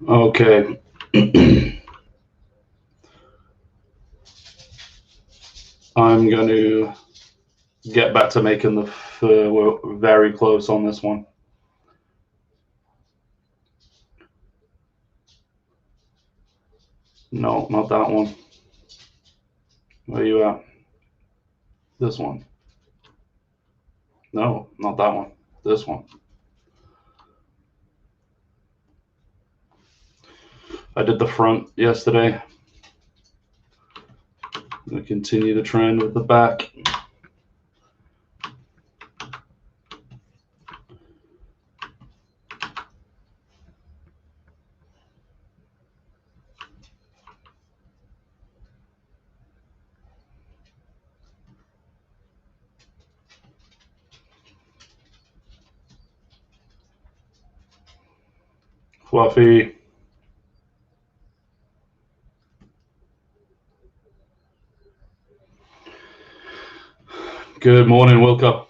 Okay. I'm going to get back to making the we're very close on this one. No, not that one. Where are you at? This one. No, not that one. This one. I did the front yesterday. I'm going to continue the trend with the back. Fluffy. Good morning, Wilco.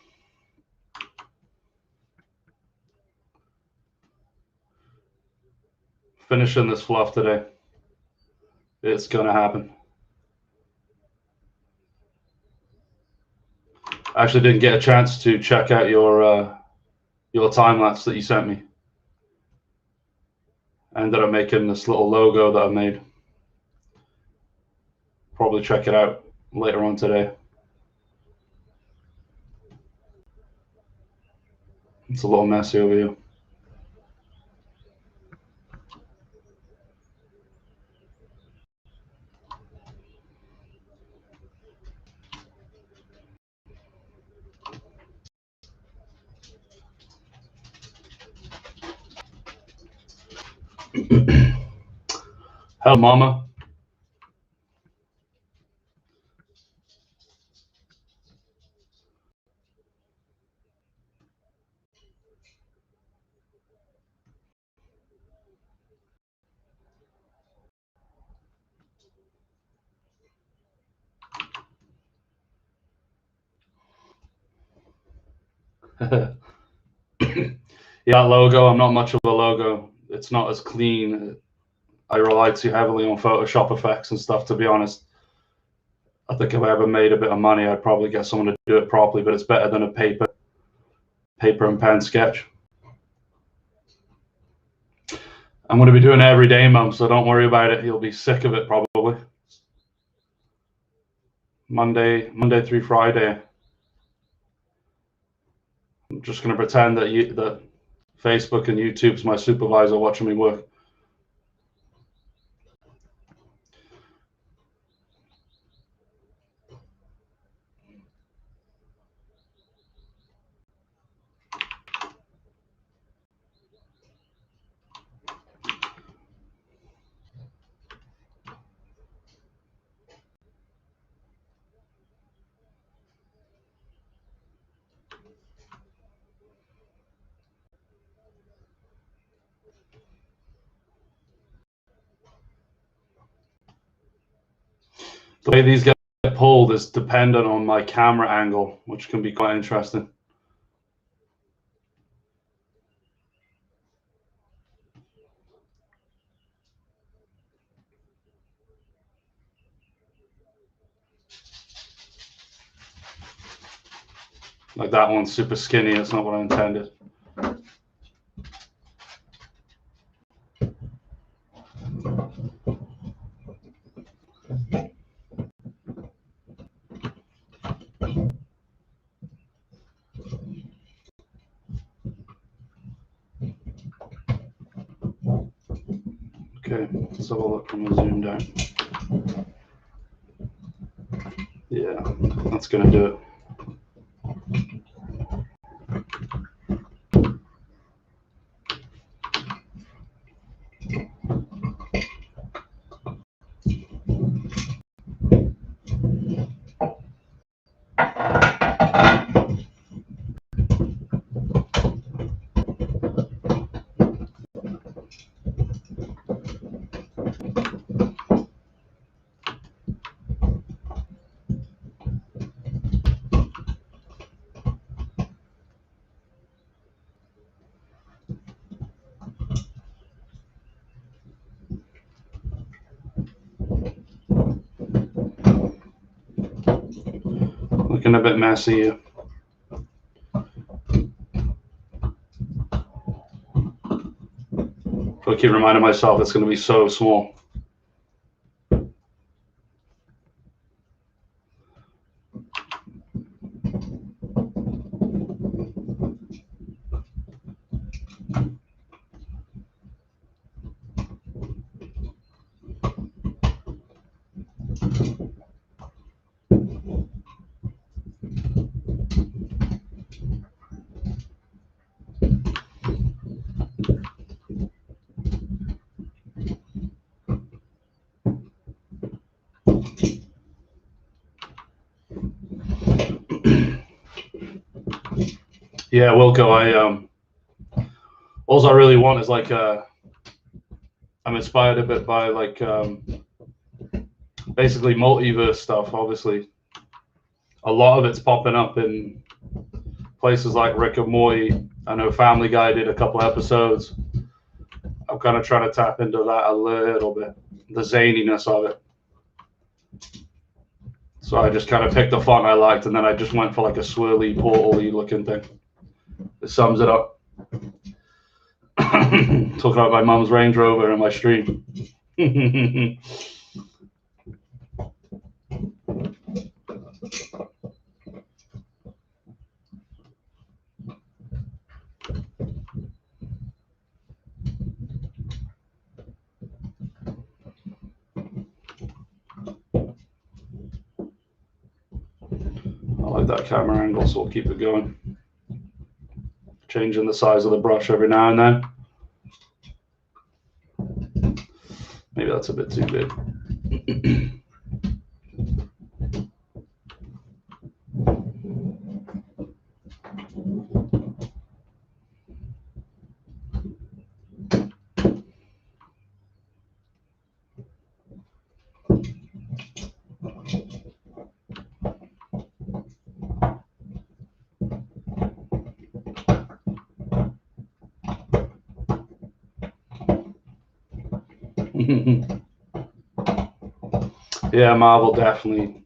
Finishing this fluff today. It's going to happen. I actually didn't get a chance to check out your time lapse that you sent me. I ended up making this little logo that I made. Probably check it out later on today. It's a little messy over here. Hello, Mama. Yeah, logo. I'm not much of a logo. It's not as clean. I rely too heavily on Photoshop effects and stuff, to be honest. I think if I ever made a bit of money, I'd probably get someone to do it properly, but it's better than a paper and pen sketch. I'm going to be doing it every day, Mum, so don't worry about it. You'll be sick of it probably. Monday through Friday. I'm just going to pretend that that Facebook and YouTube's my supervisor watching me work. The way these get pulled is dependent on my camera angle, which can be quite interesting. Like that one's super skinny. That's not what I intended. Okay, let's have a look from the zoom down. Yeah, that's gonna do it. Looking a bit messy here. I keep reminding myself it's going to be so small. Yeah, Wilco, all I really want is like I'm inspired a bit by like basically multiverse stuff. Obviously, a lot of it's popping up in places like Rick and Morty. I know Family Guy did a couple episodes. I'm kind of trying to tap into that a little bit, the zaniness of it. So I just kind of picked a font I liked, and then I just went for like a swirly, portal-y looking thing. It sums it up. Talking about my mum's Range Rover in my stream. I like that camera angle, so we'll keep it going. Changing the size of the brush every now and then. Maybe that's a bit too big. Yeah, Marvel definitely.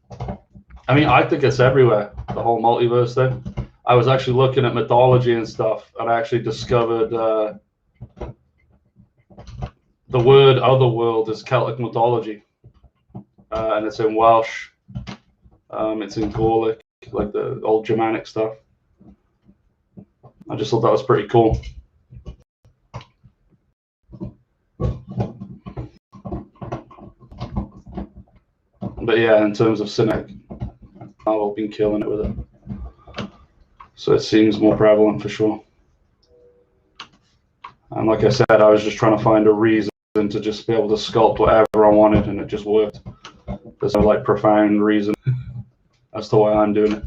I mean, I think it's everywhere, the whole multiverse thing. I was actually looking at mythology and stuff, and I actually discovered the word otherworld is Celtic mythology, and it's in Welsh, it's in Gaelic, like the old Germanic stuff. I just thought that was pretty cool. But yeah, in terms of cinematic, Marvel been killing it with it. So it seems more prevalent for sure. And like I said, I was just trying to find a reason to just be able to sculpt whatever I wanted, and it just worked. There's no like profound reason as to why I'm doing it.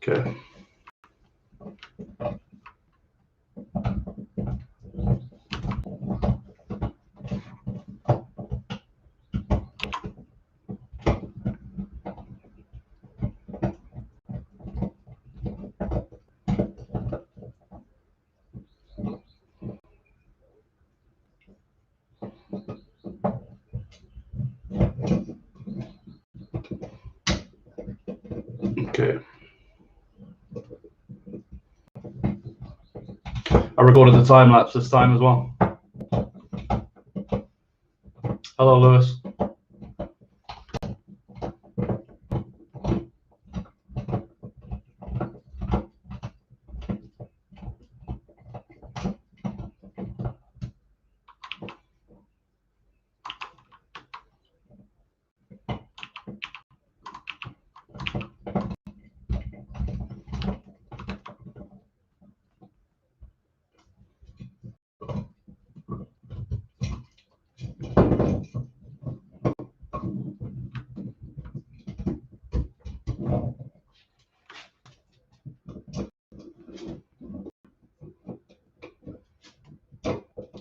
Okay. Okay. I recorded the time lapse this time as well. Hello, Lewis.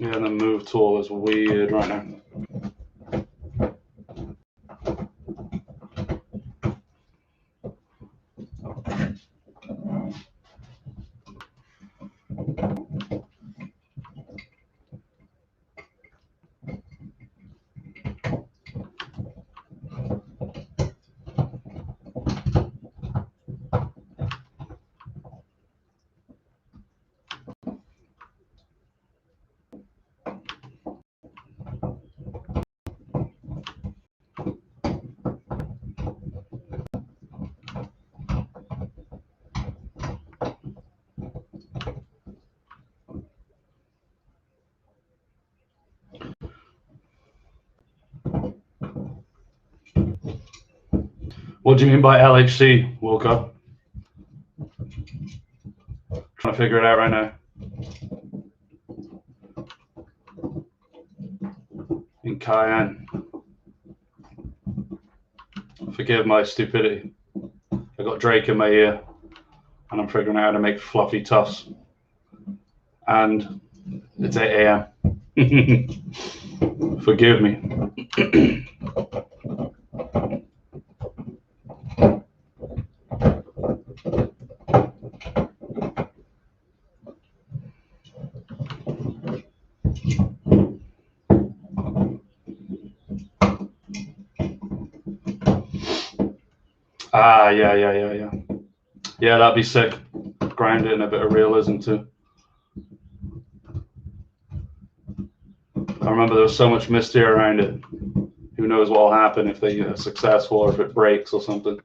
Yeah, the move tool is weird right now. What do you mean by LHC, Walker? Trying to figure it out right now. In Cayenne. Forgive my stupidity. I got Drake in my ear, and I'm figuring out how to make fluffy tufts. And it's 8 a.m. Forgive me. Ah, yeah. Yeah, that'd be sick. Grind it in a bit of realism too. I remember there was so much mystery around it. Who knows what will happen if they are successful or if it breaks or something.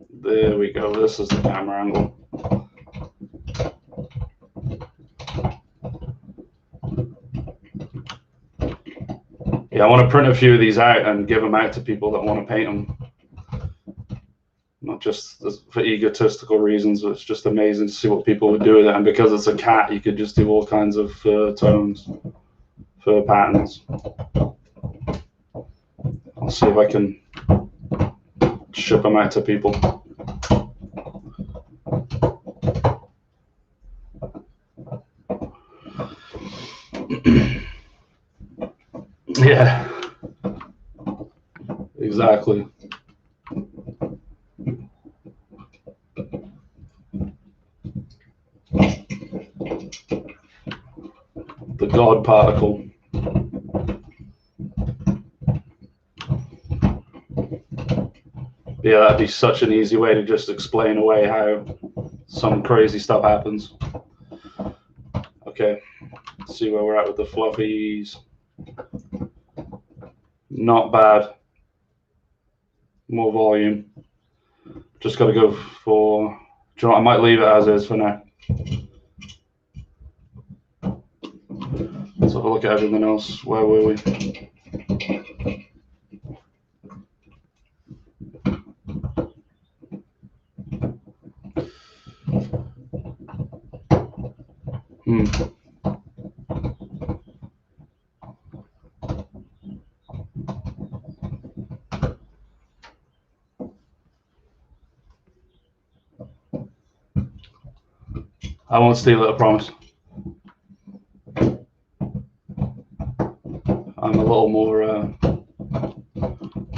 There we go. This is the camera angle. Yeah, I want to print a few of these out and give them out to people that want to paint them. Not just for egotistical reasons, but it's just amazing to see what people would do with it. And because it's a cat, you could just do all kinds of tones for patterns. I'll see if I can ship them out to people. Yeah, exactly. The God particle. Yeah, that'd be such an easy way to just explain away how some crazy stuff happens. Okay, let's see where we're at with the fluffies. Not bad. More volume. Just got to go for. Do you know what? I might leave it as is for now. Let's have a look at everything else. Where were we? I won't steal it, I promise. I'm a little more. I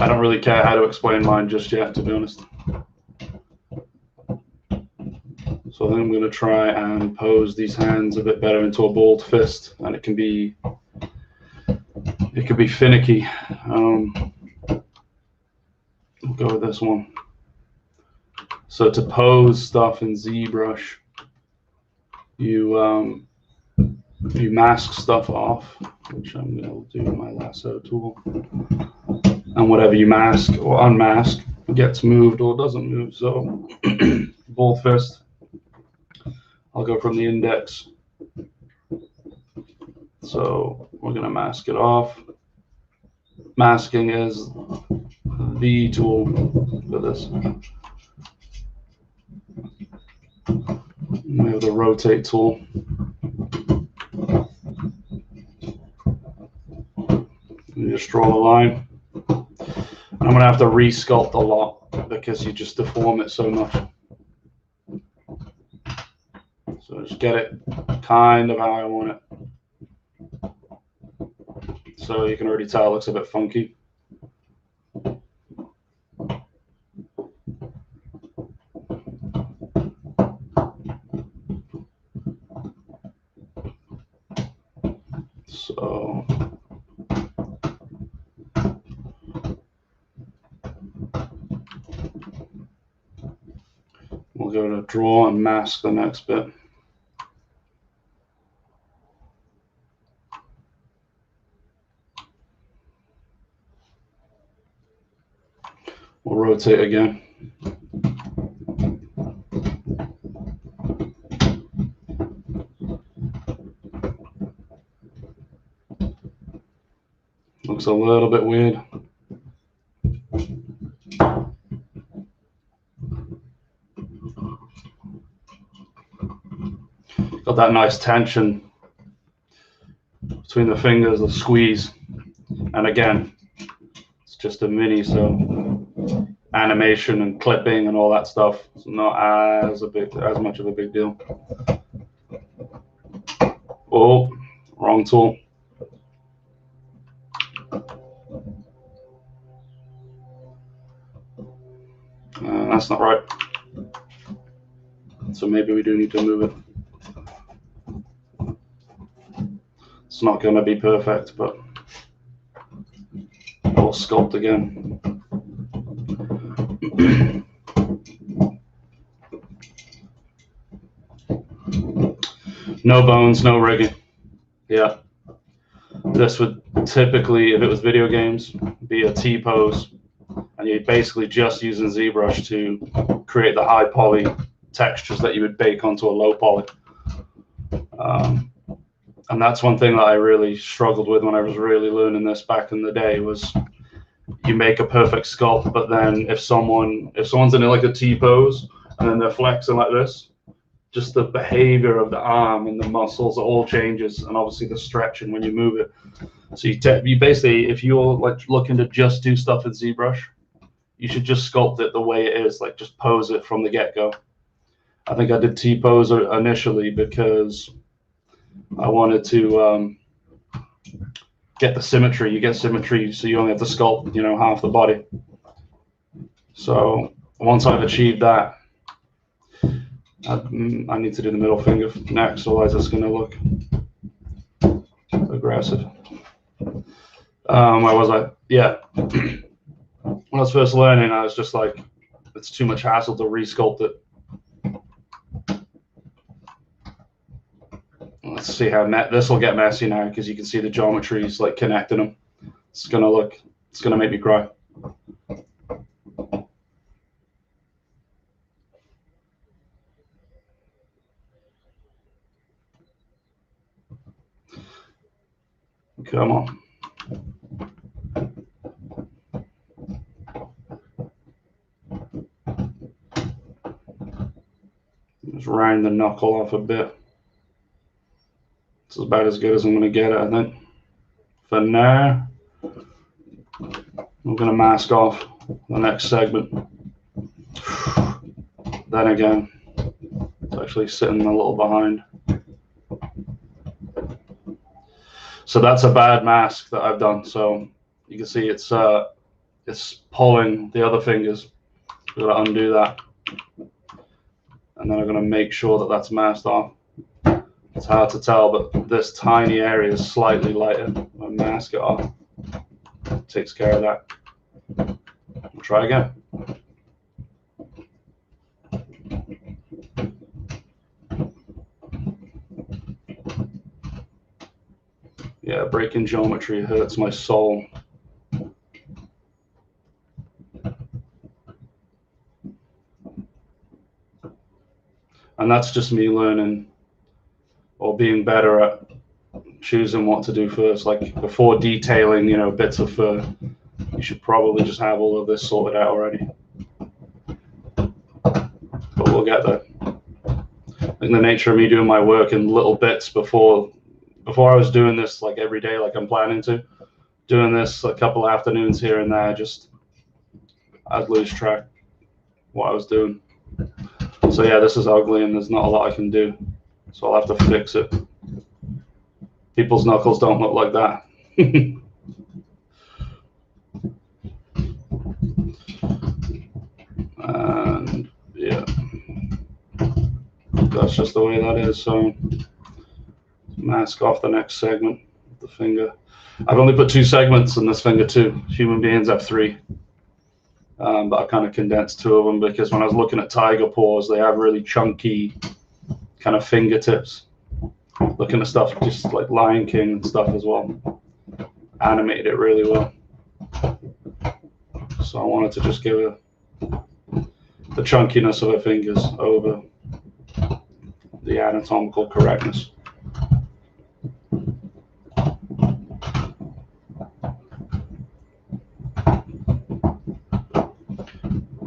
don't really care how to explain mine just yet, to be honest. So I think I'm going to try and pose these hands a bit better into a balled fist, and it can be finicky. We'll go with this one. So to pose stuff in ZBrush, you mask stuff off, which I'm going to do with my lasso tool. And whatever you mask or unmask gets moved or doesn't move. So balled fist. I'll go from the index. So we're going to mask it off. Masking is the tool for this. We have the rotate tool. You just draw a line. And I'm gonna have to re-sculpt a lot because you just deform it so much. So just get it kind of how I want it. So you can already tell it looks a bit funky. So we'll go to draw and mask the next bit. We'll rotate again. Looks a little bit weird. Got that nice tension between the fingers, the squeeze. And again, it's just a mini, so animation and clipping and all that stuff is not as much of a big deal. Oh, wrong tool. That's not right. So maybe we do need to move it. It's not going to be perfect, but we'll sculpt again. No bones, no rigging. Yeah. This would typically, if it was video games, be a T-pose. And you're basically just using ZBrush to create the high poly textures that you would bake onto a low poly. And that's one thing that I really struggled with when I was really learning this back in the day was you make a perfect sculpt, but then if someone's in like a T-pose and then they're flexing like this, just the behavior of the arm and the muscles all changes, and obviously the stretching when you move it. So you basically, if you're like looking to just do stuff with ZBrush, you should just sculpt it the way it is, like just pose it from the get-go. I think I did T-pose initially because I wanted to get the symmetry. You get symmetry, so you only have to sculpt, half the body. So once I've achieved that, I need to do the middle finger next, otherwise it's going to look aggressive. Where was I? Yeah. When I was first learning, I was just like, it's too much hassle to re-sculpt it. Let's see how this will get messy now, because you can see the geometries like connecting them. It's gonna make me cry. Come on. Just round the knuckle off a bit. It's about as good as I'm going to get it, I think. For now, I'm going to mask off the next segment. Then again, it's actually sitting a little behind. So that's a bad mask that I've done. So you can see it's pulling the other fingers. We're going to undo that. And then I'm going to make sure that that's masked off. It's hard to tell, but this tiny area is slightly lighter. I'll mask it off. It takes care of that. We'll try again. Yeah, breaking geometry hurts my soul. And that's just me learning or being better at choosing what to do first. Like before detailing, bits of fur, you should probably just have all of this sorted out already. But we'll get there. I think the nature of me doing my work in little bits before I was doing this like every day, like I'm planning to, doing this a couple afternoons here and there, just I'd lose track what I was doing. So yeah, this is ugly and there's not a lot I can do. So I'll have to fix it. People's knuckles don't look like that. And yeah, that's just the way that is. So mask off the next segment of the finger. I've only put 2 segments in this finger too. Human beings have 3. But I kind of condensed 2 of them because when I was looking at tiger paws, they have really chunky kind of fingertips. Looking at stuff just like Lion King and stuff as well. Animated it really well. So I wanted to just give the chunkiness of her fingers over the anatomical correctness.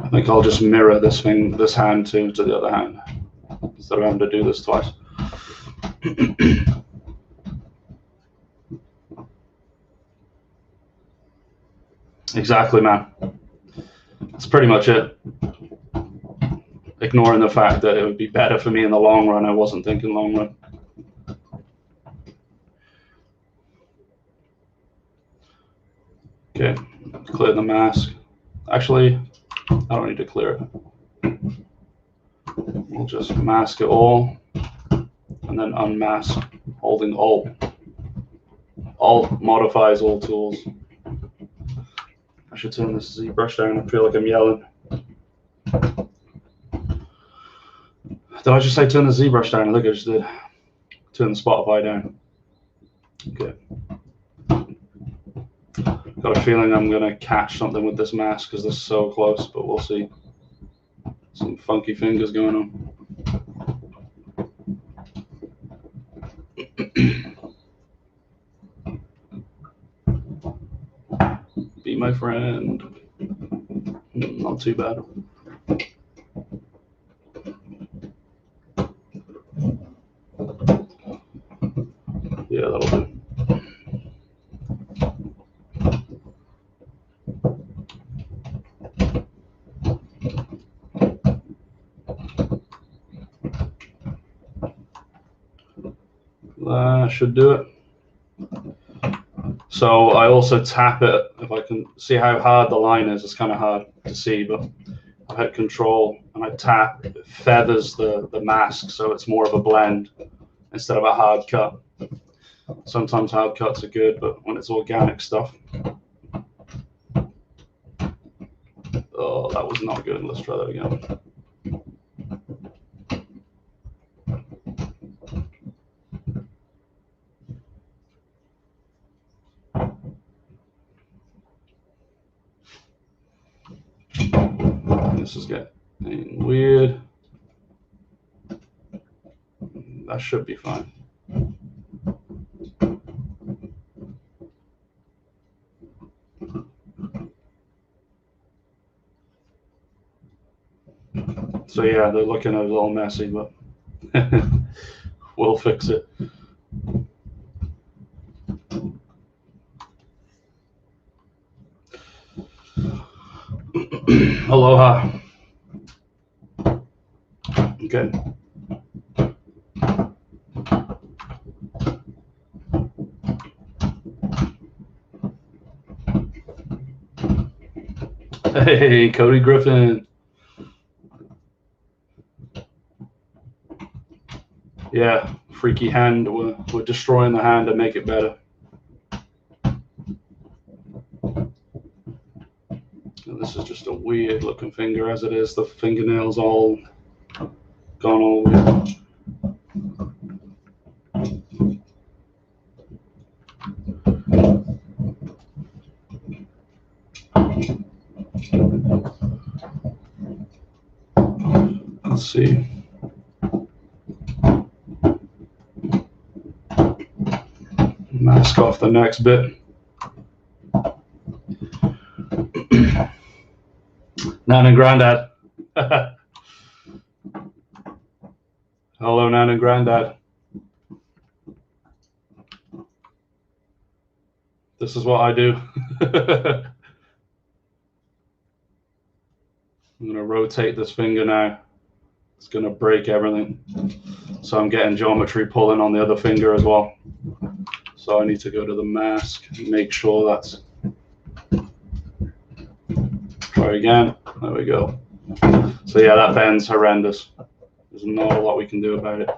I think I'll just mirror this hand to the other hand instead of having to do this twice. Exactly, man. That's pretty much it. Ignoring the fact that it would be better for me in the long run, I wasn't thinking long run. Okay, clear the mask. Actually, I don't need to clear it. We'll just mask it all and then unmask, holding Alt. Alt modifies all tools. I should turn this ZBrush down. I feel like I'm yelling. Did I just say turn the ZBrush down? I think I just did. Turn the Spotify down. Okay. Got a feeling I'm going to catch something with this mask because this is so close, but we'll see. Some funky fingers going on. Be my friend. Not too bad. Yeah, that'll do. That should do it. So I also tap it, if I can see how hard the line is. It's kind of hard to see, but I hit Control and I tap. It feathers the mask, so it's more of a blend instead of a hard cut. Sometimes hard cuts are good, but when it's organic stuff. Oh, that was not good. Let's try that again. This is getting weird. That should be fine. So yeah, they're looking a little messy, but we'll fix it. Aloha. Okay. Hey, Cody Griffin. Yeah, freaky hand. We're destroying the hand to make it better. And this is just a weird looking finger as it is. The fingernails all gone all weird. Let's see. Mask off the next bit. Nan and Granddad. Hello, Nan and Granddad. This is what I do. I'm going to rotate this finger now. It's going to break everything. So I'm getting geometry pulling on the other finger as well. So I need to go to the mask and make sure that's... Try again. There we go. So yeah, that bend's horrendous. There's not a lot we can do about it.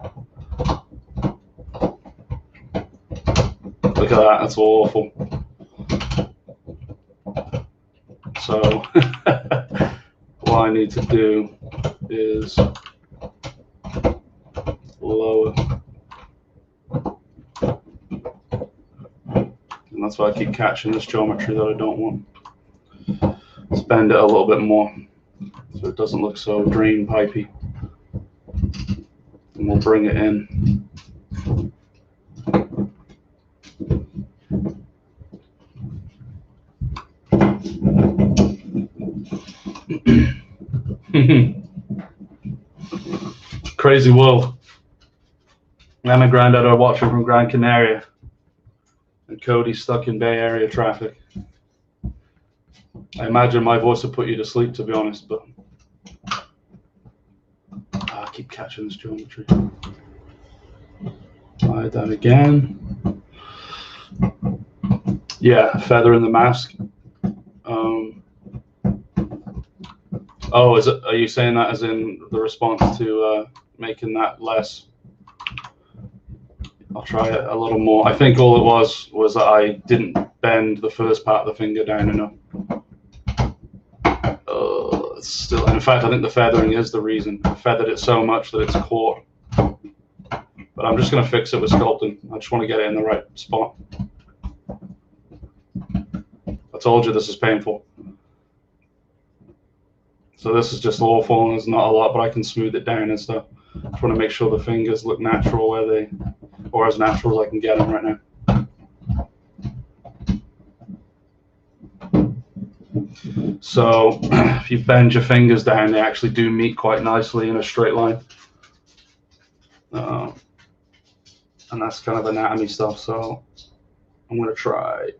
Look at that, that's awful. So what I need to do is lower. And that's why I keep catching this geometry that I don't want. Let's bend it a little bit more so it doesn't look so drain pipey. And we'll bring it in. Crazy world. I'm a granddad are watching from Gran Canaria, and Cody's stuck in Bay Area traffic. I imagine my voice will put you to sleep, to be honest, but I keep catching this geometry. Try that again. Yeah, feather in the mask. Oh, is it? Are you saying that as in the response to making that less? I'll try it a little more. I think all it was that I didn't bend the first part of the finger down enough. It's still, in fact, I think the feathering is the reason. I feathered it so much that it's caught. But I'm just going to fix it with sculpting. I just want to get it in the right spot. I told you this is painful. So this is just awful, and there's not a lot, but I can smooth it down and stuff. I just want to make sure the fingers look natural where they, or as natural as I can get them right now. So if you bend your fingers down, they actually do meet quite nicely in a straight line. And that's kind of anatomy stuff. So I'm going to try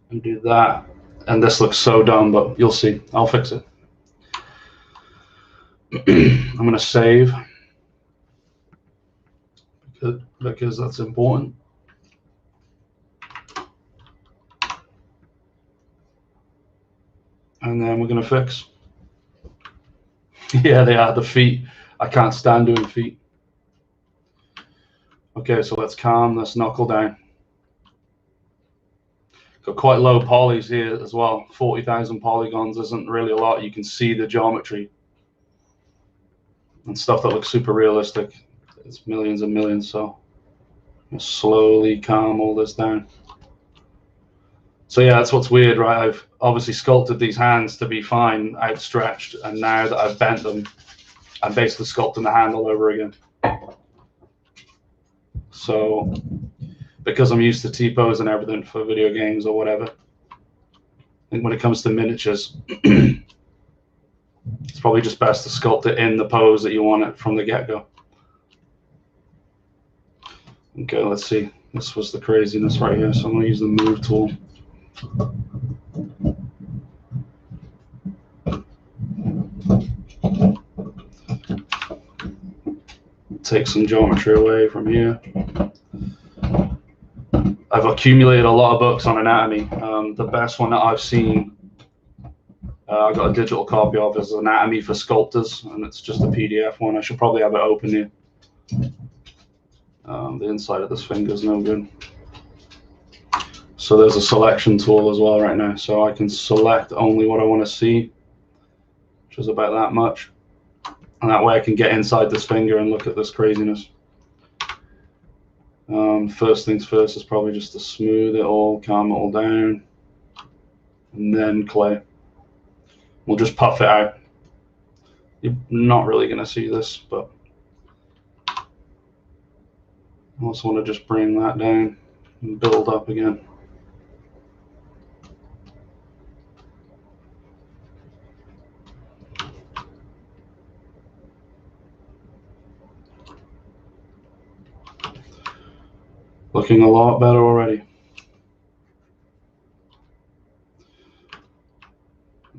and do that. And this looks so dumb, but you'll see. I'll fix it. I'm going to save because that's important. And then we're going to fix. Yeah, they are the feet. I can't stand doing feet. Okay, so let's calm this knuckle down. Got quite low polys here as well. 40,000 polygons isn't really a lot. You can see the geometry and stuff that looks super realistic. It's millions and millions, so I'll slowly calm all this down. So yeah, that's what's weird, right? I've obviously sculpted these hands to be fine, outstretched, and now that I've bent them, I'm basically sculpting the hand all over again. So because I'm used to T-pose and everything for video games or whatever, I think when it comes to miniatures, it's probably just best to sculpt it in the pose that you want it from the get-go. Okay, let's see. This was the craziness right here, so I'm going to use the move tool. Take some geometry away from here. I've accumulated a lot of books on anatomy. The best one that I've seen, I got a digital copy of, is Anatomy for Sculptors, and it's just a PDF one. I should probably have it open here. The inside of this finger is no good. So there's a selection tool as well right now, so I can select only what I want to see, which is about that much, and that way I can get inside this finger and look at this craziness. First things first is probably just to smooth it all, calm it all down, and then clay. We'll just puff it out. You're not really going to see this, but I also want to just bring that down and build up again. Looking a lot better already.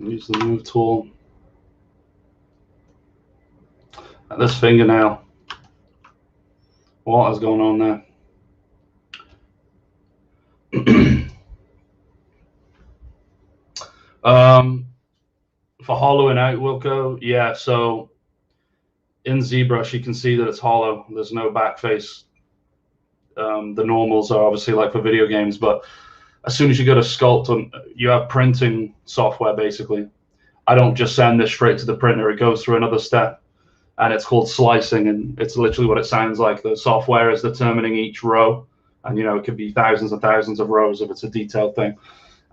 Use the move tool. This fingernail. What is going on there? For hollowing out, Wilco, yeah, so in ZBrush you can see that it's hollow. There's no back face. The normals are obviously like for video games, but as soon as you go to sculpt, you have printing software basically. I don't just send this straight to the printer. It goes through another step, and it's called slicing, and it's literally what it sounds like. The software is determining each row, and it could be thousands and thousands of rows if it's a detailed thing.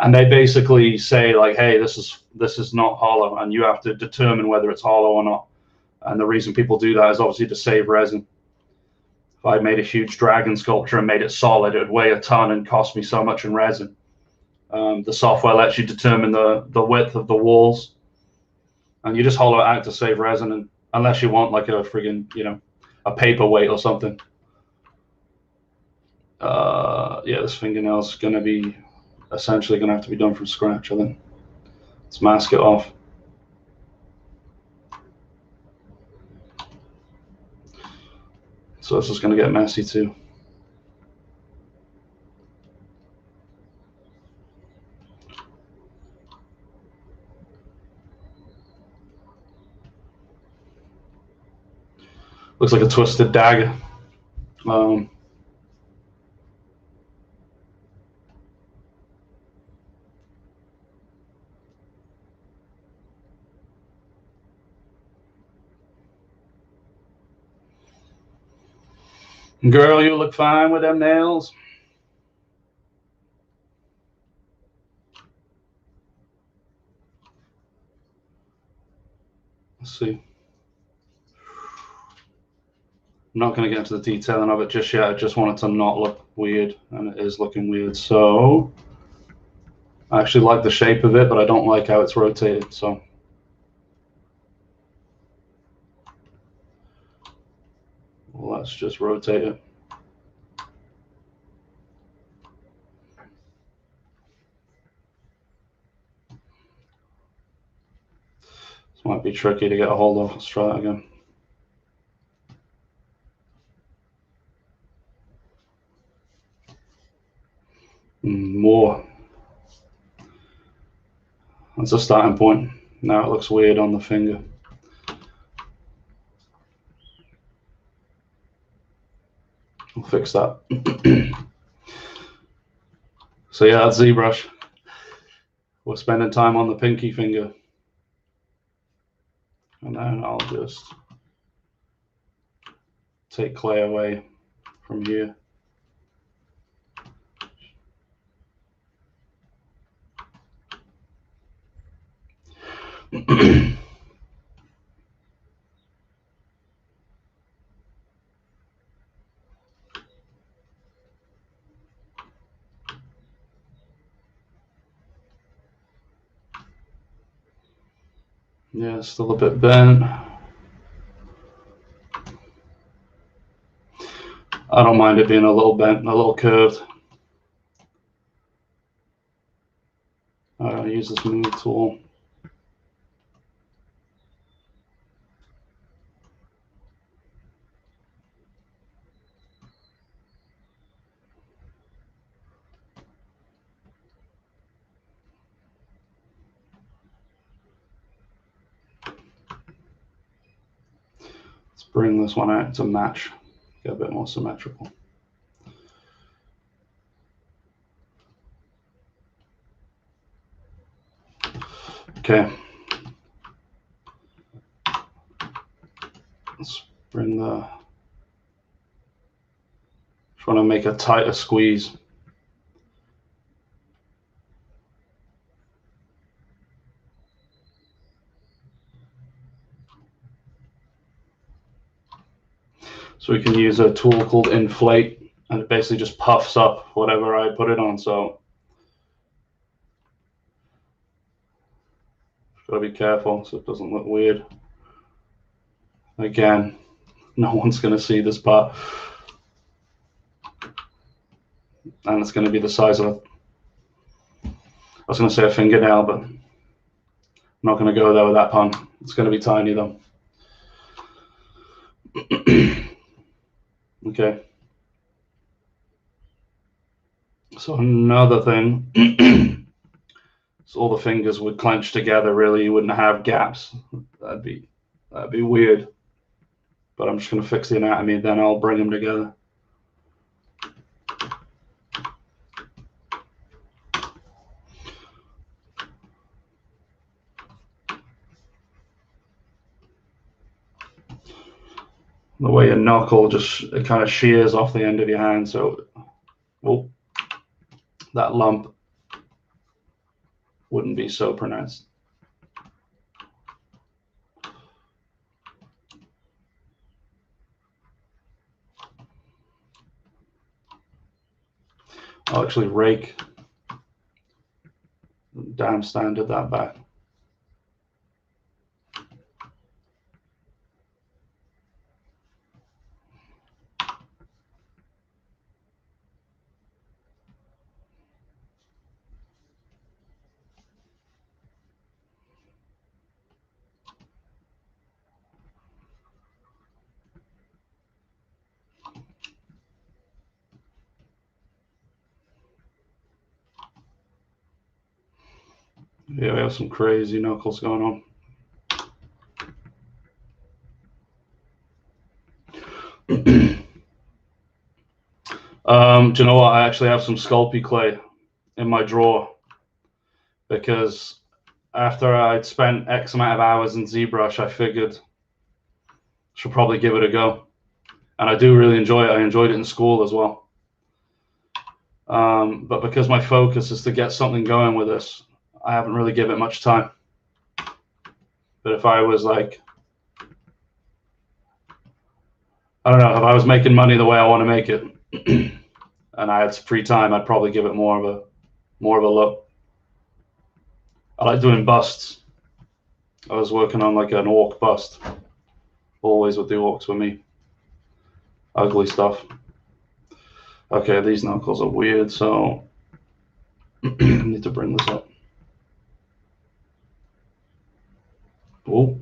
And they basically say like, hey, this is not hollow, and you have to determine whether it's hollow or not. And the reason people do that is obviously to save resin. If I made a huge dragon sculpture and made it solid, it would weigh a ton and cost me so much in resin. The software lets you determine the width of the walls, and you just hollow it out to save resin, and unless you want like a friggin', a paperweight or something. Yeah, this fingernail's gonna be essentially gonna have to be done from scratch, I think. Let's mask it off. So this is gonna get messy too. Looks like a twisted dagger. Girl, you look fine with them nails. Let's see. I'm not going to get into the detailing of it just yet. I just want it to not look weird, and it is looking weird. So I actually like the shape of it, but I don't like how it's rotated. So let's just rotate it. This might be tricky to get a hold of. Let's try that again. More. That's a starting point. Now it looks weird on the finger. We'll fix that. So yeah, that's ZBrush. We're spending time on the pinky finger. And then I'll just take clay away from here. Yeah, still a bit bent. I don't mind it being a little bent, a little curved. I'll use this move tool. Let's bring this one out to match, get a bit more symmetrical. Okay. Let's bring the, just want to make a tighter squeeze. So we can use a tool called inflate, and it basically just puffs up whatever I put it on. So gotta be careful so it doesn't look weird. Again, no one's gonna see this part, and it's gonna be the size of I was gonna say a fingernail, but I'm not gonna go there with that pun. It's gonna be tiny though. Okay. So another thing, so all the fingers would clench together. Really, you wouldn't have gaps. That'd be weird. But I'm just gonna fix the anatomy, then I'll bring them together. The way your knuckle just, it kind of shears off the end of your hand, so well, that lump wouldn't be so pronounced. I'll actually rake dam standard that back. Yeah, we have some crazy knuckles going on. Do you know what? I actually have some Sculpey clay in my drawer because after I'd spent X amount of hours in ZBrush, I figured I should probably give it a go. And I do really enjoy it. I enjoyed it in school as well. But because my focus is to get something going with this, I haven't really given it much time. But if I was like, I don't know, if I was making money the way I want to make it, and I had free time, I'd probably give it more of a look. I like doing busts. I was working on like an orc bust. Always would do orcs with me. Ugly stuff. Okay, these knuckles are weird, so I need to bring this up. Oh.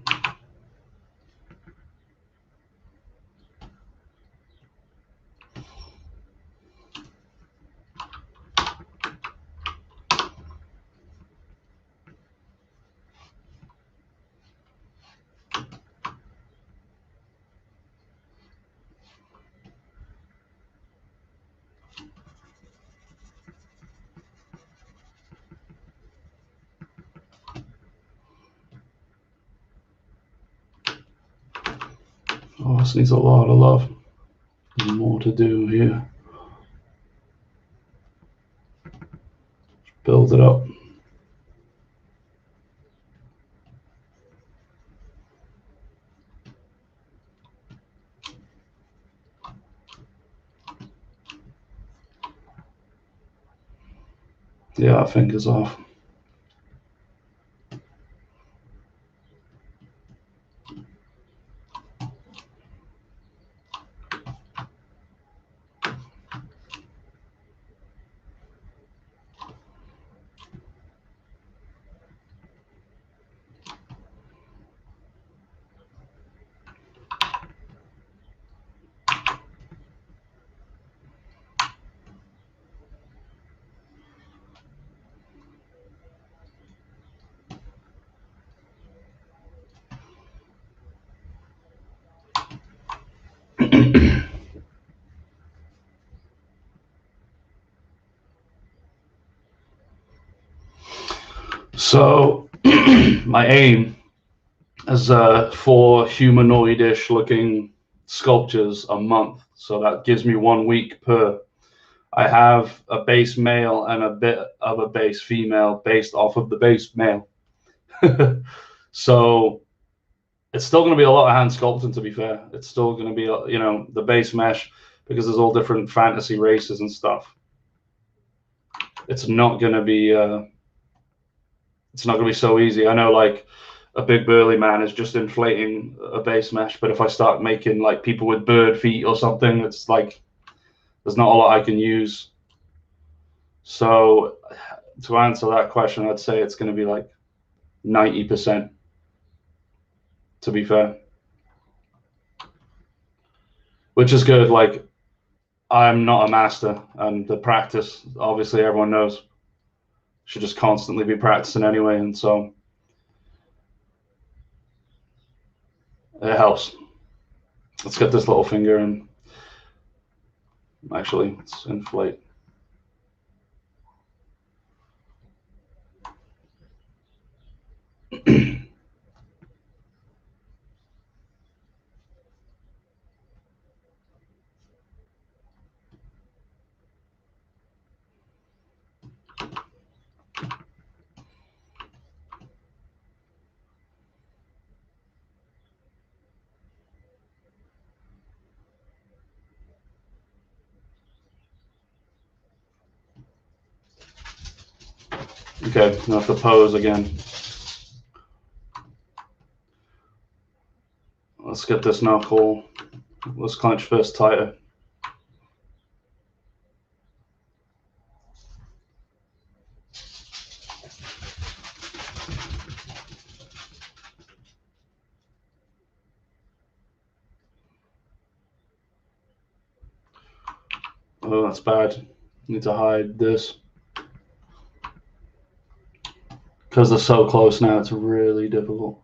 Oh, this needs a lot of love. There's more to do here. Build it up. Yeah, fingers off. So my aim is 4 humanoidish looking sculptures a month. So that gives me 1 week per. I have a base male and a bit of a base female based off of the base male. So it's still going to be a lot of hand sculpting, to be fair. It's still going to be, you know, the base mesh, because there's all different fantasy races and stuff. It's not going to be so easy. I know, like, a big burly man is just inflating a base mesh, but if I start making like people with bird feet or something, it's like there's not a lot I can use. So to answer that question, I'd say it's going to be like 90%, to be fair. which is good. Like, I'm not a master, and the practice, obviously, everyone knows, should just constantly be practicing anyway, and so it helps. Let's get this little finger in. Actually, let's inflate. Okay, now have to pose again. Let's get this knuckle. Let's clench fist tighter. Oh, that's bad. Need to hide this. Because they're so close now, it's really difficult.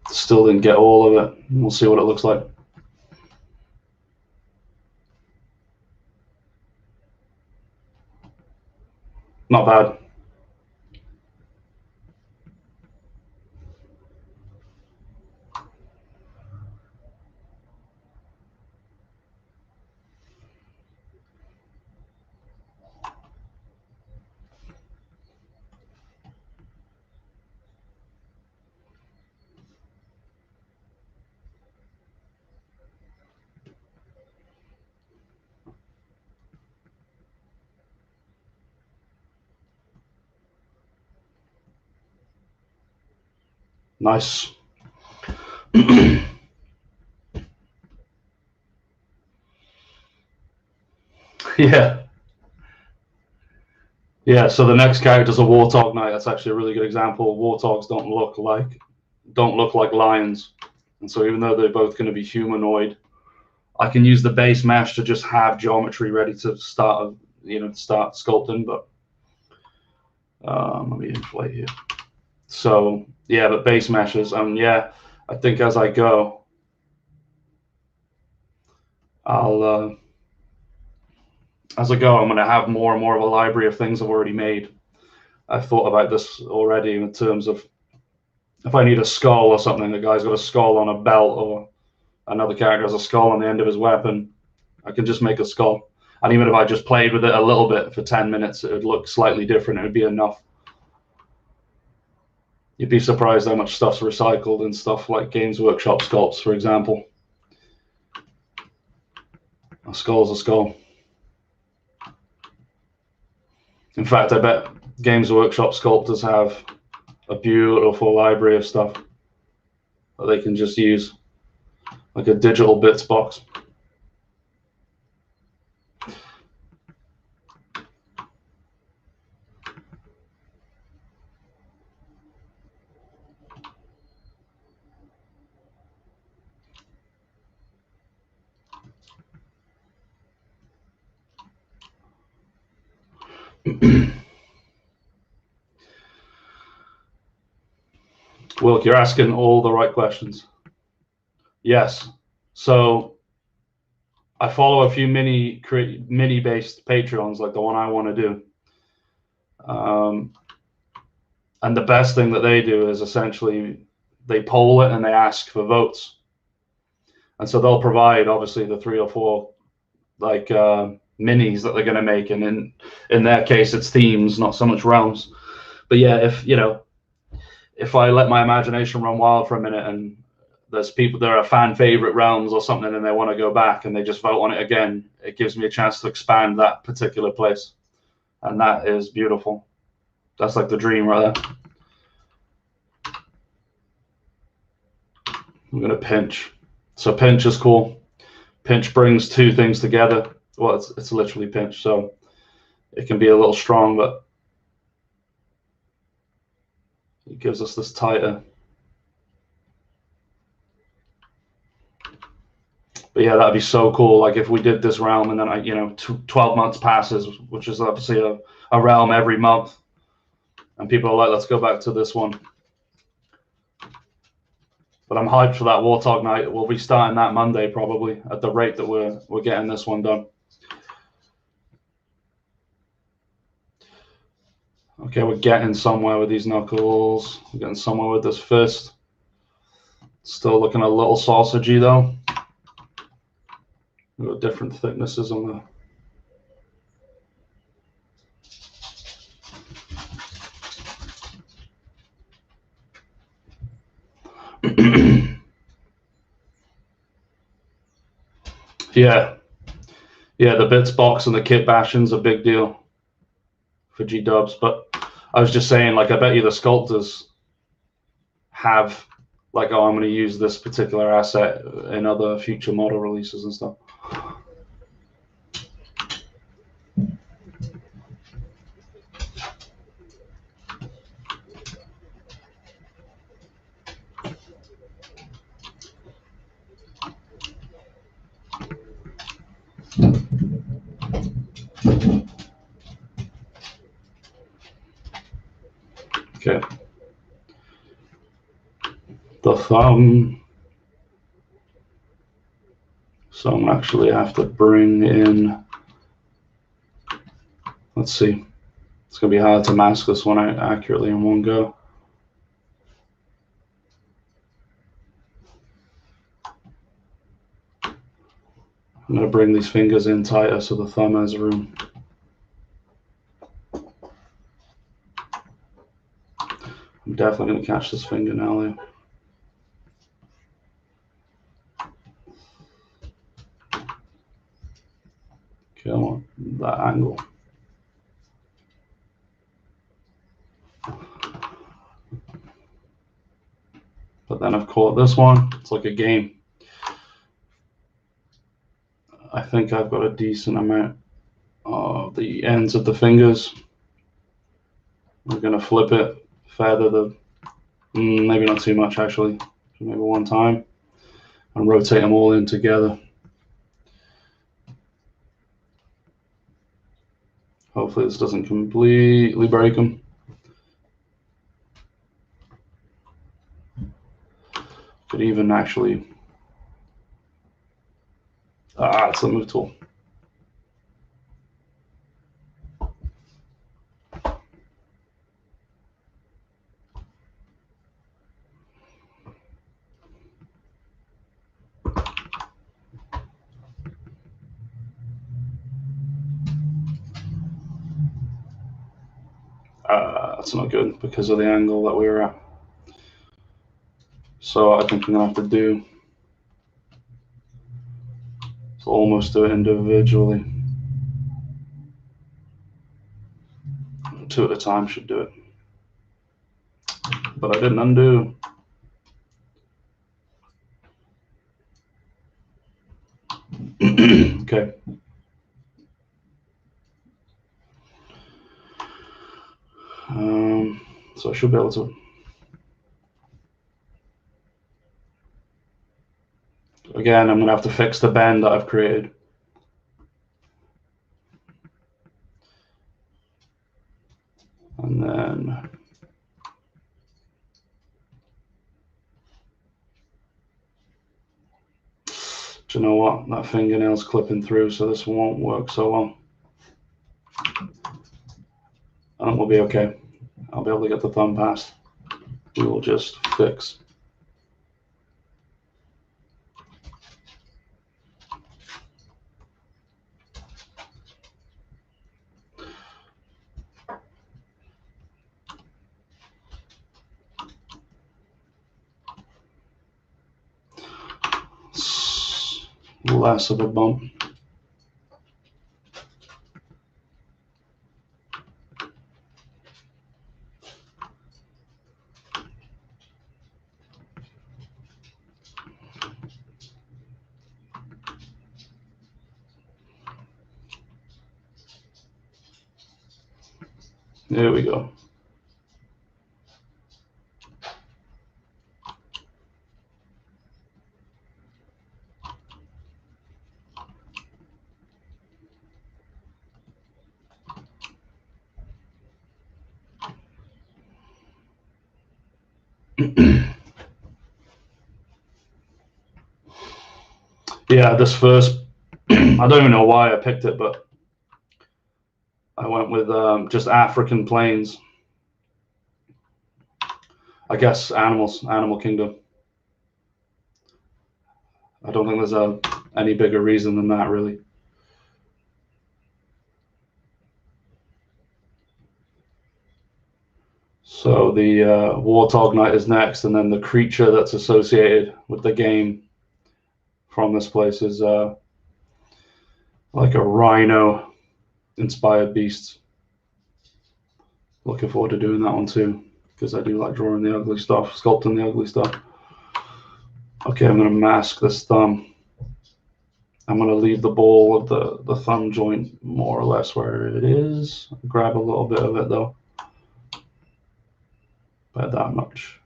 Still didn't get all of it. We'll see what it looks like. Not bad. Nice. Yeah. Yeah, so the next character is a warthog knight. That's actually a really good example. Warthogs don't look like lions. And so even though they're both going to be humanoid, I can use the base mesh to just have geometry ready to start, start sculpting. But let me inflate here. So yeah, but base meshes. Yeah, I think as I go, I'm going to have more and more of a library of things I've already made. I've thought about this already in terms of if I need a skull or something, the guy's got a skull on a belt, or another character has a skull on the end of his weapon, I can just make a skull. And even if I just played with it a little bit for 10 minutes, it would look slightly different. It would be enough. You'd be surprised how much stuff's recycled in stuff like Games Workshop sculpts, for example. A skull's a skull. In fact, I bet Games Workshop sculptors have a beautiful library of stuff that they can just use, like a digital bits box. Wilk, you're asking all the right questions. Yes. So I follow a few mini-based Patreons, like the one I want to do. And the best thing that they do is essentially they poll it and they ask for votes. And so they'll provide, obviously, the 3 or 4 like minis that they're going to make. And in their case, it's themes, not so much realms. But yeah, if I let my imagination run wild for a minute and there's people that are fan favorite realms or something and they want to go back and they just vote on it again, it gives me a chance to expand that particular place. And that is beautiful. That's like the dream right there. I'm going to pinch. So pinch is cool. Pinch brings 2 things together. Well, it's literally pinch, so it can be a little strong, but it gives us this tighter. But yeah, that'd be so cool. Like if we did this realm and then 12 months passes, which is obviously a realm every month, and people are like, let's go back to this one. But I'm hyped for that Warthog night. We'll be starting that Monday probably at the rate that we're getting this one done. Okay, we're getting somewhere with these knuckles. We're getting somewhere with this fist. Still looking a little sausagey though. We've got different thicknesses on the. Yeah, the bits box and the kit bashing's a big deal for G-dubs. But I was just saying, like, I bet you the sculptors have, like, oh, I'm going to use this particular asset in other future model releases and stuff. Okay. The thumb. So I'm actually have to bring in, let's see. It's going to be hard to mask this one accurately in one go. I'm going to bring these fingers in tighter so the thumb has room. I'm definitely going to catch this fingernail there. Okay, I want that angle. But then I've caught this one. It's like a game. I think I've got a decent amount of the ends of the fingers. I'm going to flip it, feather the, maybe not too much actually, maybe one time, and rotate them all in together. Hopefully this doesn't completely break them. Could even actually, it's the move tool. That's not good because of the angle that we were at. So I think I'm gonna have to do, so almost do it individually. 2 at a time should do it. But I didn't undo. Okay. So I should be able to. Again, I'm going to have to fix the bend that I've created. And then do you know what? That fingernail's clipping through, so this won't work so well. And we'll be okay. I'll be able to get the thumb past. We will just fix. Less of a bump. There we go. Yeah, this first, I don't even know why I picked it, but I went with just African plains. I guess animal kingdom. I don't think there's any bigger reason than that, really. So the Warthog Knight is next, and then the creature that's associated with the game from this place is like a rhino-inspired beast. Looking forward to doing that one too, because I do like drawing the ugly stuff, sculpting the ugly stuff. Okay, I'm going to mask this thumb. I'm going to leave the ball of the thumb joint more or less where it is. Grab a little bit of it though. By that much.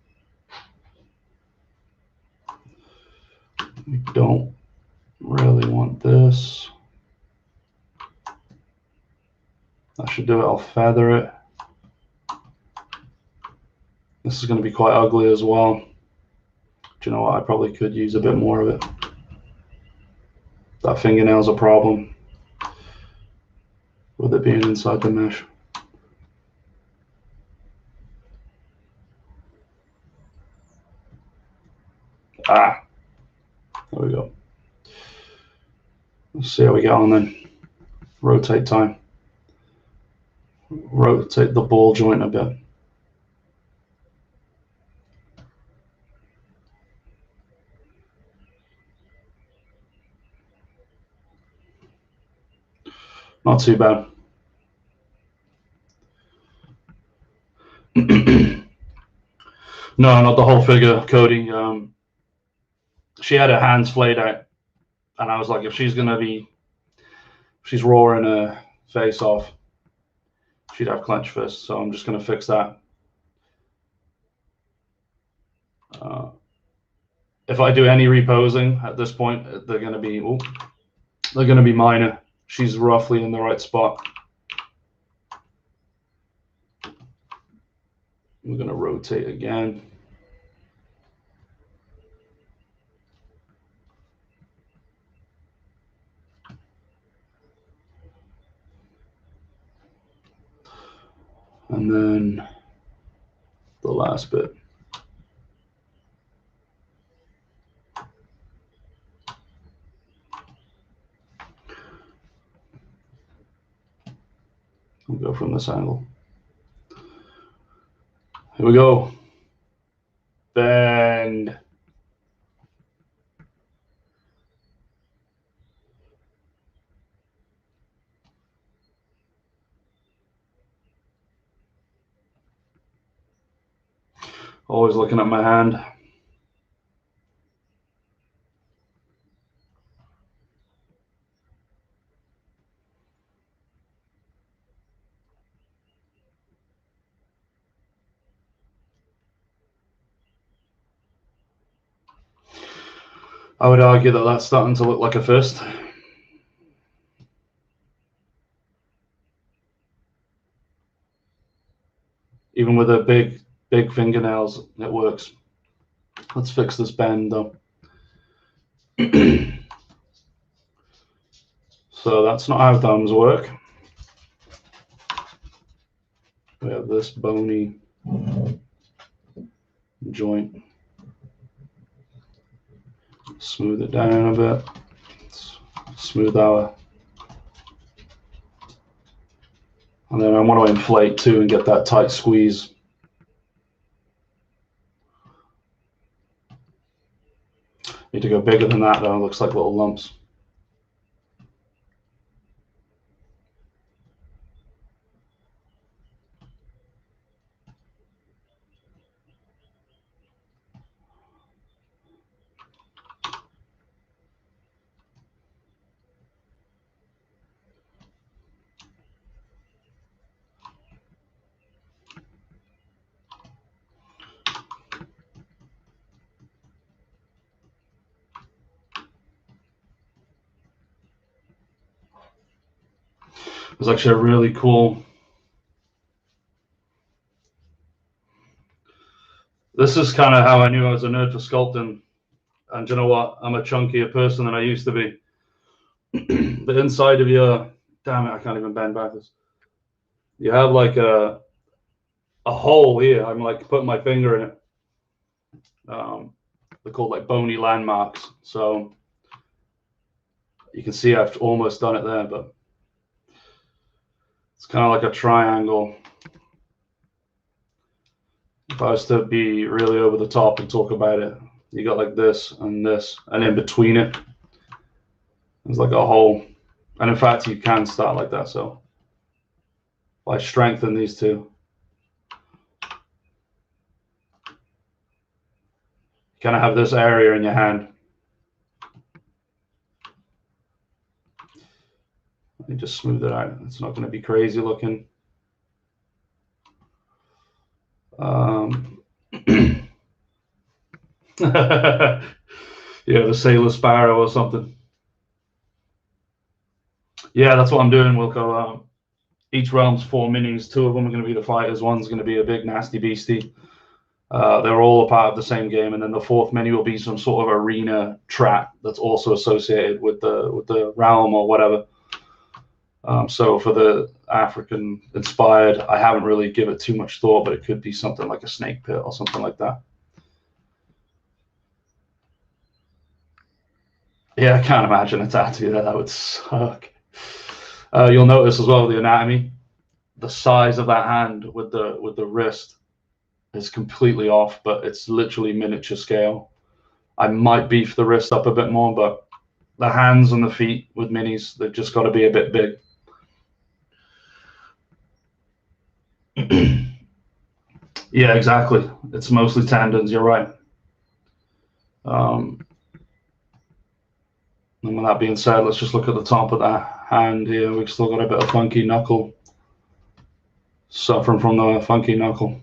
We don't really want this. That should do it. I'll feather it. This is going to be quite ugly as well. Do you know what? I probably could use a bit more of it. That fingernail's a problem with it being inside the mesh. Ah, there we go. Let's see how we get on then. Rotate time. Rotate the ball joint a bit. Not too bad. No, not the whole figure, Cody. She had her hands flayed out, and I was like, if she's roaring her face off, she'd have clenched fists. So I'm just gonna fix that. If I do any reposing at this point, they're gonna be minor. She's roughly in the right spot. We're gonna rotate again. And then the last bit. We'll go from this angle. Here we go. Bend. Always looking at my hand. I would argue that that's starting to look like a fist. Even with her big fingernails, it works. Let's fix this bend though. So that's not how thumbs work. We have this bony joint. Smooth it down a bit. Smooth out. And then I want to inflate too and get that tight squeeze. Need to go bigger than that though. It looks like little lumps. There's actually a really cool. This is kind of how I knew I was a nerd for sculpting. And you know what? I'm a chunkier person than I used to be. The inside of your, damn it, I can't even bend backwards. You have like a hole here. I'm like putting my finger in it. They're called like bony landmarks. So you can see I've almost done it there, but it's kind of like a triangle. If I was to be really over the top and talk about it, you got like this, and in between it, there's like a hole. And in fact, you can start like that. So if I strengthen these two, you kind of have this area in your hand. Let me just smooth it out. It's not going to be crazy looking. Yeah, the Sailor Sparrow or something. Yeah, that's what I'm doing, Wilco. Each realm's 4 minis. 2 of them are going to be the fighters. One's going to be a big nasty beastie. They're all a part of the same game, and then the 4th mini will be some sort of arena trap that's also associated with the realm or whatever. So for the African inspired, I haven't really given it too much thought, but it could be something like a snake pit or something like that. Yeah, I can't imagine a tattoo there. That would suck. You'll notice as well the anatomy, the size of that hand with the wrist is completely off, but it's literally miniature scale. I might beef the wrist up a bit more, but the hands and the feet with minis, they've just got to be a bit big. Yeah, exactly. It's mostly tendons. You're right. And with that being said, let's just look at the top of that hand here. We've still got a bit of funky knuckle, suffering from the funky knuckle.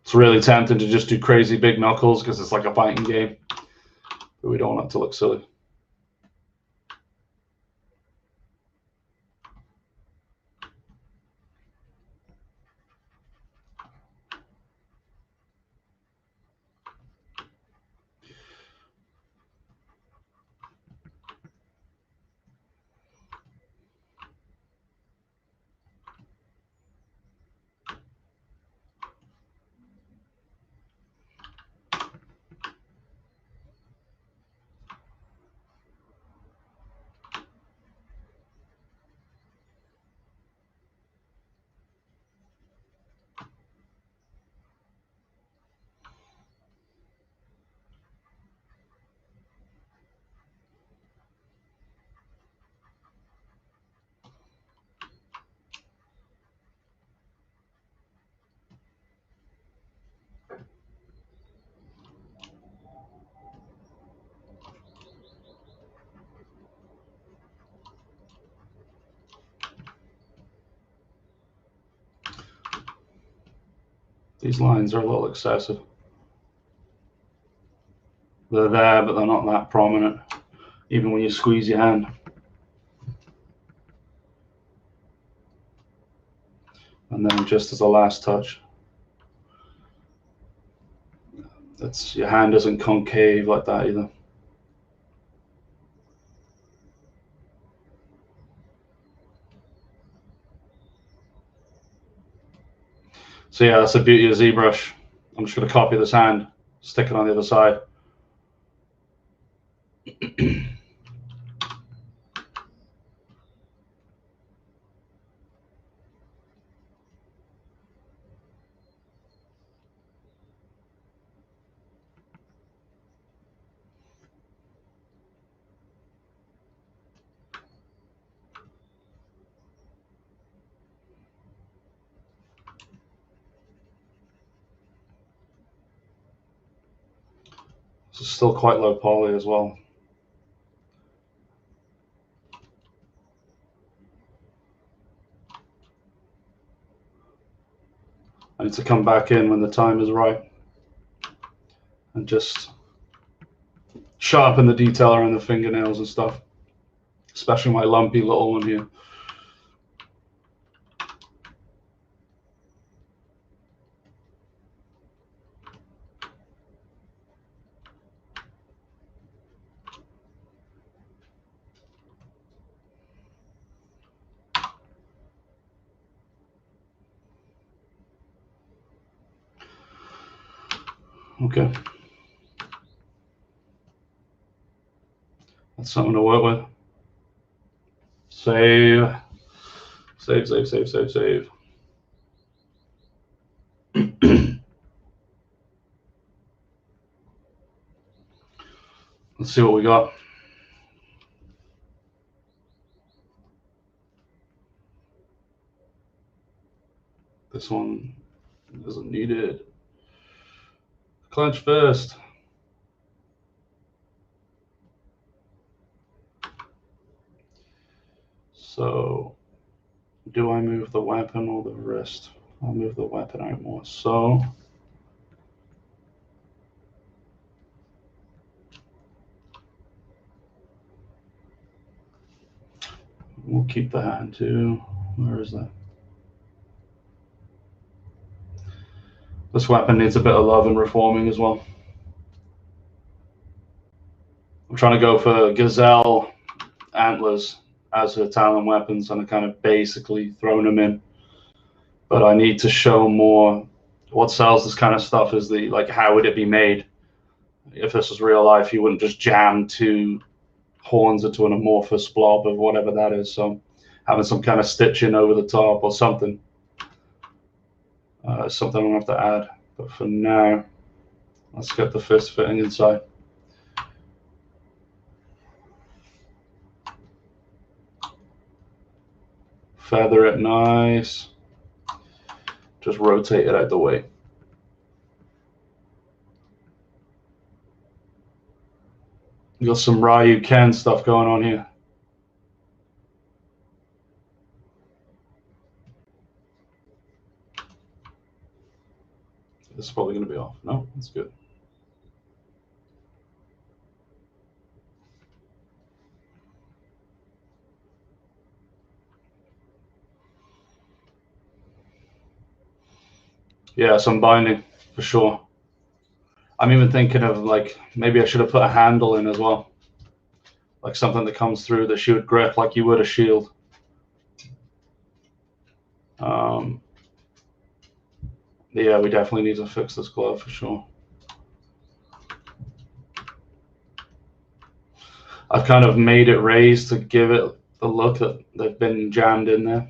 It's really tempting to just do crazy big knuckles because it's like a fighting game, but we don't want it to look silly. These lines are a little excessive. They're there, but they're not that prominent, even when you squeeze your hand. And then just as a last touch, that's, your hand isn't concave like that either. So yeah, that's the beauty of ZBrush. I'm just going to copy this hand, stick it on the other side. This is still quite low poly as well. I need to come back in when the time is right and just sharpen the detail around the fingernails and stuff, especially my lumpy little one here. Okay. That's something to work with. Save. Save, save, save, save, save. Let's see what we got. This one isn't needed. Clench first. So, do I move the weapon or the wrist? I'll move the weapon out more. So, we'll keep the hand too. Where is that? This weapon needs a bit of love and reforming as well. I'm trying to go for gazelle antlers as her talon weapons, and I kind of basically thrown them in. But I need to show more. What sells this kind of stuff is the, like, how would it be made? If this was real life, you wouldn't just jam two horns into an amorphous blob of whatever that is. So having some kind of stitching over the top or something, something I'm gonna have to add. But for now, let's get the fist fitting inside. Feather it nice. Just rotate it out the way. You got some Ryu Ken stuff going on here. This is probably going to be off. No, that's good. Yeah, some binding for sure. I'm even thinking of, like, maybe I should have put a handle in as well, like something that comes through that she would grip like you would a shield. Yeah, we definitely need to fix this glove for sure. I've kind of made it raised to give it the look that they've been jammed in there.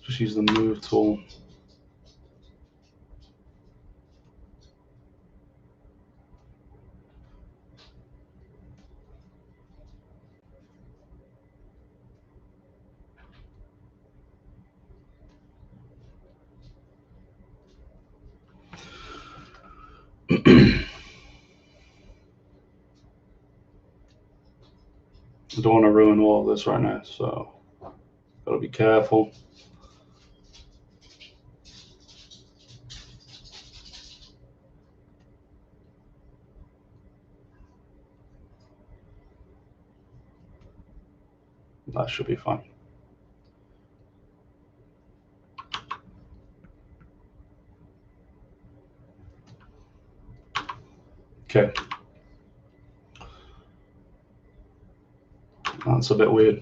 Just use the move tool. I don't want to ruin all of this right now, so gotta be careful. That should be fine. Okay. That's a bit weird.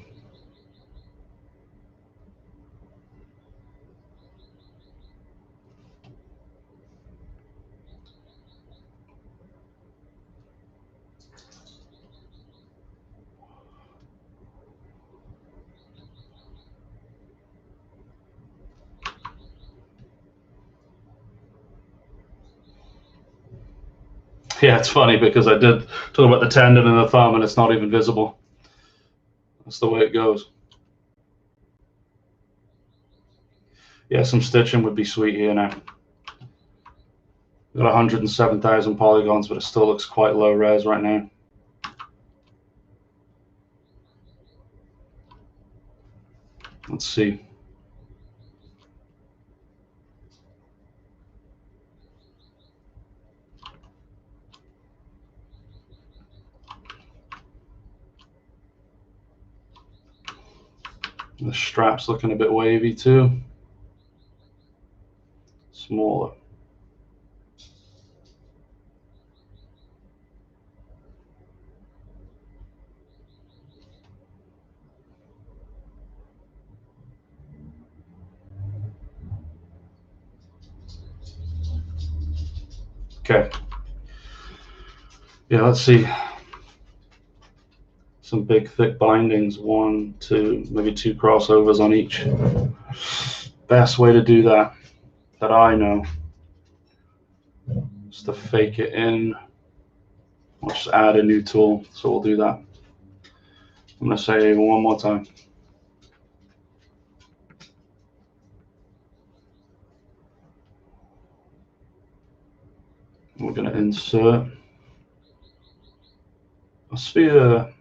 Yeah, it's funny because I did talk about the tendon and the thumb, and it's not even visible. That's the way it goes. Yeah, some stitching would be sweet here now. We've got 107,000 polygons, but it still looks quite low res right now. Let's see. The strap's looking a bit wavy too. Smaller. Okay. Yeah, let's see. Some big thick bindings, 1, 2, maybe 2 crossovers on each. Best way to do that I know, is to fake it in. I'll just add a new tool, so we'll do that. I'm going to say one more time. We're going to insert a sphere.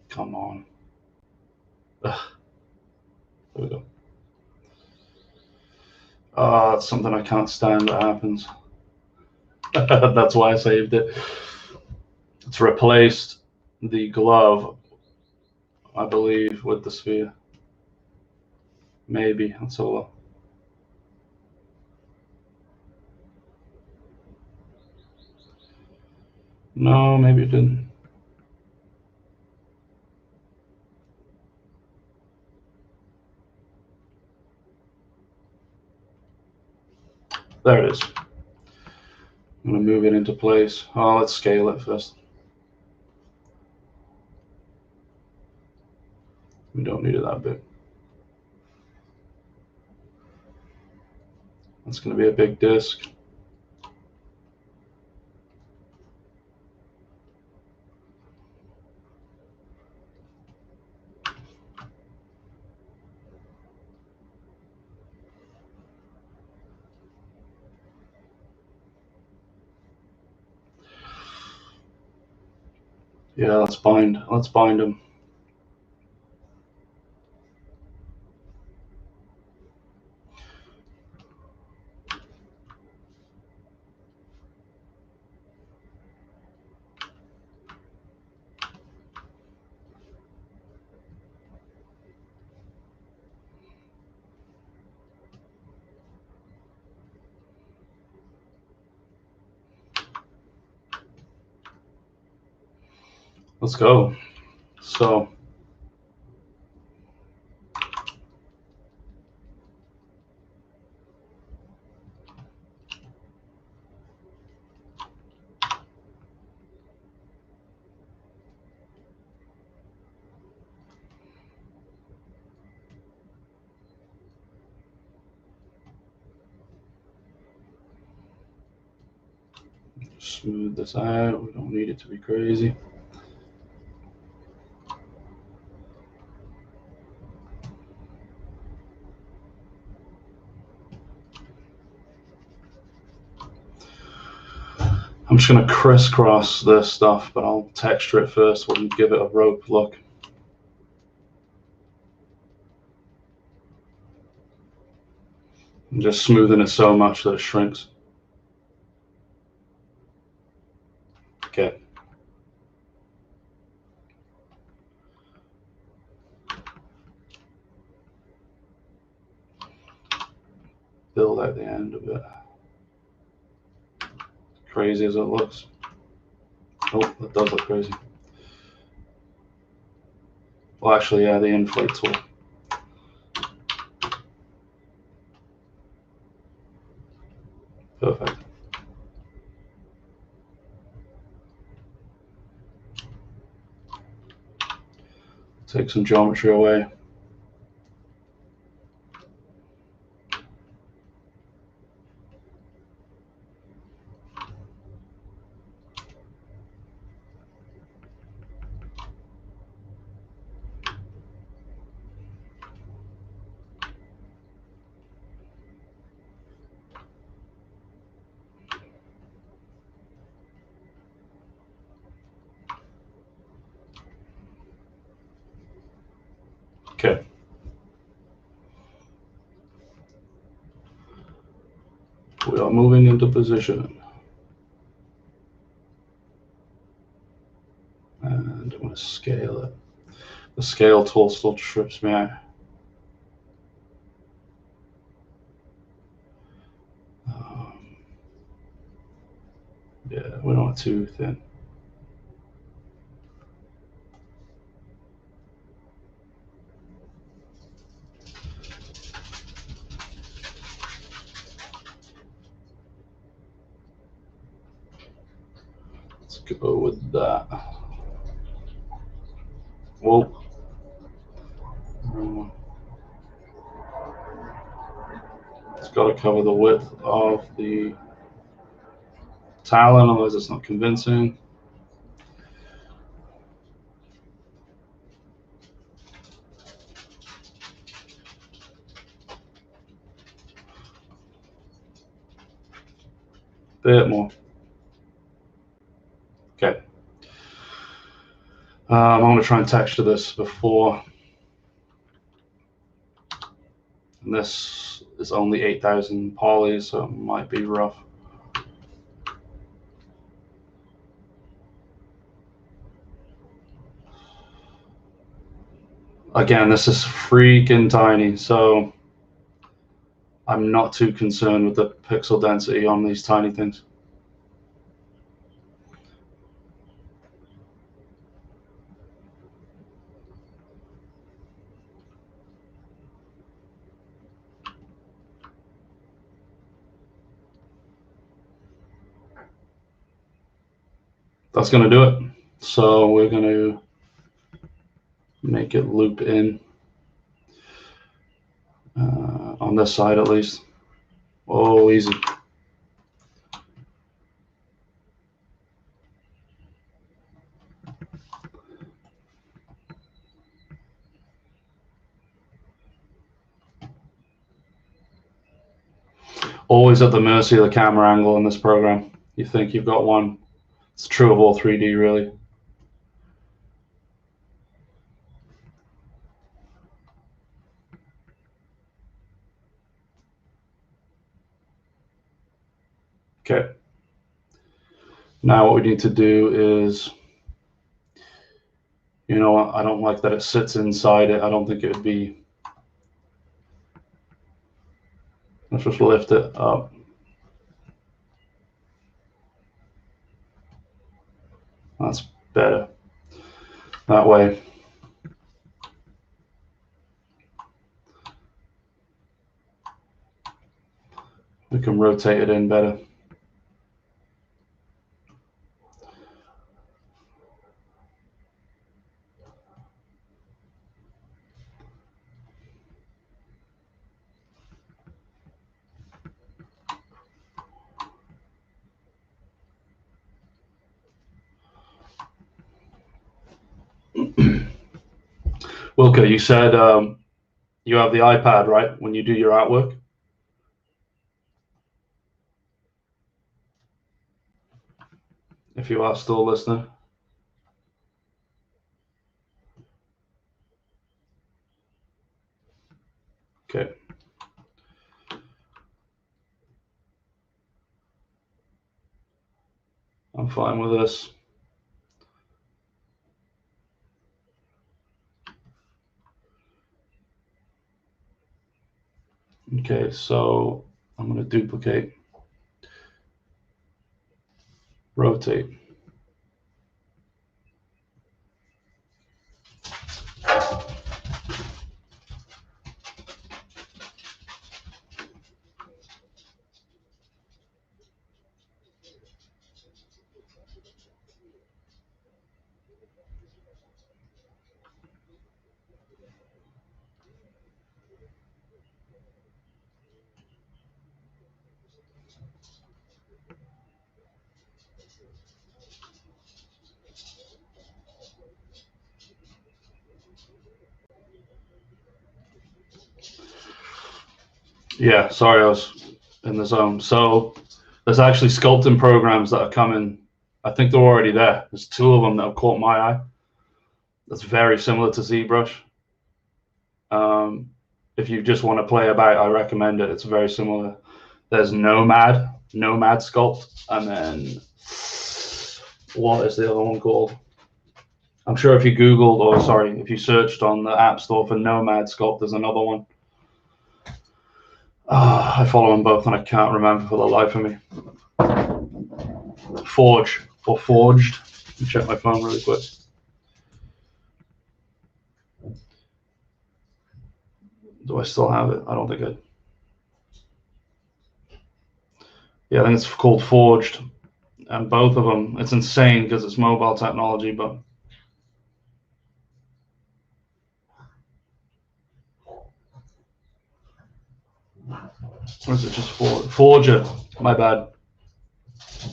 Come on. Ugh. There we go. It's something I can't stand that happens. That's why I saved it. It's replaced the glove, I believe, with the sphere. Maybe. Let's have a look. No, maybe it didn't. There it is. I'm going to move it into place. Oh, let's scale it first. We don't need it that big. That's going to be a big disk. Yeah, let's bind them. Let's go. So smooth this out. We don't need it to be crazy. I'm just going to crisscross this stuff, but I'll texture it first. We'll give it a rope look. I'm just smoothing it so much that it shrinks. Okay. Build out the end of it. Crazy as it looks. Oh, that does look crazy. Well, actually, yeah, the inflate tool. Perfect. Take some geometry away. Okay. We are moving into position. And I'm going to scale it. The scale tool still trips me out. Yeah, we don't want too thin. Go with that. Whoa. It's got to cover the width of the talon, otherwise it's not convincing. Bit more. Okay. I'm going to try and texture this before. And this is only 8,000 poly, so it might be rough. Again, this is freaking tiny, so I'm not too concerned with the pixel density on these tiny things. That's going to do it. So we're going to make it loop in on this side at least. Oh, easy. Always at the mercy of the camera angle in this program. You think you've got one. It's true of all 3D, really. Okay. Now what we need to do is, you know, I don't like that it sits inside it. I don't think it would be. Let's just lift it up. That's better. That way. We can rotate it in better. Wilke, you said you have the iPad, right, when you do your artwork? If you are still listening. Okay. I'm fine with this. Okay, so I'm going to duplicate, rotate. Yeah, sorry, I was in the zone. So there's actually sculpting programs that are coming. I think they're already there. There's two of them that have caught my eye. That's very similar to ZBrush. If you just want to play about, I recommend it. It's very similar. There's Nomad Sculpt, and then what is the other one called? I'm sure if you Googled, or sorry, if you searched on the App Store for Nomad Sculpt, there's another one. I follow them both and I can't remember for the life of me. Forge or Forged. Let me check my phone really quick. Do I still have it? I don't think I. Yeah, I think it's called Forged. And both of them, it's insane because it's mobile technology, but or is it just Forger? My bad.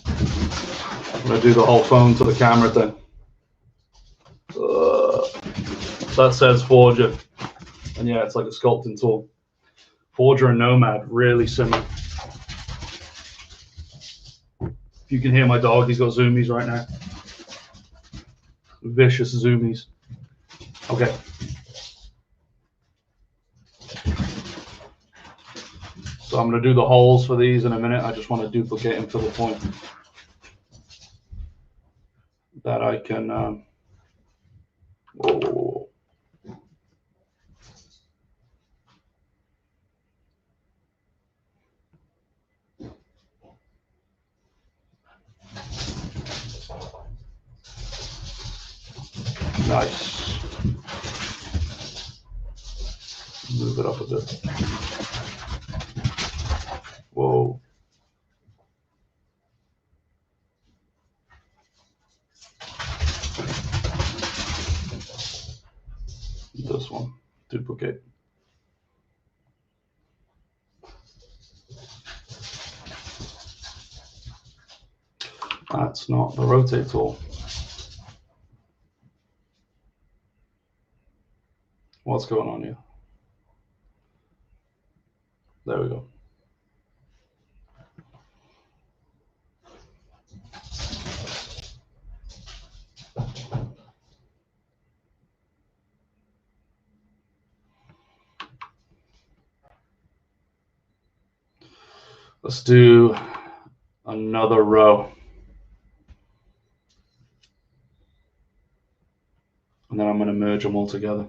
I'm gonna do the whole phone to the camera thing. That says Forger, and yeah, it's like a sculpting tool. Forger and Nomad, really similar. If you can hear my dog, he's got zoomies right now. Vicious zoomies. Okay. So I'm going to do the holes for these in a minute. I just want to duplicate them to the point that I can. Whoa. Nice. Move it up a bit. Whoa. This one, duplicate. That's not the rotate tool. What's going on here? There we go. Let's do another row. And then I'm going to merge them all together.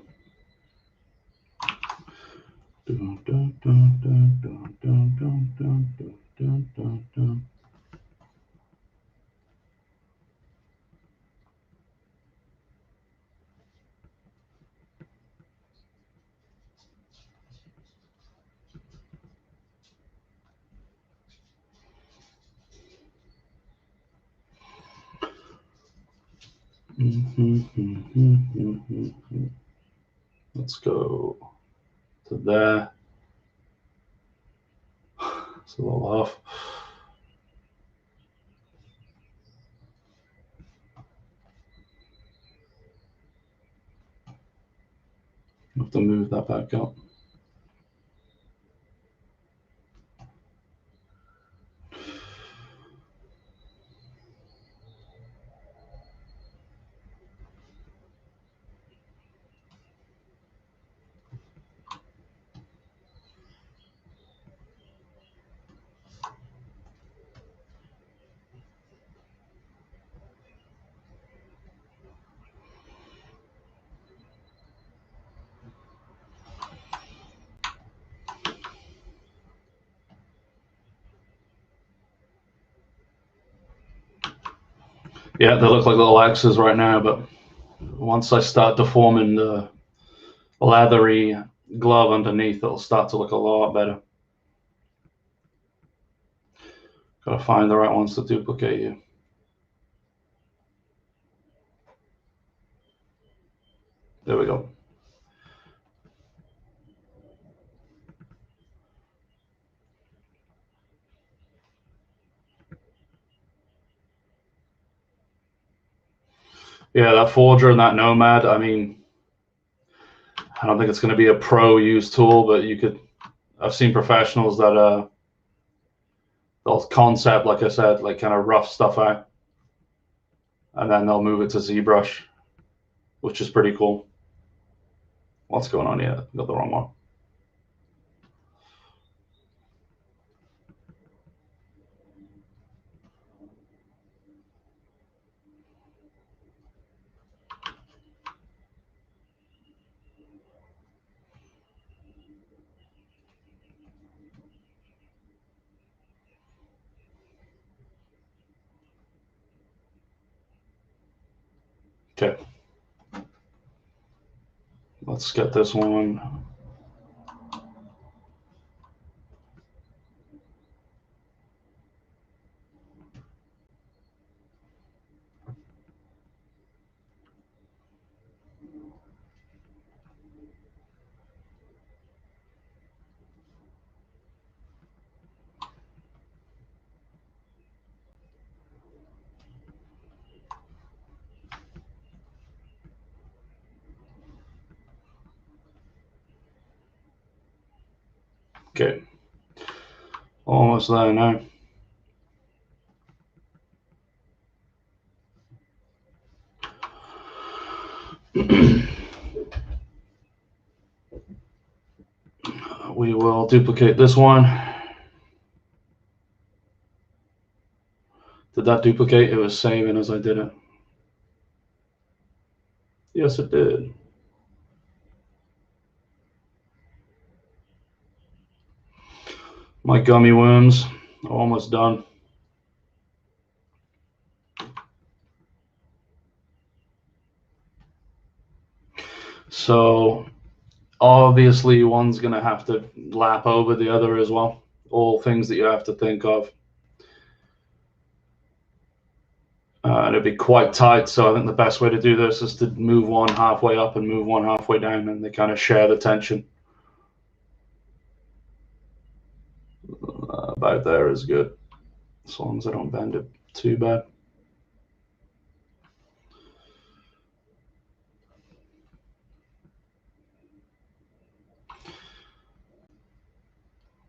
Let's go to there. It's a little off. I have to move that back up. Yeah, they look like little X's right now, but once I start deforming the leathery glove underneath, it'll start to look a lot better. Gotta find the right ones to duplicate you. There we go. Yeah, that Forger and that Nomad, I mean, I don't think it's going to be a pro use tool, but you could, I've seen professionals that they'll concept, like I said, like kind of rough stuff out, and then they'll move it to ZBrush, which is pretty cool. What's going on here? Got the wrong one. Okay. Let's get this one. Okay, almost there now. We will duplicate this one. Did that duplicate? It was saving as I did it. Yes, it did. My gummy worms are almost done. So obviously one's going to have to lap over the other as well. All things that you have to think of. And it'd be quite tight, so I think the best way to do this is to move one halfway up and move one halfway down, and they kind of share the tension. About there is good, as long as I don't bend it too bad.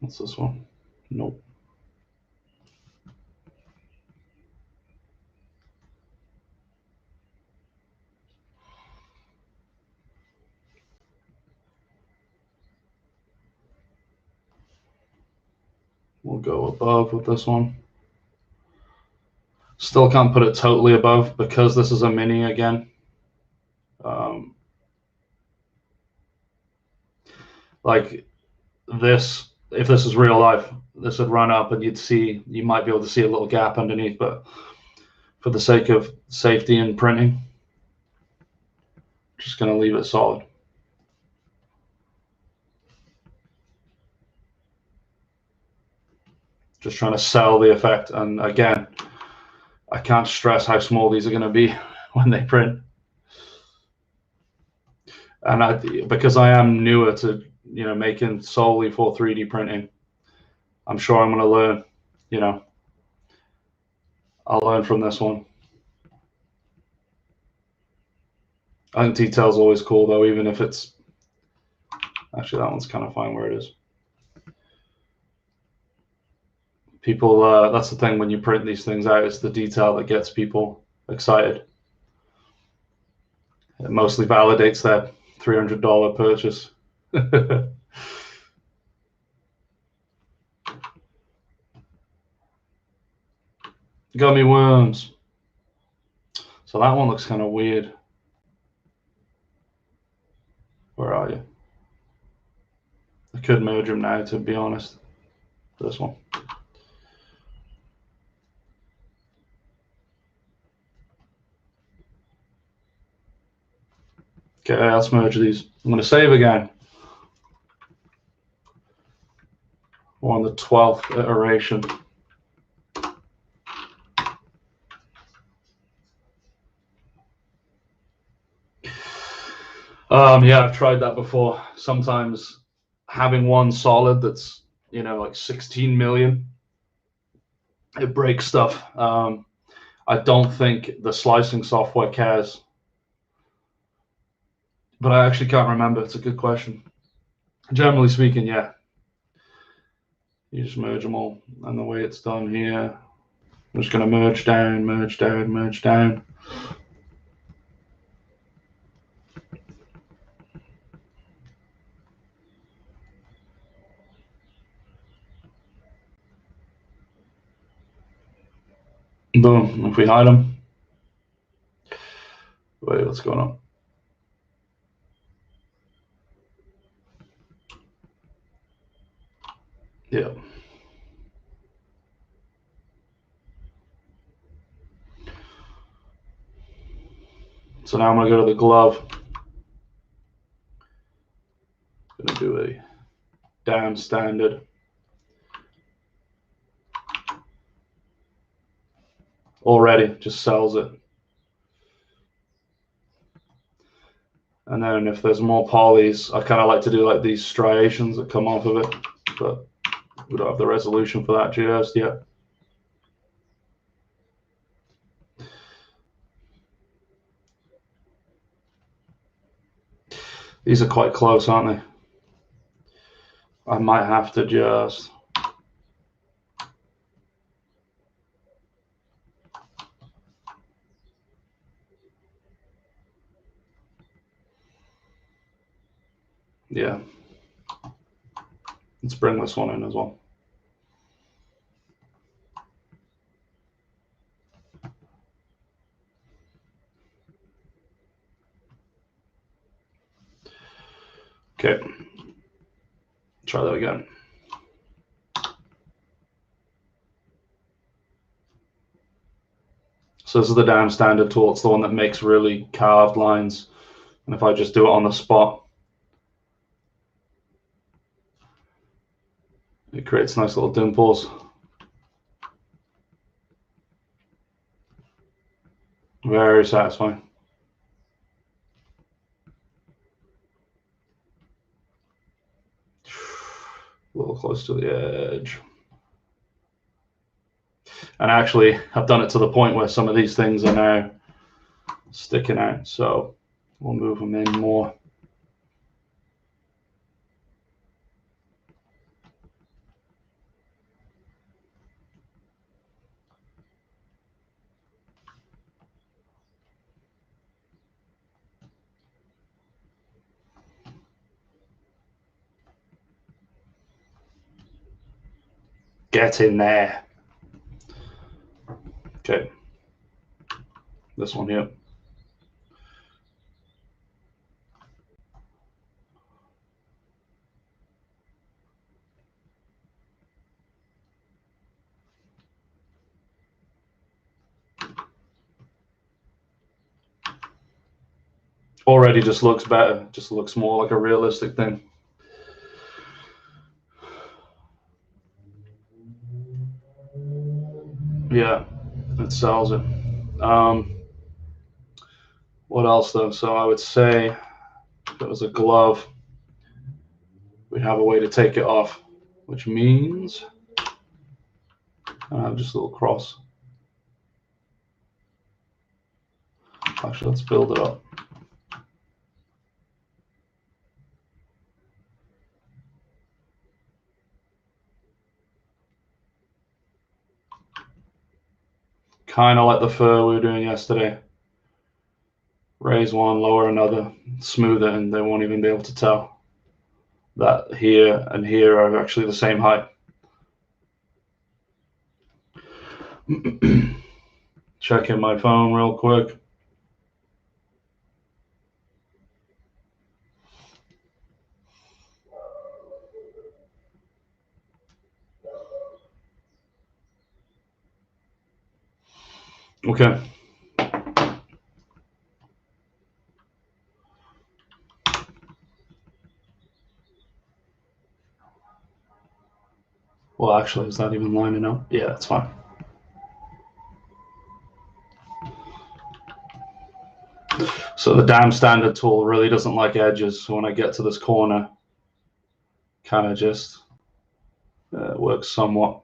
What's this one? Nope. We'll go above with this one. Still can't put it totally above because this is a mini again. Like this, if this is real life, this would run up and you might be able to see a little gap underneath, but for the sake of safety and printing, just going to leave it solid. Just trying to sell the effect. And again, I can't stress how small these are going to be when they print. And because I am newer to making solely for 3D printing, I'm sure I'm going to learn. I'll learn from this one. I think detail's always cool though, even if it's actually that one's kind of fine where it is. People, that's the thing when you print these things out, it's the detail that gets people excited. It mostly validates that $300 purchase. Gummy worms. So that one looks kind of weird. Where are you? I could merge them now, to be honest. This one. Okay, let's merge these. I'm going to save again. We're on the 12th iteration. Yeah, I've tried that before. Sometimes having one solid that's, like 16 million, it breaks stuff. I don't think the slicing software cares. But I actually can't remember. It's a good question. Generally speaking, yeah. You just merge them all. And the way it's done here, I'm just going to merge down, merge down, merge down. Boom. If we hide them. Wait, what's going on? Yeah. So now I'm going to go to the glove. I'm going to do a down standard. Already just sells it. And then if there's more polys, I kind of like to do like these striations that come off of it, but we don't have the resolution for that just yet. These are quite close, aren't they? I might have to just... Yeah. Let's bring this one in as well. Okay. Try that again. So this is the damn standard tool. It's the one that makes really carved lines. And if I just do it on the spot, it creates nice little dimples. Very satisfying. A little close to the edge. And actually, I've done it to the point where some of these things are now sticking out. So we'll move them in more. Get in there. Okay. This one here. Already just looks better. Just looks more like a realistic thing. Yeah, it sells it. What else though? So I would say if it was a glove, we'd have a way to take it off, which means just a little cross. Actually, let's build it up. Kind of like the fur we were doing yesterday. Raise one, lower another, smooth it, and they won't even be able to tell that here and here are actually the same height. Checking my phone real quick. Okay. Well, actually, is that even lining up? Yeah, that's fine. So the damn standard tool really doesn't like edges. So when I get to this corner, kind of just works somewhat.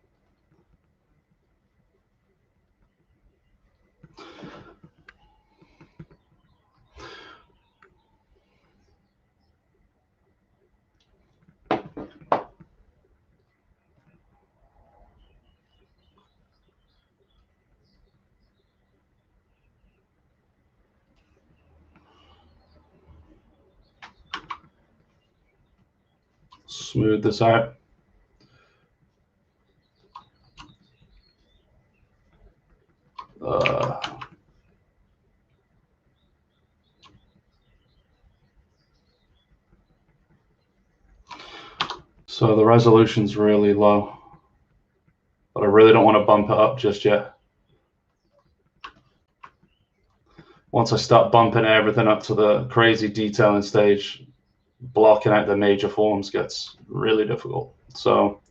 Smooth this out. So the resolution's really low, but I really don't want to bump it up just yet. Once I start bumping everything up to the crazy detailing stage, blocking out the major forms gets really difficult. So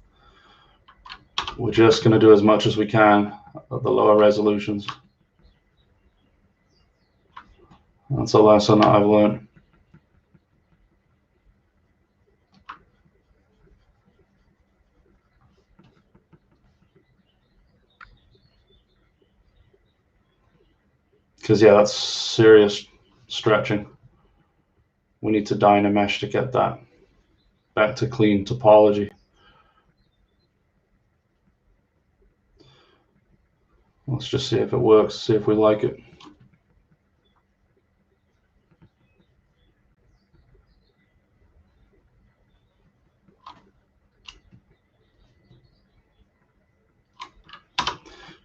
we're just going to do as much as we can at the lower resolutions. That's a lesson that I've learned. Because, yeah, that's serious stretching. We need to dynamesh to get that. back to clean topology. Let's just see if it works, see if we like it.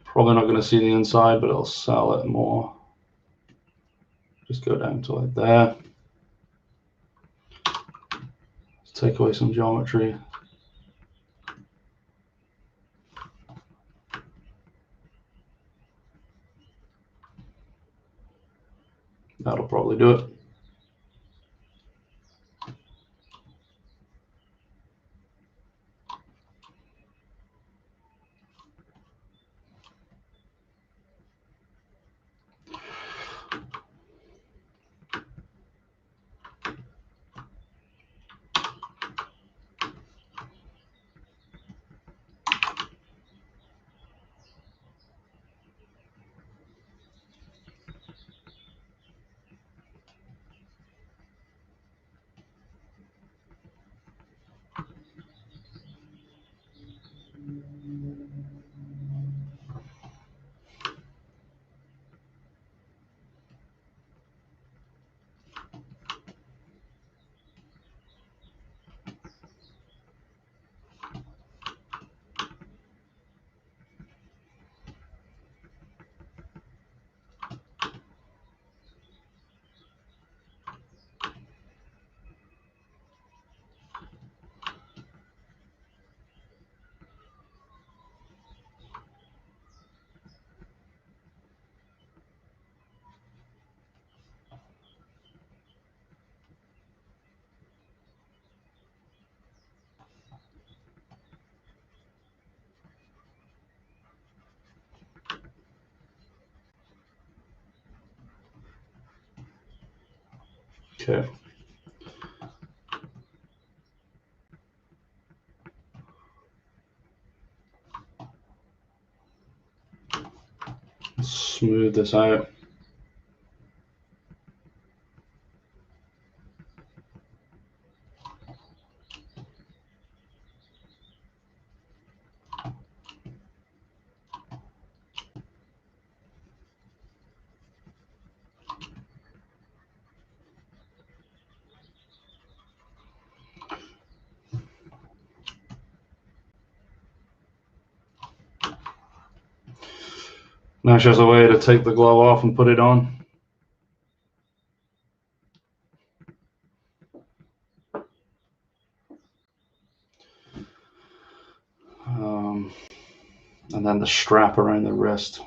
Probably not going to see the inside, but it'll sell it more. Just go down to like there. Let's take away some geometry. That'll probably do it. Okay. Let's smooth this out. Now shows a way to take the glove off and put it on. And then the strap around the wrist.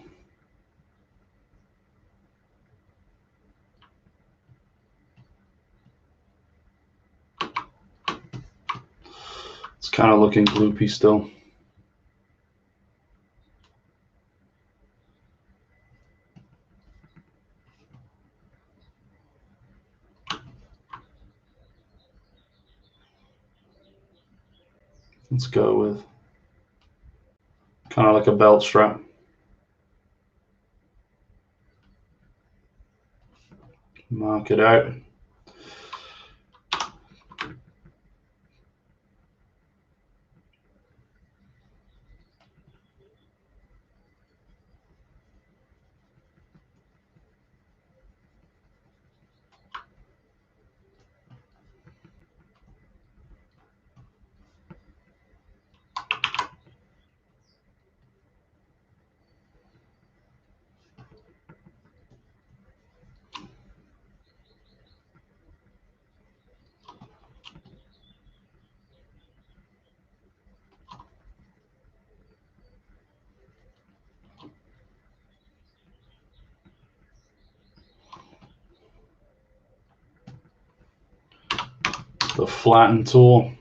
It's kind of looking gloopy still. Let's go with kind of like a belt strap. Mark it out. The flatten tool.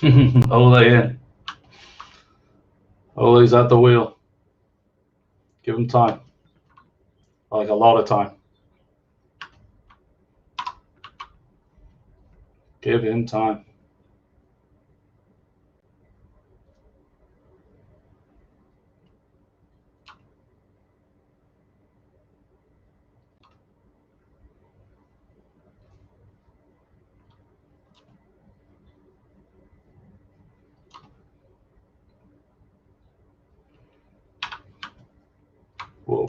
Ole in. Ole's at the wheel. Give him time. Like a lot of time. Give him time. Whoa.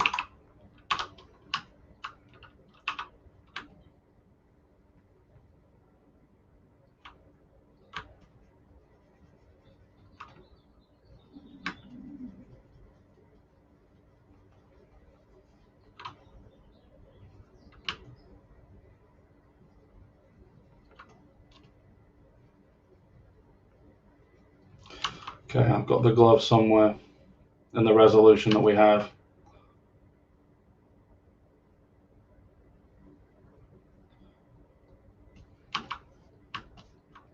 Okay, I've got the glove somewhere in the resolution that we have.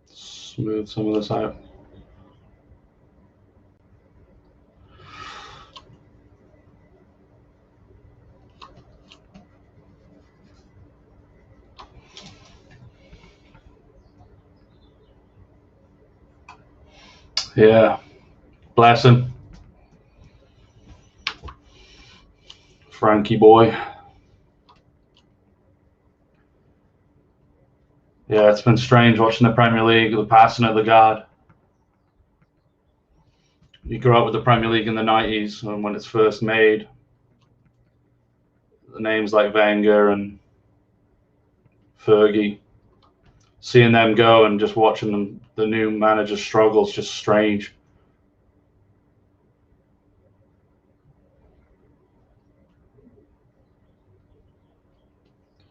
Smooth some of this out. Yeah, bless him. Frankie boy. Yeah, it's been strange watching the Premier League, the passing of the God. You grew up with the Premier League in the 90s and when it's first made. The names like Wenger and Fergie. Seeing them go and just watching them, the new manager struggles, just strange.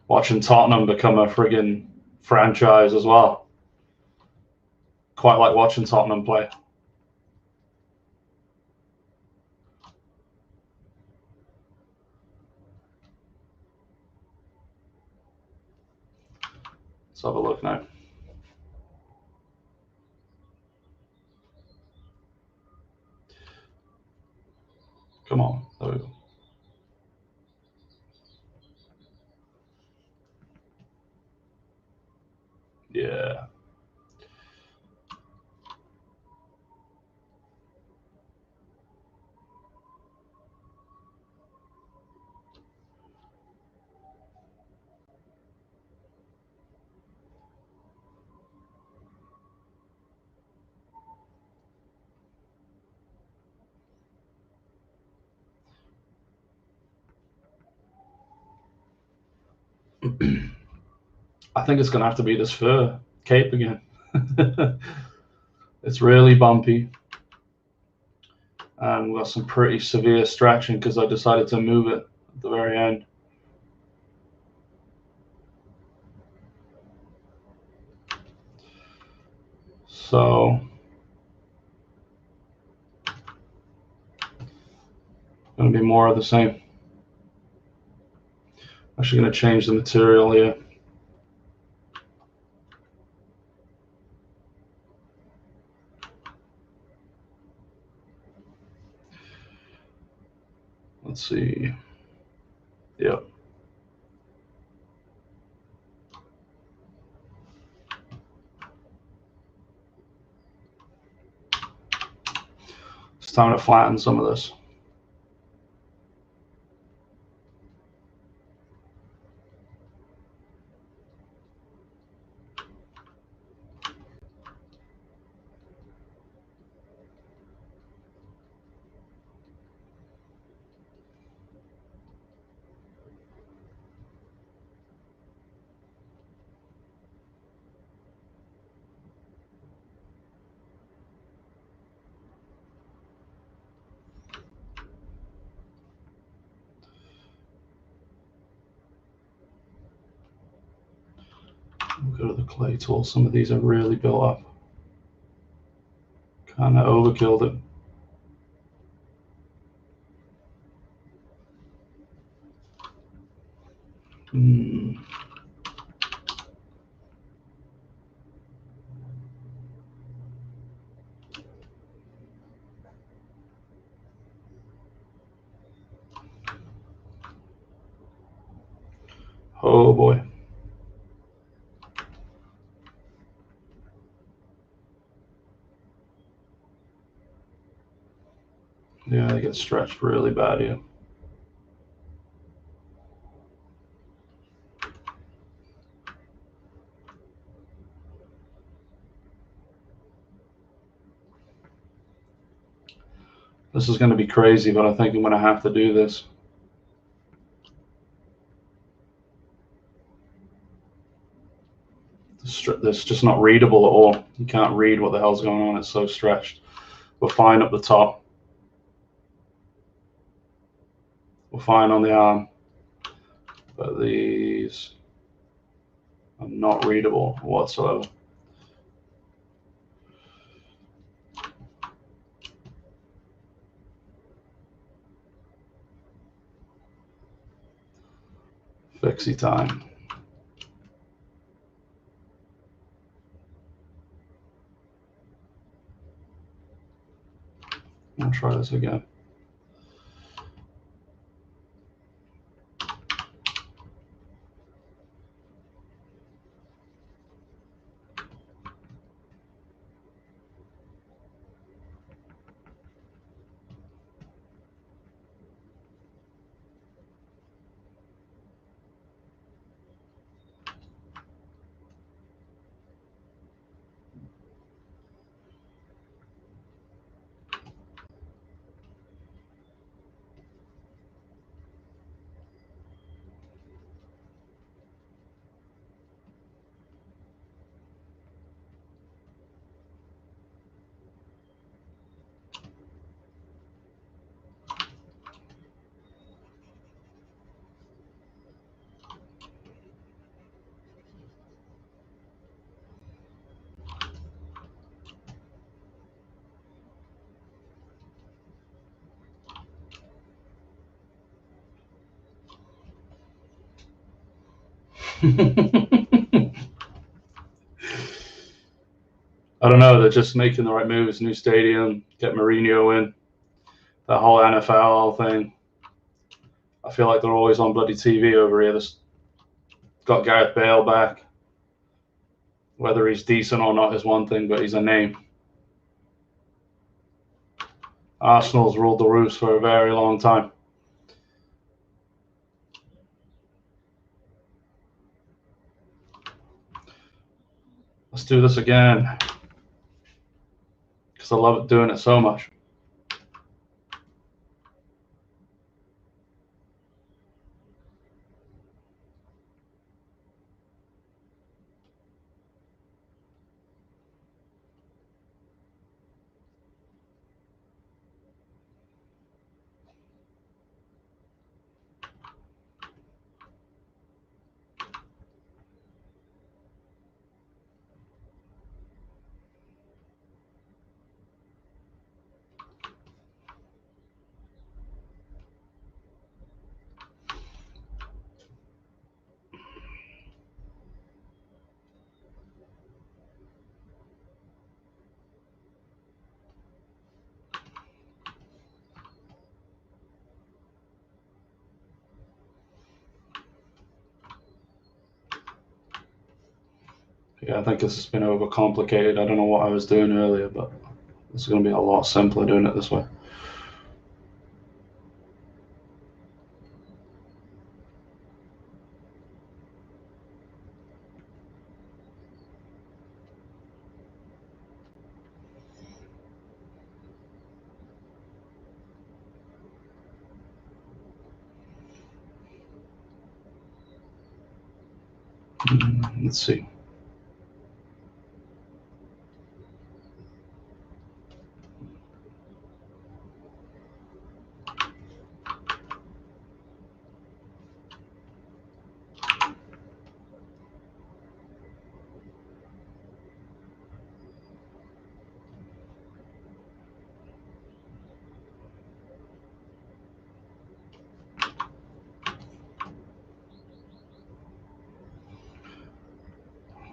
Watching Tottenham become a friggin' franchise as well. Quite like watching Tottenham play. Let's have a look now. Come on, there we go. Yeah. I think it's going to have to be this fur cape again. It's really bumpy. And we've got some pretty severe stretching because I decided to move it at the very end. So going to be more of the same. Actually going to change the material here. Let's see. Yep. It's time to flatten some of this. We'll go to the clay tool. Some of these are really built up. Kind of overkilled it. Oh boy. Yeah, they get stretched really bad here. This is going to be crazy, but I think I'm going to have to do this. This is just not readable at all. You can't read what the hell's going on. It's so stretched. We're fine up the top. We're fine on the arm. But these are not readable whatsoever. Fixie time. I'll try this again. I don't know. They're just making the right moves. New stadium, get Mourinho in. That whole NFL thing. I feel like they're always on bloody TV over here. This got Gareth Bale back. Whether he's decent or not is one thing, but he's a name. Arsenal's ruled the roost for a very long time. Let's do this again. Because I love doing it so much. Yeah, I think this has been overcomplicated. I don't know what I was doing earlier, but this is going to be a lot simpler doing it this way. Let's see.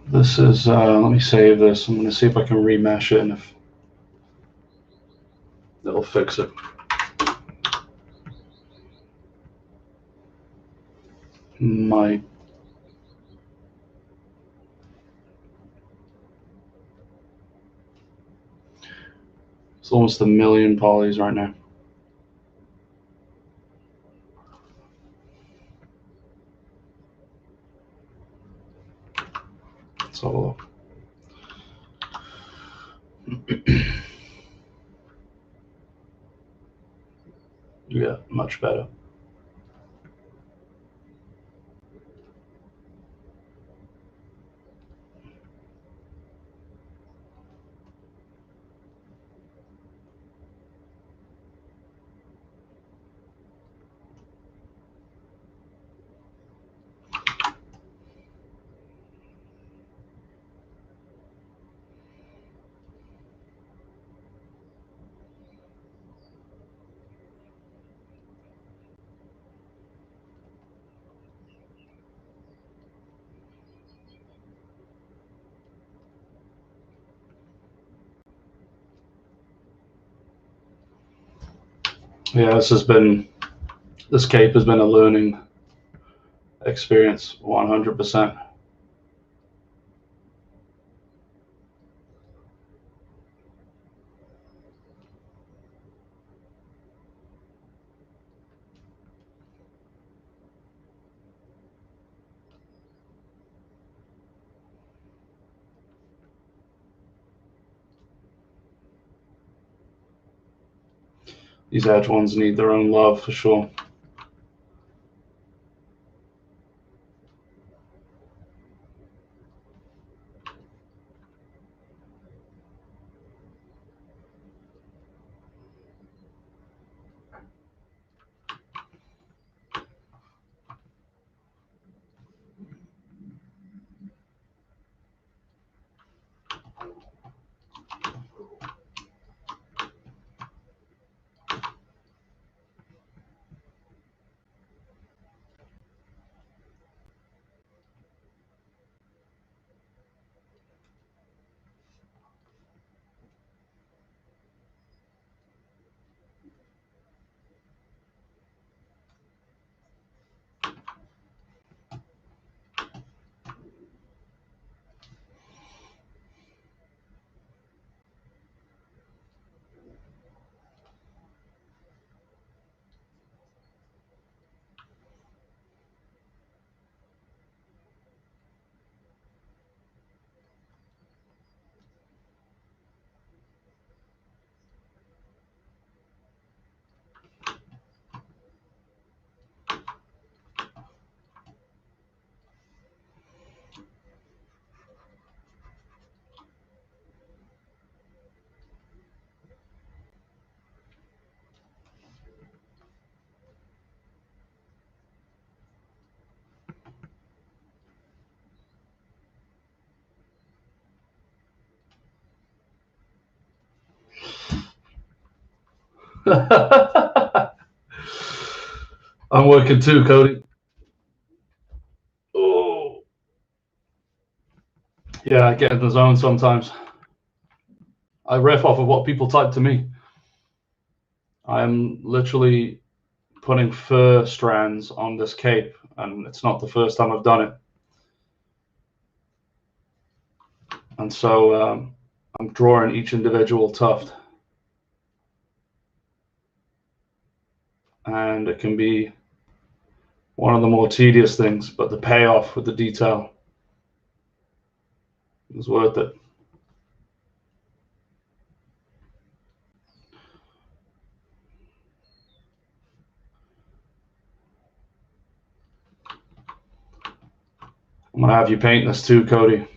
This is, let me save this. I'm going to see if I can remesh it and if it'll fix it. My It's almost 1 million polys right now. Let's have a look. Yeah, much better. Yeah, this cape has been a learning experience, 100%. These edge ones need their own love for sure. I'm working too, Cody. Oh, yeah, I get in the zone sometimes. I riff off of what people type to me. I'm literally putting fur strands on this cape, and it's not the first time I've done it. And so I'm drawing each individual tuft. And it can be one of the more tedious things, but the payoff with the detail is worth it. I'm gonna have you paint this too, Cody.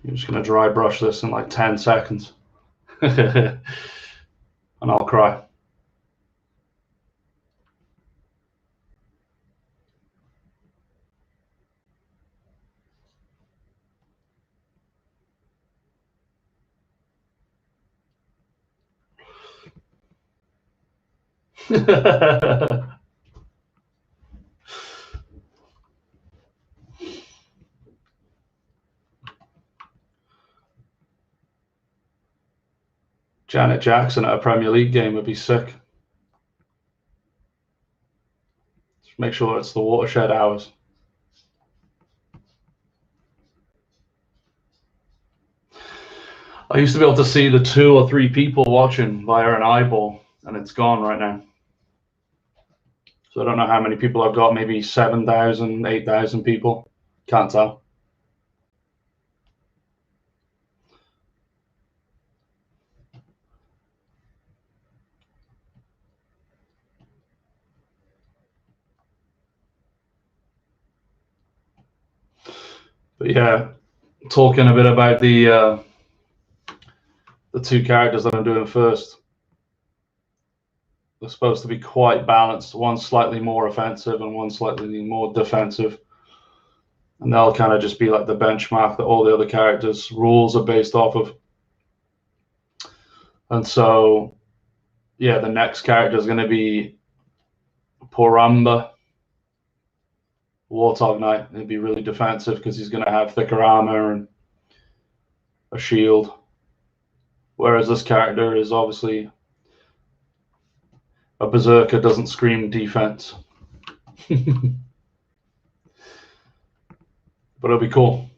You're just gonna dry brush this in like 10 seconds. And I'll cry. Janet Jackson at a Premier League game would be sick. Just make sure it's the watershed hours. I used to be able to see the 2 or 3 people watching via an eyeball, and it's gone right now. So I don't know how many people I've got, maybe 7,000, 8,000 people. Can't tell. But yeah, talking a bit about the 2 characters that I'm doing first. They're supposed to be quite balanced. One slightly more offensive and one slightly more defensive. And they'll kind of just be like the benchmark that all the other characters' rules are based off of. And so, yeah, the next character is going to be Poramba, Warthog Knight. He'll be really defensive because he's going to have thicker armor and a shield. Whereas this character is obviously a berserker, doesn't scream defense. But it'll be cool.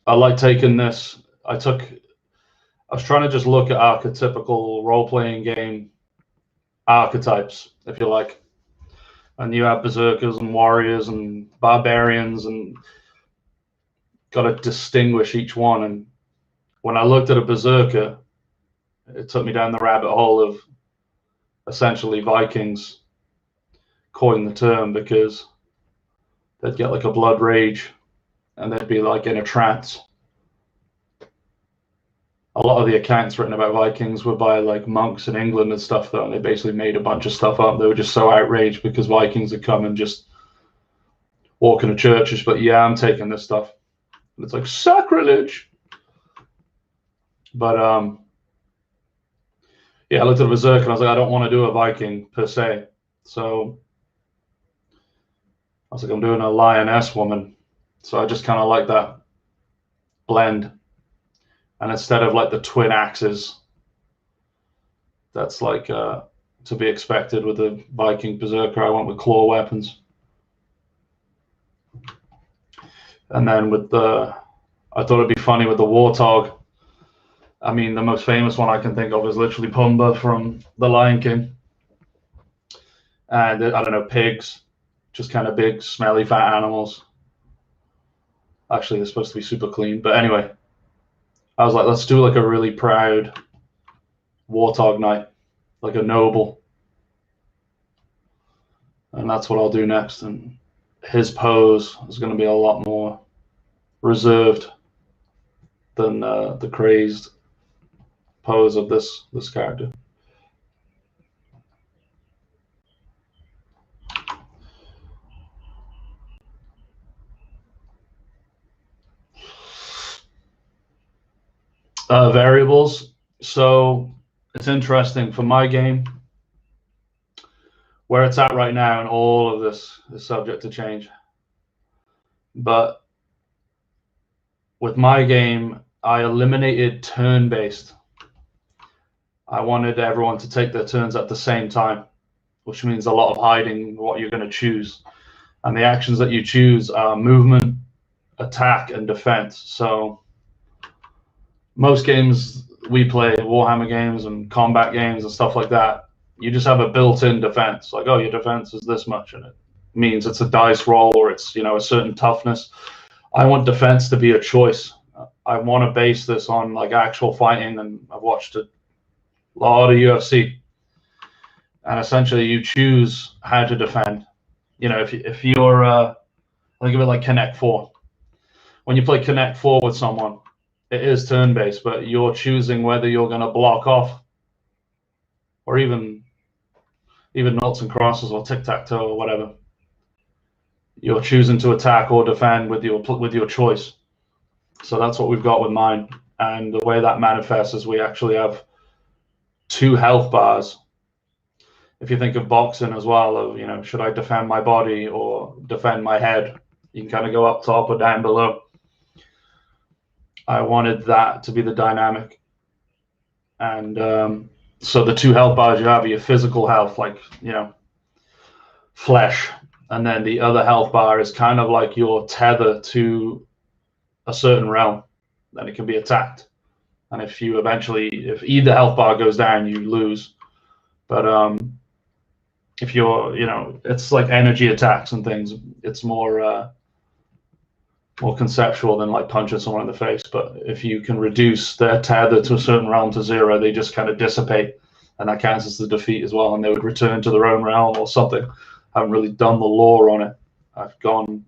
I like taking this. I was trying to just look at archetypical role-playing game archetypes, if you like. And you have berserkers and warriors and barbarians, and got to distinguish each one. And when I looked at a berserker, it took me down the rabbit hole of essentially Vikings coined the term, because they'd get like a blood rage and they'd be like in a trance. A lot of the accounts written about Vikings were by like monks in England and stuff, though, and they basically made a bunch of stuff up. They were just so outraged because Vikings had come and just walk into churches. But yeah, I'm taking this stuff. And it's like sacrilege. But yeah, I looked at a berserker and I was like, I don't want to do a Viking per se. So I was like, I'm doing a lioness woman. So I just kind of like that blend. And instead of like the twin axes, that's like to be expected with the Viking berserker, I went with claw weapons. And then with I thought it'd be funny with the Warthog. I mean, the most famous one I can think of is literally Pumbaa from The Lion King. And I don't know, pigs, just kind of big, smelly, fat animals. Actually, they're supposed to be super clean. But anyway, I was like, let's do like a really proud Warthog Knight, like a noble. And that's what I'll do next. And his pose is going to be a lot more reserved than the crazed pose of this character. Variables. So it's interesting for my game, where it's at right now, and all of this is subject to change. But with my game, I eliminated turn-based. I wanted everyone to take their turns at the same time, which means a lot of hiding what you're going to choose. And the actions that you choose are movement, attack, and defense. So most games we play, Warhammer games and combat games and stuff like that, you just have a built-in defense. Like, oh, your defense is this much, and it means it's a dice roll, or it's, you know, a certain toughness. I want defense to be a choice. I want to base this on like actual fighting, and I've watched a lot of UFC. And essentially, you choose how to defend. You know, if you're, think of it like Connect 4. When you play Connect 4 with someone, it is turn-based, but you're choosing whether you're going to block off, or even noughts and crosses, or tic-tac-toe, or whatever. You're choosing to attack or defend with your choice. So that's what we've got with mine. And the way that manifests is we actually have 2 health bars. If you think of boxing as well, of, you know, should I defend my body or defend my head? You can kind of go up top or down below. I wanted that to be the dynamic. And so the 2 health bars you have are your physical health, like, flesh. And then the other health bar is kind of like your tether to a certain realm. Then it can be attacked. And if either health bar goes down, you lose. But if you're, it's like energy attacks and things. It's more conceptual than like punching someone in the face. But if you can reduce their tether to a certain realm to 0, they just kind of dissipate, and that counts as the defeat as well. And they would return to their own realm or something. I haven't really done the lore on it. I've gone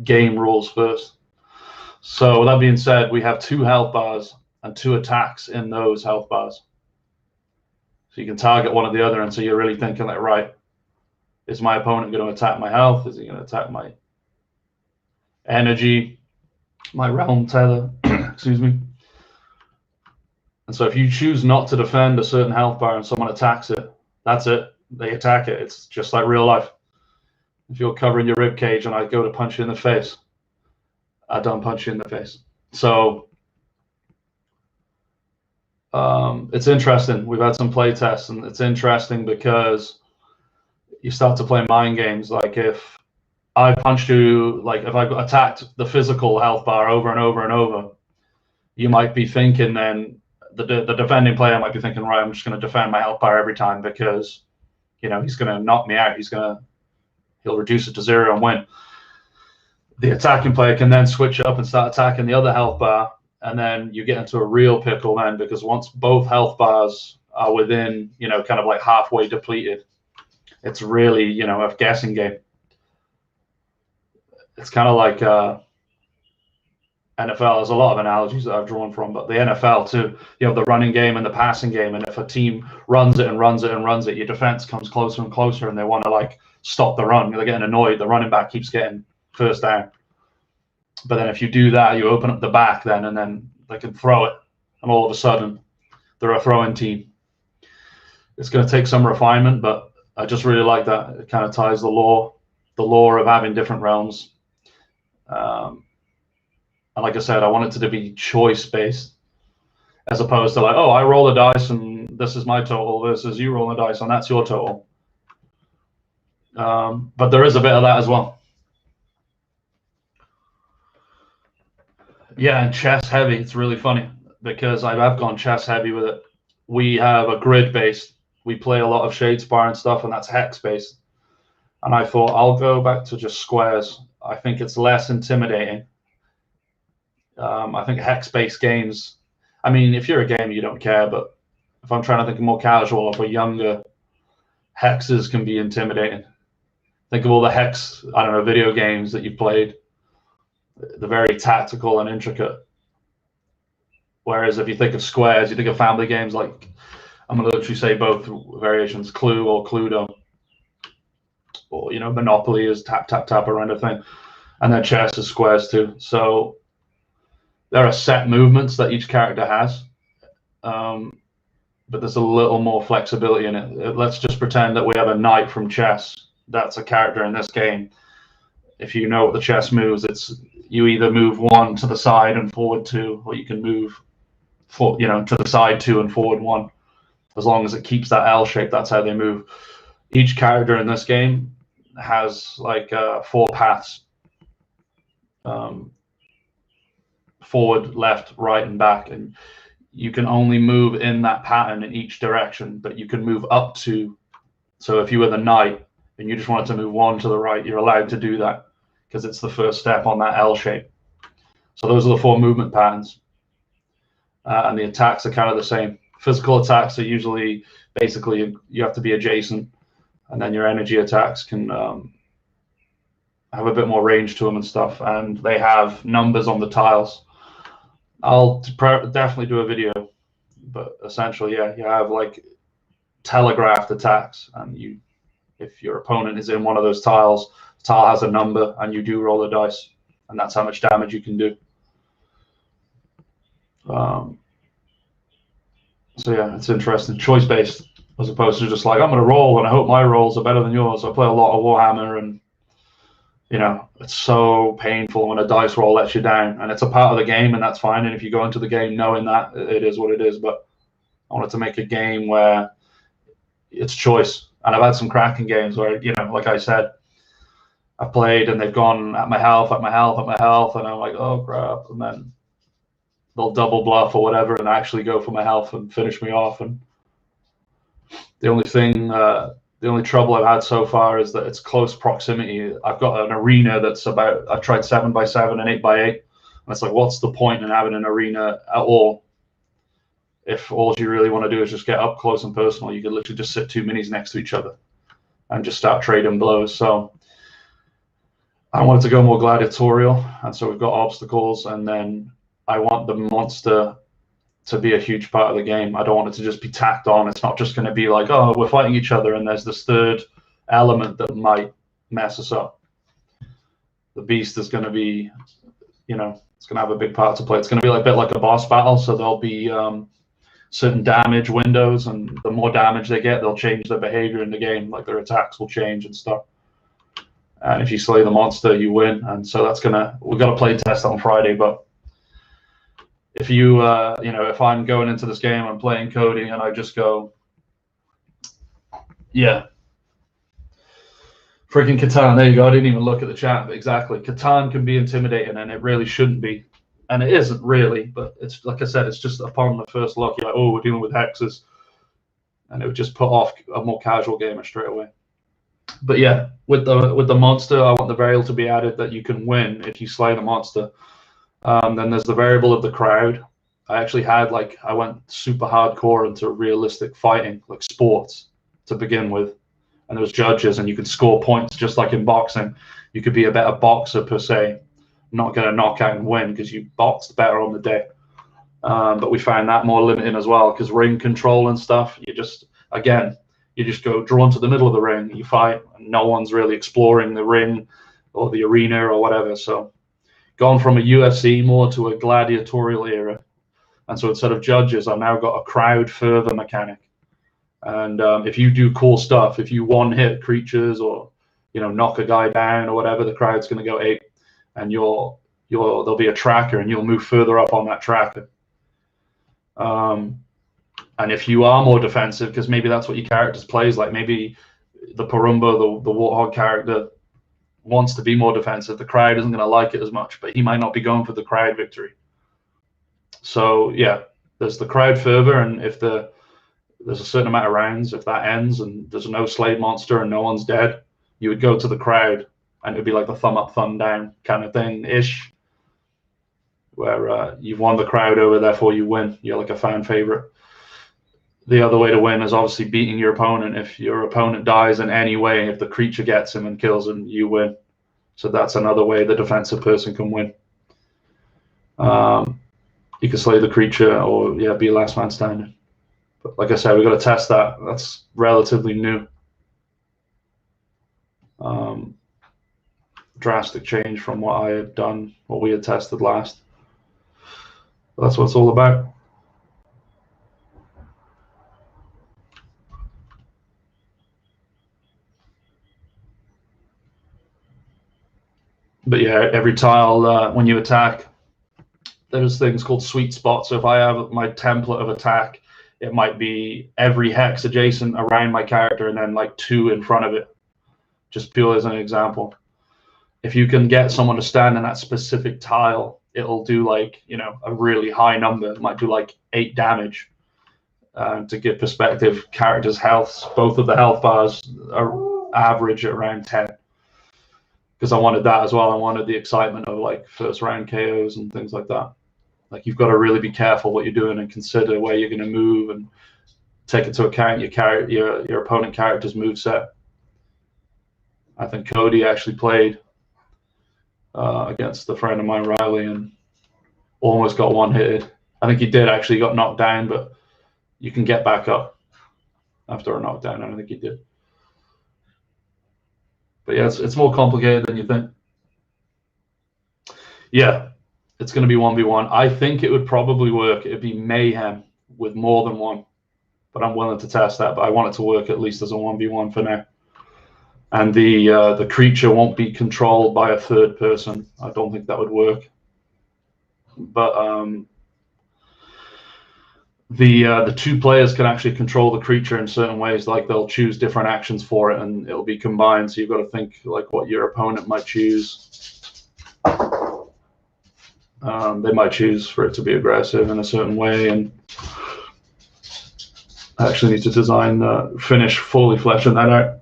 game rules first. So with that being said, we have 2 health bars and 2 attacks in those health bars. So you can target one or the other, and so you're really thinking like, right, is my opponent going to attack my health? Is he going to attack my energy, my realm tether? Excuse me. And so if you choose not to defend a certain health bar and someone attacks it, that's it. They attack it. It's just like real life. If you're covering your rib cage and I go to punch you in the face, I don't punch you in the face. So it's interesting. We've had some play tests, and it's interesting because you start to play mind games. Like if I punched you, like if I attacked the physical health bar over and over and over, you might be thinking then, the defending player might be thinking, right, I'm just going to defend my health bar every time because, he's going to knock me out. He'll reduce it to 0 and win. The attacking player can then switch up and start attacking the other health bar, and then you get into a real pickle then, because once both health bars are within, kind of like halfway depleted, it's really, a guessing game. It's kind of like NFL. There's a lot of analogies that I've drawn from, but the NFL too, the running game and the passing game. And if a team runs it and runs it and runs it, your defense comes closer and closer, and they want to like stop the run. They're getting annoyed. The running back keeps getting first down. But then if you do that, you open up the back then, and then they can throw it, and all of a sudden they're a throwing team. It's going to take some refinement, but I just really like that. It kind of ties the lore of having different realms. And like I said, I want it to be choice-based, as opposed to like, oh, I roll a dice and this is my total versus you roll a dice and that's your total. But there is a bit of that as well. Yeah, and chess heavy. It's really funny because I have gone chess heavy with it. We have a grid based. We play a lot of Shadespire and stuff, and that's hex based. And I thought I'll go back to just squares. I think it's less intimidating. I think hex-based games, I mean, if you're a gamer, you don't care, but if I'm trying to think of more casual or for younger, hexes can be intimidating. Think of all the hex, I don't know, video games that you've played. They're very tactical and intricate. Whereas if you think of squares, you think of family games like, I'm going to literally say both variations, Clue or Cluedo. Or, Monopoly is tap, tap, tap around a thing. And then chess is squares too. So there are set movements that each character has, but there's a little more flexibility in it. Let's just pretend that we have a knight from chess. That's a character in this game. If you know what the chess moves, it's you either move 1 to the side and forward 2, or you can move to the side 2 and forward 1. As long as it keeps that L shape, that's how they move. Each character in this game has like 4 paths. Forward, left, right, and back, and you can only move in that pattern in each direction, but you can move up to. So if you were the knight and you just wanted to move 1 to the right, you're allowed to do that because it's the first step on that L shape. So those are the 4 movement patterns, and the attacks are kind of the same. Physical attacks are usually basically you have to be adjacent, and then your energy attacks can have a bit more range to them and stuff, and they have numbers on the tiles. I'll definitely do a video, but essentially, yeah, you have like telegraphed attacks, and if your opponent is in one of those tiles, the tile has a number, and you do roll a dice, and that's how much damage you can do. So yeah, it's interesting, choice-based, as opposed to just like, I'm going to roll, and I hope my rolls are better than yours. I play a lot of Warhammer, and it's so painful when a dice roll lets you down, and it's a part of the game, and that's fine. And if you go into the game knowing that, it is what it is. But I wanted to make a game where it's choice. And I've had some cracking games where, like I said, I've played and they've gone at my health, at my health, at my health, and I'm like, oh crap, and then they'll double bluff or whatever and actually go for my health and finish me off. And the only trouble I've had so far is that it's close proximity. I've got an arena that's I've tried 7x7 and 8x8, and it's like, what's the point in having an arena at all if all you really want to do is just get up close and personal? You could literally just sit two minis next to each other and just start trading blows. So I wanted to go more gladiatorial, and so we've got obstacles, and then I want the monster to be a huge part of the game. I don't want it to just be tacked on. It's not just going to be like, oh, we're fighting each other and there's this third element that might mess us up. The beast is going to be, it's going to have a big part to play. It's going to be a bit like a boss battle, so there'll be certain damage windows, and the more damage they get, they'll change their behavior in the game, like their attacks will change and stuff. And if you slay the monster, you win. And so we've got to play test on Friday, but if you, if I'm going into this game, I'm playing Cody, and I just go, yeah, freaking Catan. There you go. I didn't even look at the chat, but exactly. Catan can be intimidating, and it really shouldn't be. And it isn't really, but it's like I said, it's just upon the first look, you're like, oh, we're dealing with hexes. And it would just put off a more casual gamer straight away. But yeah, with the monster, I want the variable to be added that you can win if you slay the monster. Then there's the variable of the crowd. I actually had I went super hardcore into realistic fighting, like sports to begin with. And there was judges, and you could score points just like in boxing. You could be a better boxer per se, not get a knockout and win because you boxed better on the day. But we found that more limiting as well, because ring control and stuff, you just go drawn to the middle of the ring, you fight, and no one's really exploring the ring or the arena or whatever. So gone from a UFC more to a gladiatorial era. And so instead of judges, I've now got a crowd further mechanic. And if you do cool stuff, if you one-hit creatures or knock a guy down or whatever, the crowd's going to go ape, and there'll be a tracker, and you'll move further up on that tracker. And if you are more defensive, because maybe that's what your character plays like, maybe the Porumba, the Warthog character, wants to be more defensive, the crowd isn't going to like it as much, but he might not be going for the crowd victory. So yeah, there's the crowd fervor, and if there's a certain amount of rounds, if that ends and there's no slayed monster and no one's dead, you would go to the crowd, and it would be like the thumb up, thumb down kind of thing-ish, where you've won the crowd over, therefore you win. You're like a fan favorite. The other way to win is obviously beating your opponent. If your opponent dies in any way, if the creature gets him and kills him, you win. So that's another way the defensive person can win. You can slay the creature or be last man standing. But like I said, we've got to test that. That's relatively new. Drastic change from what I had done, what we had tested last. But that's what it's all about. But yeah, every tile, when you attack, there's things called sweet spots. So if I have my template of attack, it might be every hex adjacent around my character and then like 2 in front of it, just purely as an example. If you can get someone to stand in that specific tile, it'll do like, a really high number. It might do like 8 damage. To give perspective, characters' healths, both of the health bars are average at around 10. Because I wanted that as well. I wanted the excitement of like first round KOs and things like that. Like you've got to really be careful what you're doing and consider where you're going to move and take into account your opponent character's moveset. I think Cody actually played against a friend of mine, Riley, and almost got one-hitted. I think he did actually got knocked down, but you can get back up after a knockdown. I don't think he did. But yeah, it's more complicated than you think. Yeah, it's going to be 1v1. I think it would probably work. It'd be mayhem with more than one. But I'm willing to test that. But I want it to work at least as a 1v1 for now. And the creature won't be controlled by a third person. I don't think that would work. But the two players can actually control the creature in certain ways. Like they'll choose different actions for it, and it'll be combined. So you've got to think like what your opponent might choose. They might choose for it to be aggressive in a certain way, and I actually need to design, finish fully fleshing that out,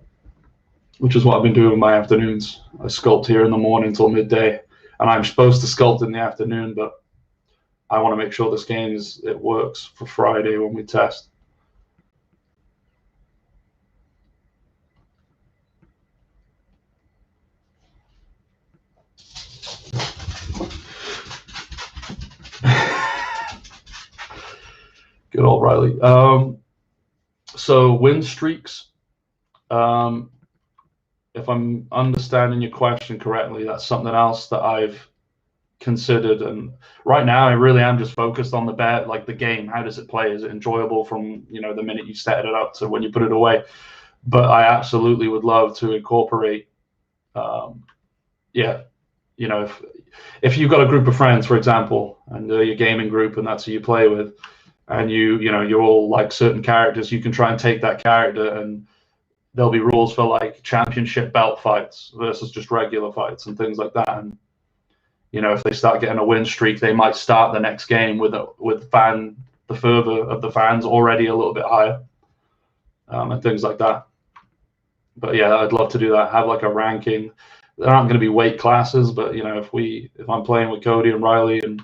which is what I've been doing in my afternoons. I sculpt here in the morning till midday, and I'm supposed to sculpt in the afternoon, but I want to make sure this game it works for Friday when we test. Good old Riley. So win streaks. If I'm understanding your question correctly, that's something else that I've considered. And right now, I really am just focused on the game. How does it play? Is it enjoyable from the minute you set it up to when you put it away? But I absolutely would love to incorporate. If you've got a group of friends, for example, and your gaming group, and that's who you play with, and you're all like certain characters, you can try and take that character, and there'll be rules for like championship belt fights versus just regular fights and things like that. And if they start getting a win streak, they might start the next game with the fervor of the fans already a little bit higher, and things like that. But yeah, I'd love to do that. Have like a ranking. There aren't going to be weight classes, but if I'm playing with Cody and Riley and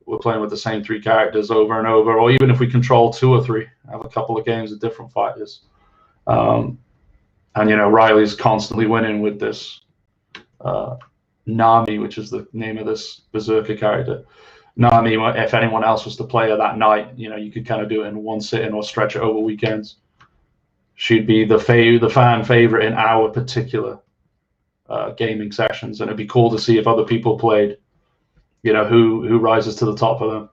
we're playing with the same three characters over and over, or even if we control 2 or 3, have a couple of games of different fighters. And Riley's constantly winning with this Nami, which is the name of this berserker character. Nami, if anyone else was to play her that night, you could kind of do it in one sitting or stretch it over weekends. She'd be the fan favorite in our particular gaming sessions, and it'd be cool to see if other people played, who rises to the top of them.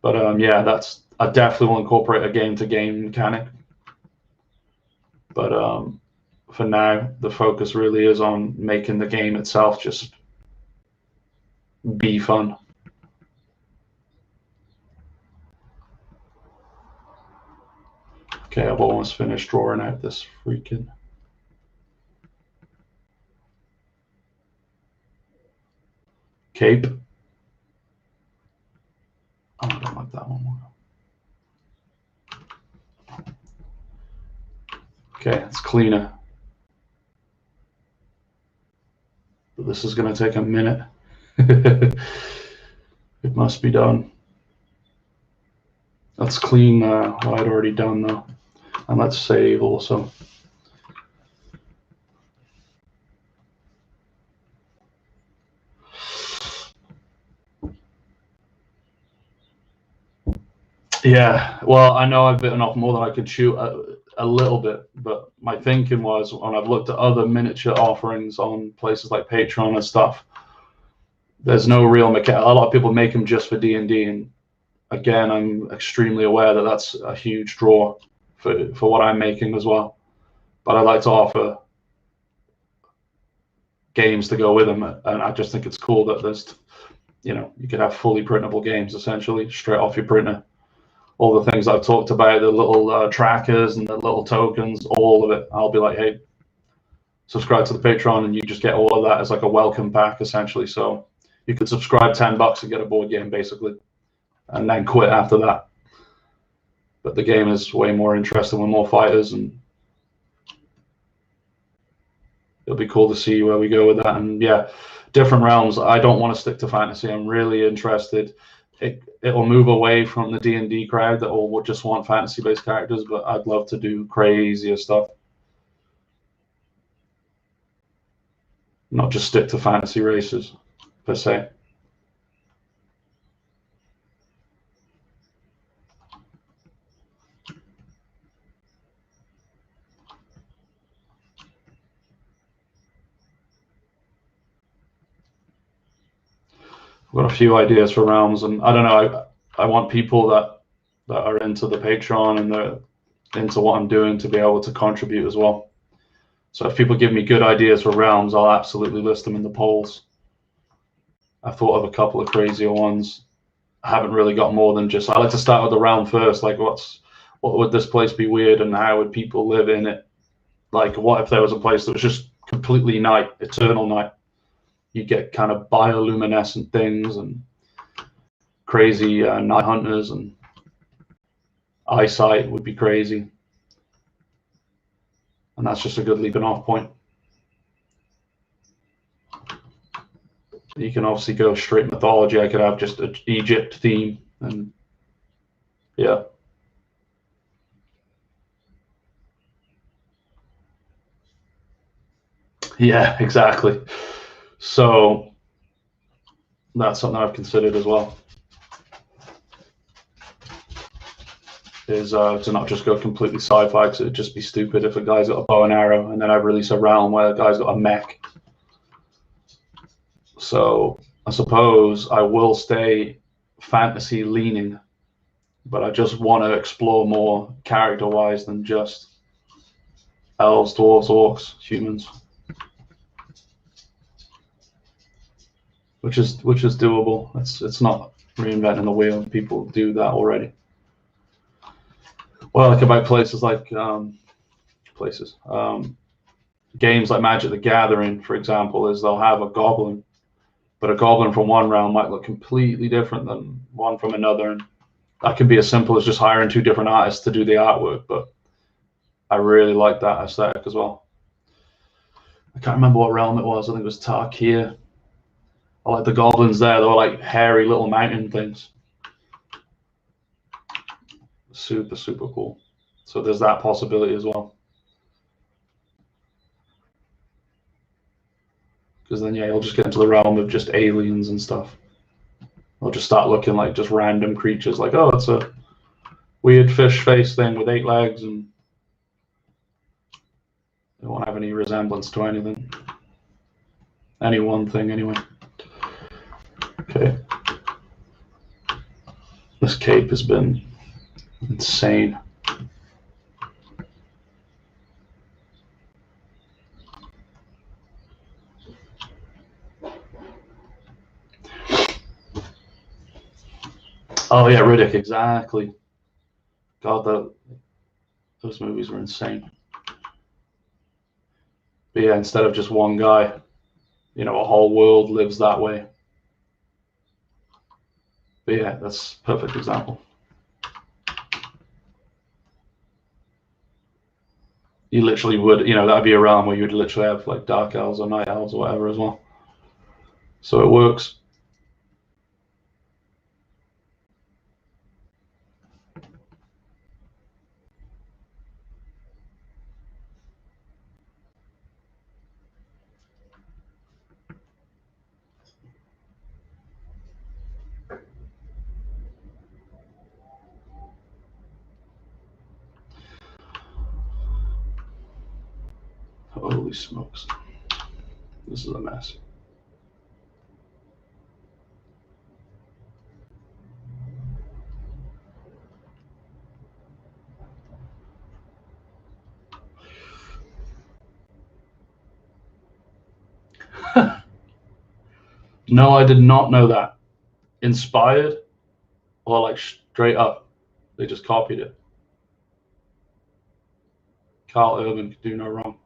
But I definitely will incorporate a game-to-game mechanic. But for now, the focus really is on making the game itself just be fun. Okay, I've almost finished drawing out this freaking cape. Oh, I don't like that one more. Okay, it's cleaner. But this is going to take a minute. It must be done. Let's clean what I'd already done, though. And let's save also. Yeah, well, I know I've bitten off more than I could chew a little bit, but my thinking was when I've looked at other miniature offerings on places like Patreon and stuff, there's no real mechanic. A lot of people make them just for D&D, and again, I'm extremely aware that that's a huge draw for what I'm making as well. But I like to offer games to go with them, and I just think it's cool that there's, you could have fully printable games essentially straight off your printer. All the things I've talked about, the little trackers and the little tokens, all of it. I'll be like, hey, subscribe to the Patreon, and you just get all of that as like a welcome pack, essentially. So you could subscribe $10 and get a board game, basically, and then quit after that. But the game is way more interesting with more fighters, and it'll be cool to see where we go with that. And yeah, different realms. I don't want to stick to fantasy. I'm really interested. It'll move away from the D&D crowd that will just want fantasy-based characters, but I'd love to do crazier stuff. Not just stick to fantasy races, per se. I've got a few ideas for realms, and I don't know. I want people that are into the Patreon and they're into what I'm doing to be able to contribute as well. So if people give me good ideas for realms, I'll absolutely list them in the polls. I've thought of a couple of crazier ones. I haven't really got more than just. I like to start with the realm first. Like, what would this place be weird, and how would people live in it? Like, what if there was a place that was just completely night, eternal night? You get kind of bioluminescent things and crazy night hunters, and eyesight would be crazy. And that's just a good leaping off point. You can obviously go straight mythology. I could have just an Egypt theme, and yeah. Yeah, exactly. So that's something I've considered as well. Is to not just go completely sci-fi, because it'd just be stupid if a guy's got a bow and arrow, and then I release a realm where a guy's got a mech. So I suppose I will stay fantasy leaning, but I just want to explore more character-wise than just elves, dwarves, orcs, humans, which is doable. It's not reinventing the wheel. People do that already. Well, like about places like games like Magic the Gathering, for example, is they'll have a goblin, but a goblin from one realm might look completely different than one from another. And that can be as simple as just hiring two different artists to do the artwork, but I really like that aesthetic as well. I can't remember what realm it was. I think it was Tarkia. I like the goblins there. They were like hairy little mountain things. Super, super cool. So there's that possibility as well. Because then, yeah, you'll just get into the realm of just aliens and stuff. They'll just start looking like just random creatures. Like, oh, it's a weird fish face thing with 8 legs, and they won't have any resemblance to anything. Any one thing, anyway. Okay. This cape has been insane. Oh yeah, Riddick, exactly. God, those movies were insane. But yeah, instead of just one guy, you know, a whole world lives that way. But yeah, that's a perfect example. You literally would, you know, that'd be a realm where you'd literally have like dark elves or night elves or whatever as well. So it works. Holy smokes. This is a mess. No, I did not know that. Inspired or like straight up, they just copied it. Carl Urban could do no wrong.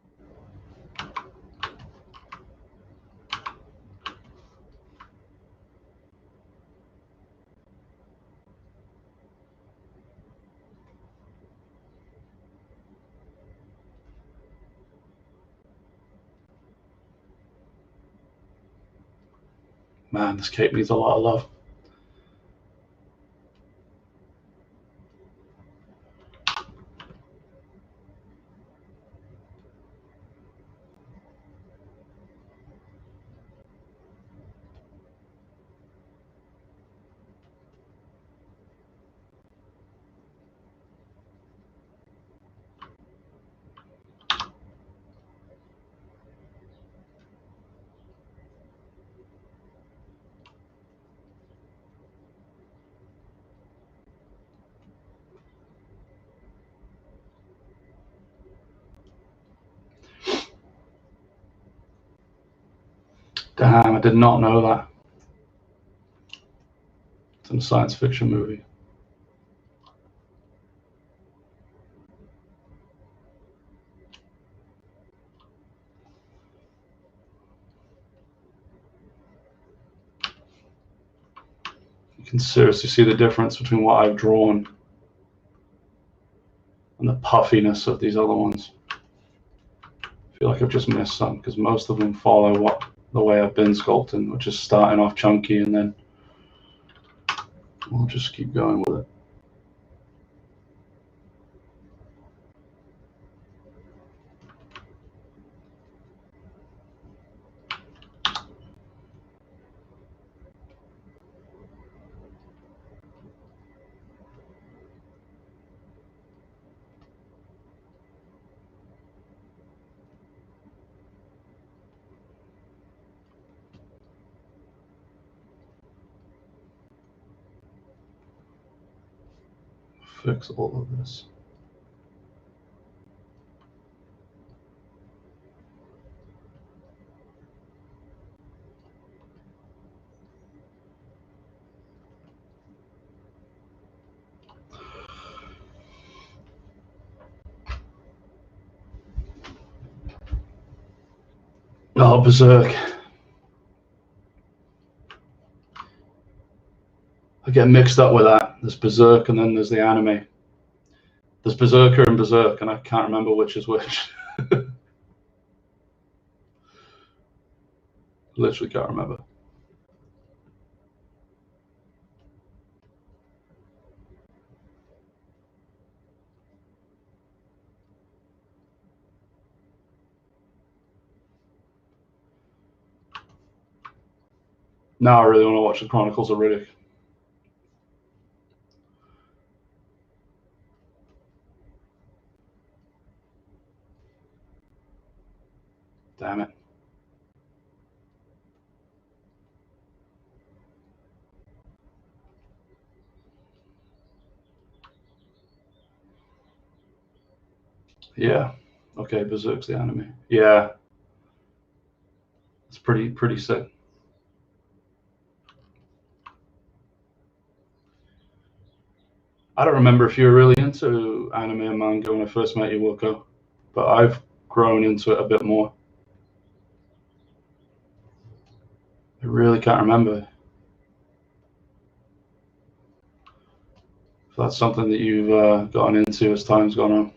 Man, this cape needs a lot of love. Damn, I did not know that. It's in a science fiction movie. You can seriously see the difference between what I've drawn and the puffiness of these other ones. I feel like I've just missed some because most of them follow the way I've been sculpting, which is starting off chunky and then we'll just keep going with it. Fix all of this. Oh, Berserk. I get mixed up with that. There's Berserk and then there's the anime. There's Berserker and Berserk, and I can't remember which is which. Literally can't remember. Now I really want to watch the Chronicles of Riddick. Damn it. Yeah. Okay, Berserk's the anime. Yeah. It's pretty sick. I don't remember if you were really into anime and manga when I first met you, Wilco, but I've grown into it a bit more. I really can't remember if that's something that you've gotten into as time's gone on.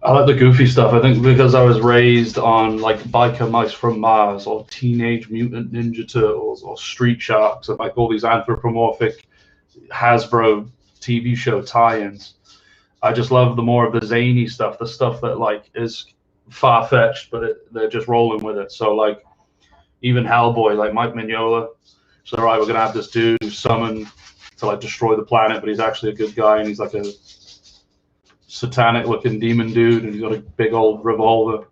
I like the goofy stuff. I think because I was raised on like Biker Mice from Mars or Teenage Mutant Ninja Turtles or Street Sharks and like all these anthropomorphic Hasbro TV show tie-ins. I just love the more of the zany stuff, the stuff that like is far-fetched, but they're just rolling with it. So like even Hellboy, like Mike Mignola. So right, we're gonna have this dude who's summoned to like destroy the planet, but he's actually a good guy and he's like a satanic looking demon dude and he's got a big old revolver.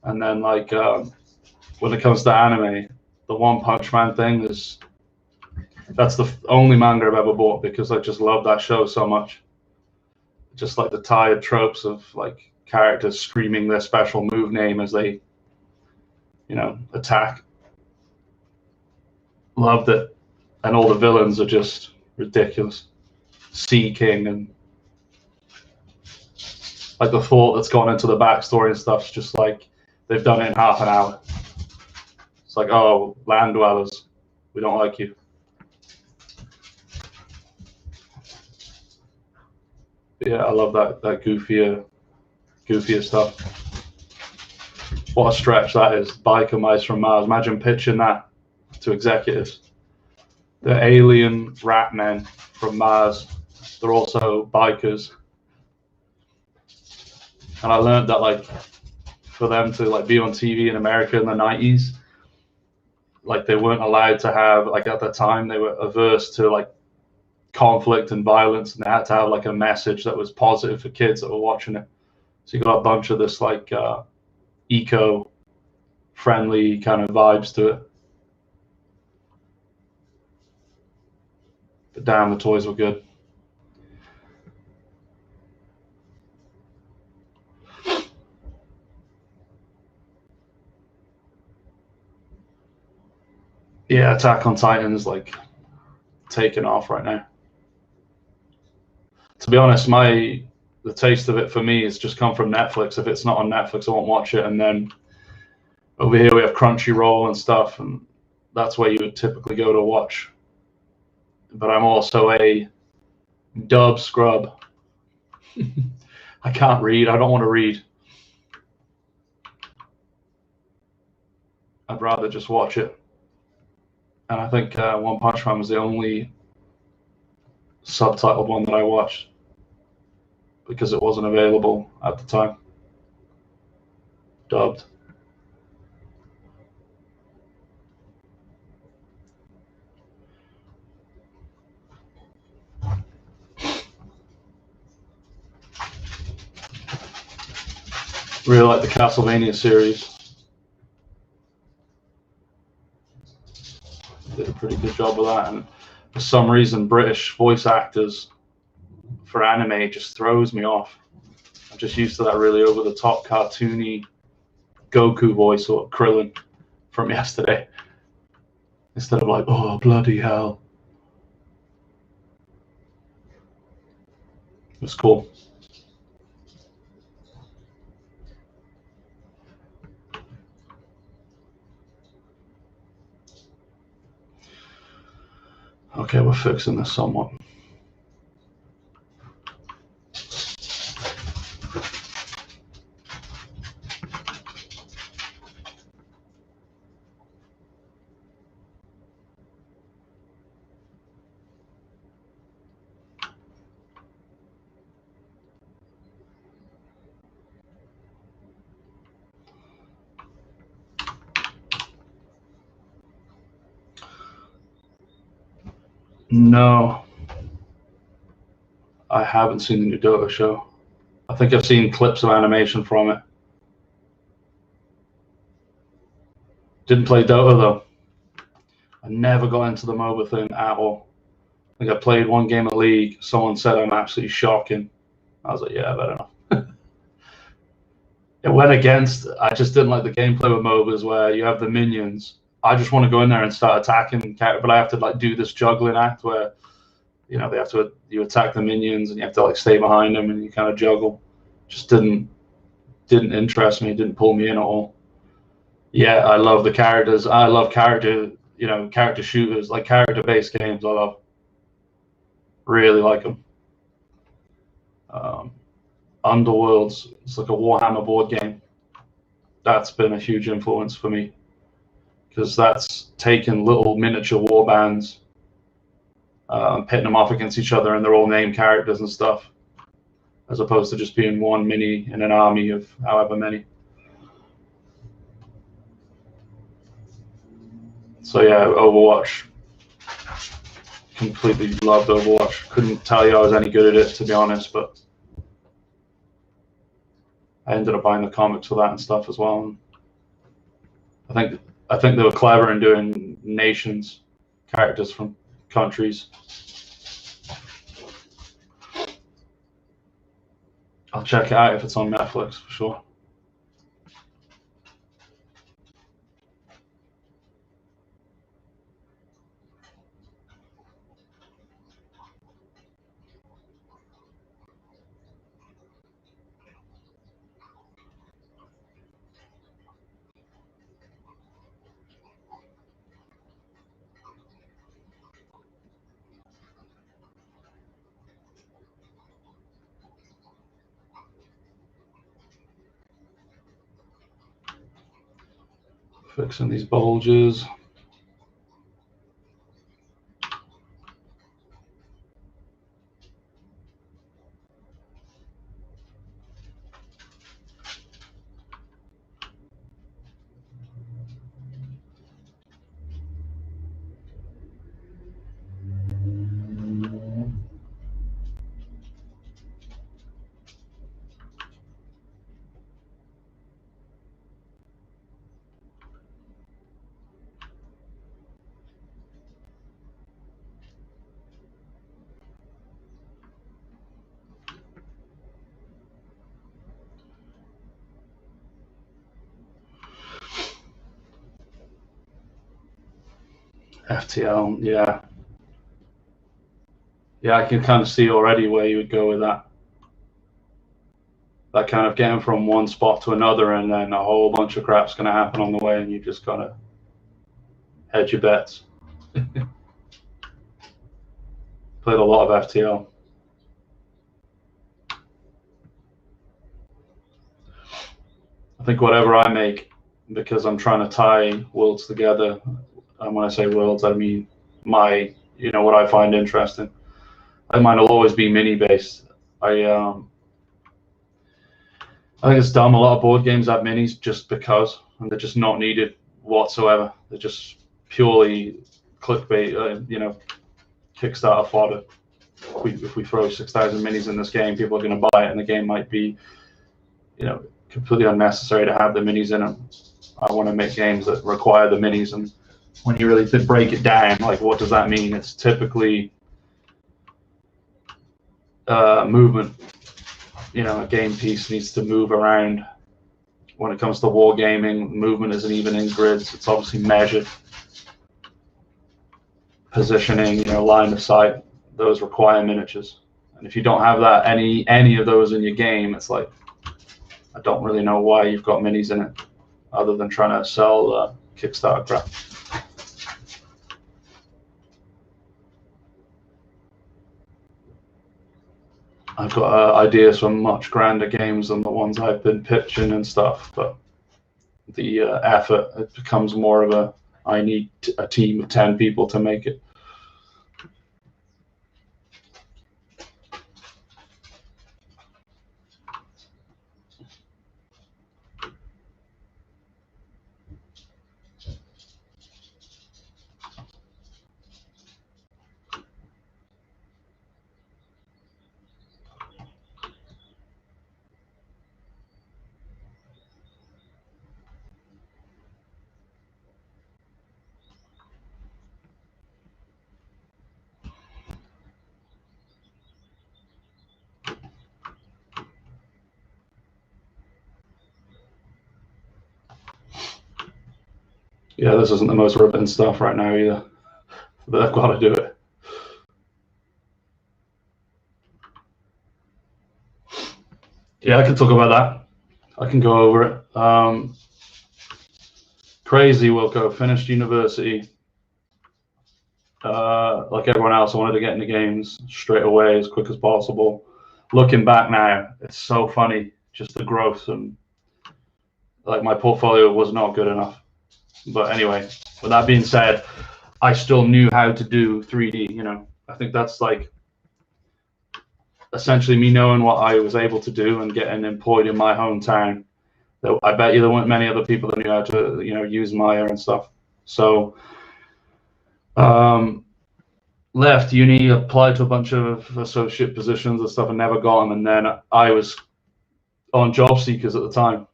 And then like when it comes to anime, the One Punch Man thing that's the only manga I've ever bought because I just love that show so much. Just like the tired tropes of like characters screaming their special move name as they, you know, attack. Loved it. And all the villains are just ridiculous. Sea King and like the thought that's gone into the backstory and stuff's just like they've done it in half an hour. It's like, oh, land dwellers, we don't like you. But yeah, I love that goofier stuff. What a stretch that is. Biker Mice from Mars. Imagine pitching that to executives. The alien rat men from Mars. They're also bikers. And I learned that like for them to like be on TV in America in the 90s, like they weren't allowed to have like at the time they were averse to like conflict and violence, and they had to have like a message that was positive for kids that were watching it. So you got a bunch of this like eco-friendly kind of vibes to it. But damn, the toys were good. Yeah, Attack on Titan is like taking off right now. To be honest, the taste of it for me has just come from Netflix. If it's not on Netflix, I won't watch it. And then over here we have Crunchyroll and stuff, and that's where you would typically go to watch. But I'm also a dub scrub. I can't read. I don't want to read. I'd rather just watch it. And I think One Punch Man was the only subtitled one that I watched because it wasn't available at the time. Dubbed. Really like the Castlevania series. Did a pretty good job of that. And for some reason, British voice actors for anime just throws me off. I'm just used to that really over-the-top, cartoony Goku voice or Krillin from yesterday. Instead of like, oh, bloody hell. It was cool. Okay, we're fixing this somewhat. No, I haven't seen the new Dota show. I think I've seen clips of animation from it. Didn't play Dota though. I never got into the MOBA thing at all. I think I played one game of League. Someone said I'm absolutely shocking. I was like, yeah, I better not. It went against. I just didn't like the gameplay with MOBAs where you have the minions. I just want to go in there and start attacking, but I have to like do this juggling act where they have to you attack the minions and you have to like stay behind them and you kind of juggle. Just didn't interest me. Didn't pull me in at all. Yeah, I love the characters. I love character shooters, like character-based games. I love. Really like them. Underworlds, it's like a Warhammer board game. That's been a huge influence for me because that's taken little miniature war bands, pitting them off against each other, and they're all named characters and stuff, as opposed to just being one mini in an army of however many. So yeah, Overwatch. Completely loved Overwatch. Couldn't tell you I was any good at it, to be honest, but I ended up buying the comics for that and stuff as well. And I think they were clever in doing nations, characters from countries. I'll check it out if it's on Netflix for sure. Fixing these bulges. FTL, yeah. Yeah, I can kind of see already where you would go with that. That kind of getting from one spot to another, and then a whole bunch of crap's going to happen on the way, and you just got to hedge your bets. Played a lot of FTL. I think whatever I make, because I'm trying to tie worlds together, and when I say worlds, I mean my, what I find interesting. Mine will always be mini based. I think it's dumb. A lot of board games have minis just because, and they're just not needed whatsoever. They're just purely clickbait, Kickstarter fodder. If we throw 6,000 minis in this game, people are going to buy it, and the game might be, completely unnecessary to have the minis in them. I want to make games that require the minis, and when you really break it down, like, what does that mean? It's typically movement. A game piece needs to move around. When it comes to wargaming, movement isn't even in grids. It's obviously measured. Positioning, line of sight, those require miniatures. And if you don't have that, any of those in your game, it's like, I don't really know why you've got minis in it, other than trying to sell Kickstarter crap. I've got ideas for much grander games than the ones I've been pitching and stuff, but the effort, it becomes more of I need a team of 10 people to make it. Yeah, this isn't the most ripping stuff right now either, but I've got to do it. Yeah, I can talk about that. I can go over it. Crazy, Wilco. Finished university. Like everyone else, I wanted to get into games straight away, as quick as possible. Looking back now, it's so funny, just the growth, and like my portfolio was not good enough. But anyway, with that being said, I still knew how to do 3D. I think that's like essentially me knowing what I was able to do and getting employed in my hometown. I bet you there weren't many other people that knew how to, use Maya and stuff. So left uni, applied to a bunch of associate positions and stuff, and never got them. And then I was on job seekers at the time,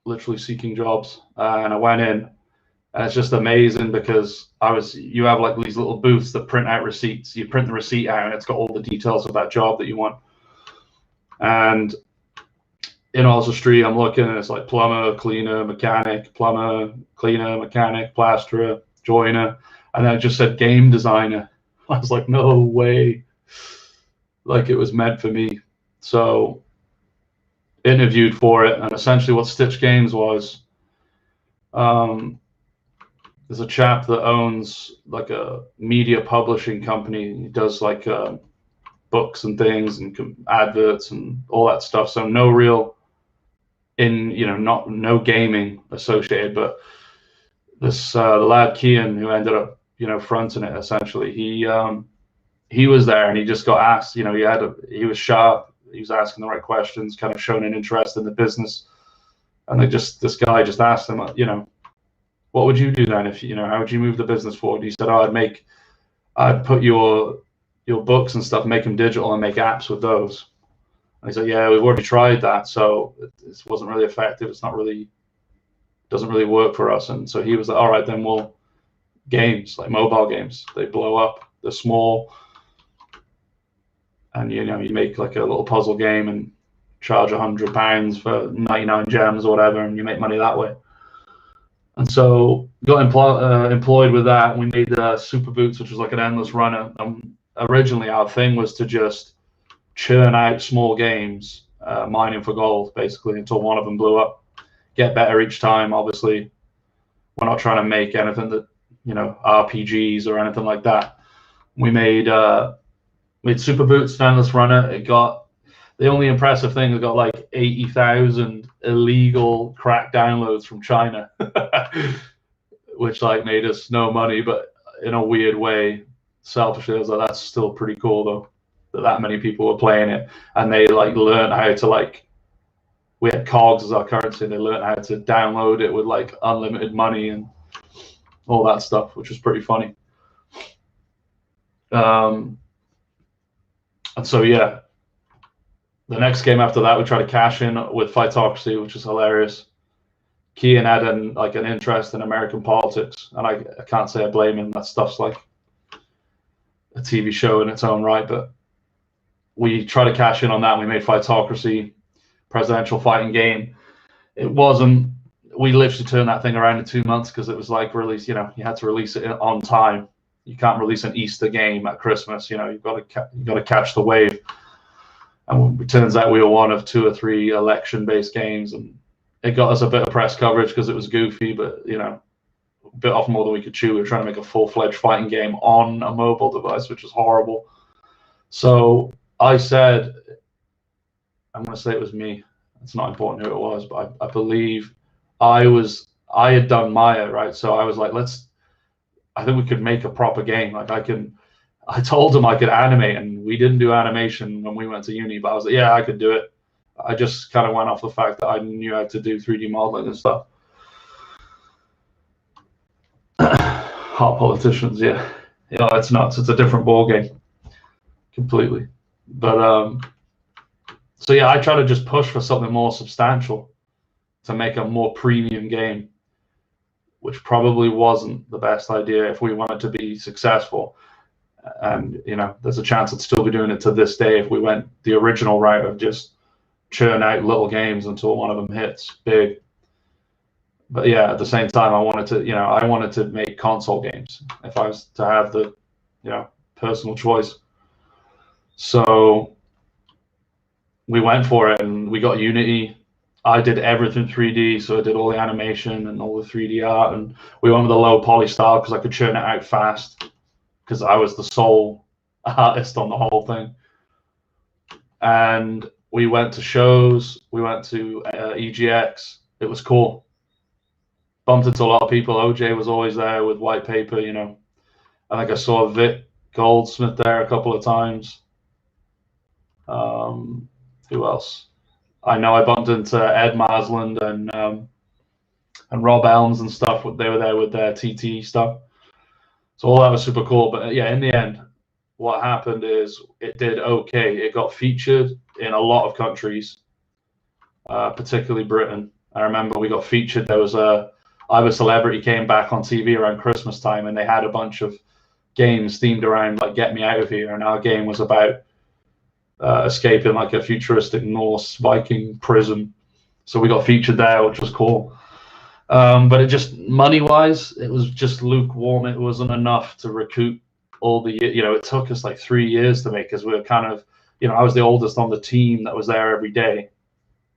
literally seeking jobs, and I went in, and it's just amazing because you have like these little booths that print out receipts. You print the receipt out, and it's got all the details of that job that you want. And in Osler Street, I'm looking, and it's like plumber, cleaner, mechanic, plumber, cleaner, mechanic, plasterer, joiner, and then it just said game designer. I was like, no way. Like, it was meant for me. So interviewed for it, and essentially what Stitch Games was, there's a chap that owns like a media publishing company. He does like books and things and adverts and all that stuff. So no real no gaming associated, but this the lad Kian, who ended up fronting it, essentially, he was there, and he just got asked, he was sharp, he was asking the right questions, kind of showing an interest in the business, and this guy just asked him, what would you do then if how would you move the business forward? He said, I'd put your books and stuff, make them digital and make apps with those. And he said, yeah, we've already tried that, so it wasn't really effective. Doesn't really work for us. And so he was like, all right, then games, like mobile games, they blow up, they're small, and you make like a little puzzle game and charge £100 for 99 gems or whatever, and you make money that way. And so got employed with that. And we made Super Boots, which was like an endless runner. Originally, our thing was to just churn out small games, mining for gold, basically, until one of them blew up. Get better each time, obviously. We're not trying to make anything that, RPGs or anything like that. We made Super Boots, endless runner. It got, the only impressive thing, it got like 80,000 illegal crack downloads from China, which like made us no money, but in a weird way, selfishly, I was like, that's still pretty cool though, that many people were playing it, and they like learned how to like, we had cogs as our currency, and they learned how to download it with like unlimited money and all that stuff, which was pretty funny. And so yeah, the next game after that, we tried to cash in with Fightocracy, which is hilarious. Kian had an interest in American politics, and I can't say I blame him. That stuff's like a TV show in its own right, but we tried to cash in on that. And we made Fightocracy, presidential fighting game. It wasn't. We literally turned that thing around in 2 months because it was like release. You had to release it on time. You can't release an Easter game at Christmas. You've got to catch the wave. And it turns out we were one of 2 or 3 election-based games, and it got us a bit of press coverage because it was goofy, but a bit off more than we could chew. We were trying to make a full-fledged fighting game on a mobile device, which was horrible. So I said, I'm going to say it was me. It's not important who it was, but I believe I had done Maya, right? So I was like, I think we could make a proper game. Like I told him I could animate, and we didn't do animation when we went to uni, but I was like, yeah, I could do it. I just kind of went off the fact that I knew how to do 3D modeling and stuff. Hot politicians, yeah. It's nuts. It's a different ball game completely. But so yeah, I try to just push for something more substantial to make a more premium game, which probably wasn't the best idea if we wanted to be successful. And there's a chance I'd still be doing it to this day if we went the original route of just churn out little games until one of them hits big. But yeah, at the same time, I wanted to make console games if I was to have the personal choice. So we went for it, and we got Unity. I did everything 3D, so I did all the animation and all the 3D art, and we went with a low poly style because I could churn it out fast, because I was the sole artist on the whole thing. And we went to shows. We went to EGX. It was cool. Bumped into a lot of people. OJ was always there with white paper. I think I saw Vic Goldsmith there a couple of times. Who else? I know I bumped into Ed Marsland and Rob Elms and stuff. They were there with their TT stuff. So all that was super cool. But yeah, in the end, what happened is it did okay. It got featured in a lot of countries, particularly Britain. I remember we got featured. There was I'm a Celebrity came back on TV around Christmas time, and they had a bunch of games themed around like Get Me Out of Here, and our game was about escaping like a futuristic Norse Viking prison. So we got featured there, which was cool. But it just, money-wise, it was just lukewarm. It wasn't enough to recoup all the, it took us like 3 years to make, because we were kind of, I was the oldest on the team that was there every day.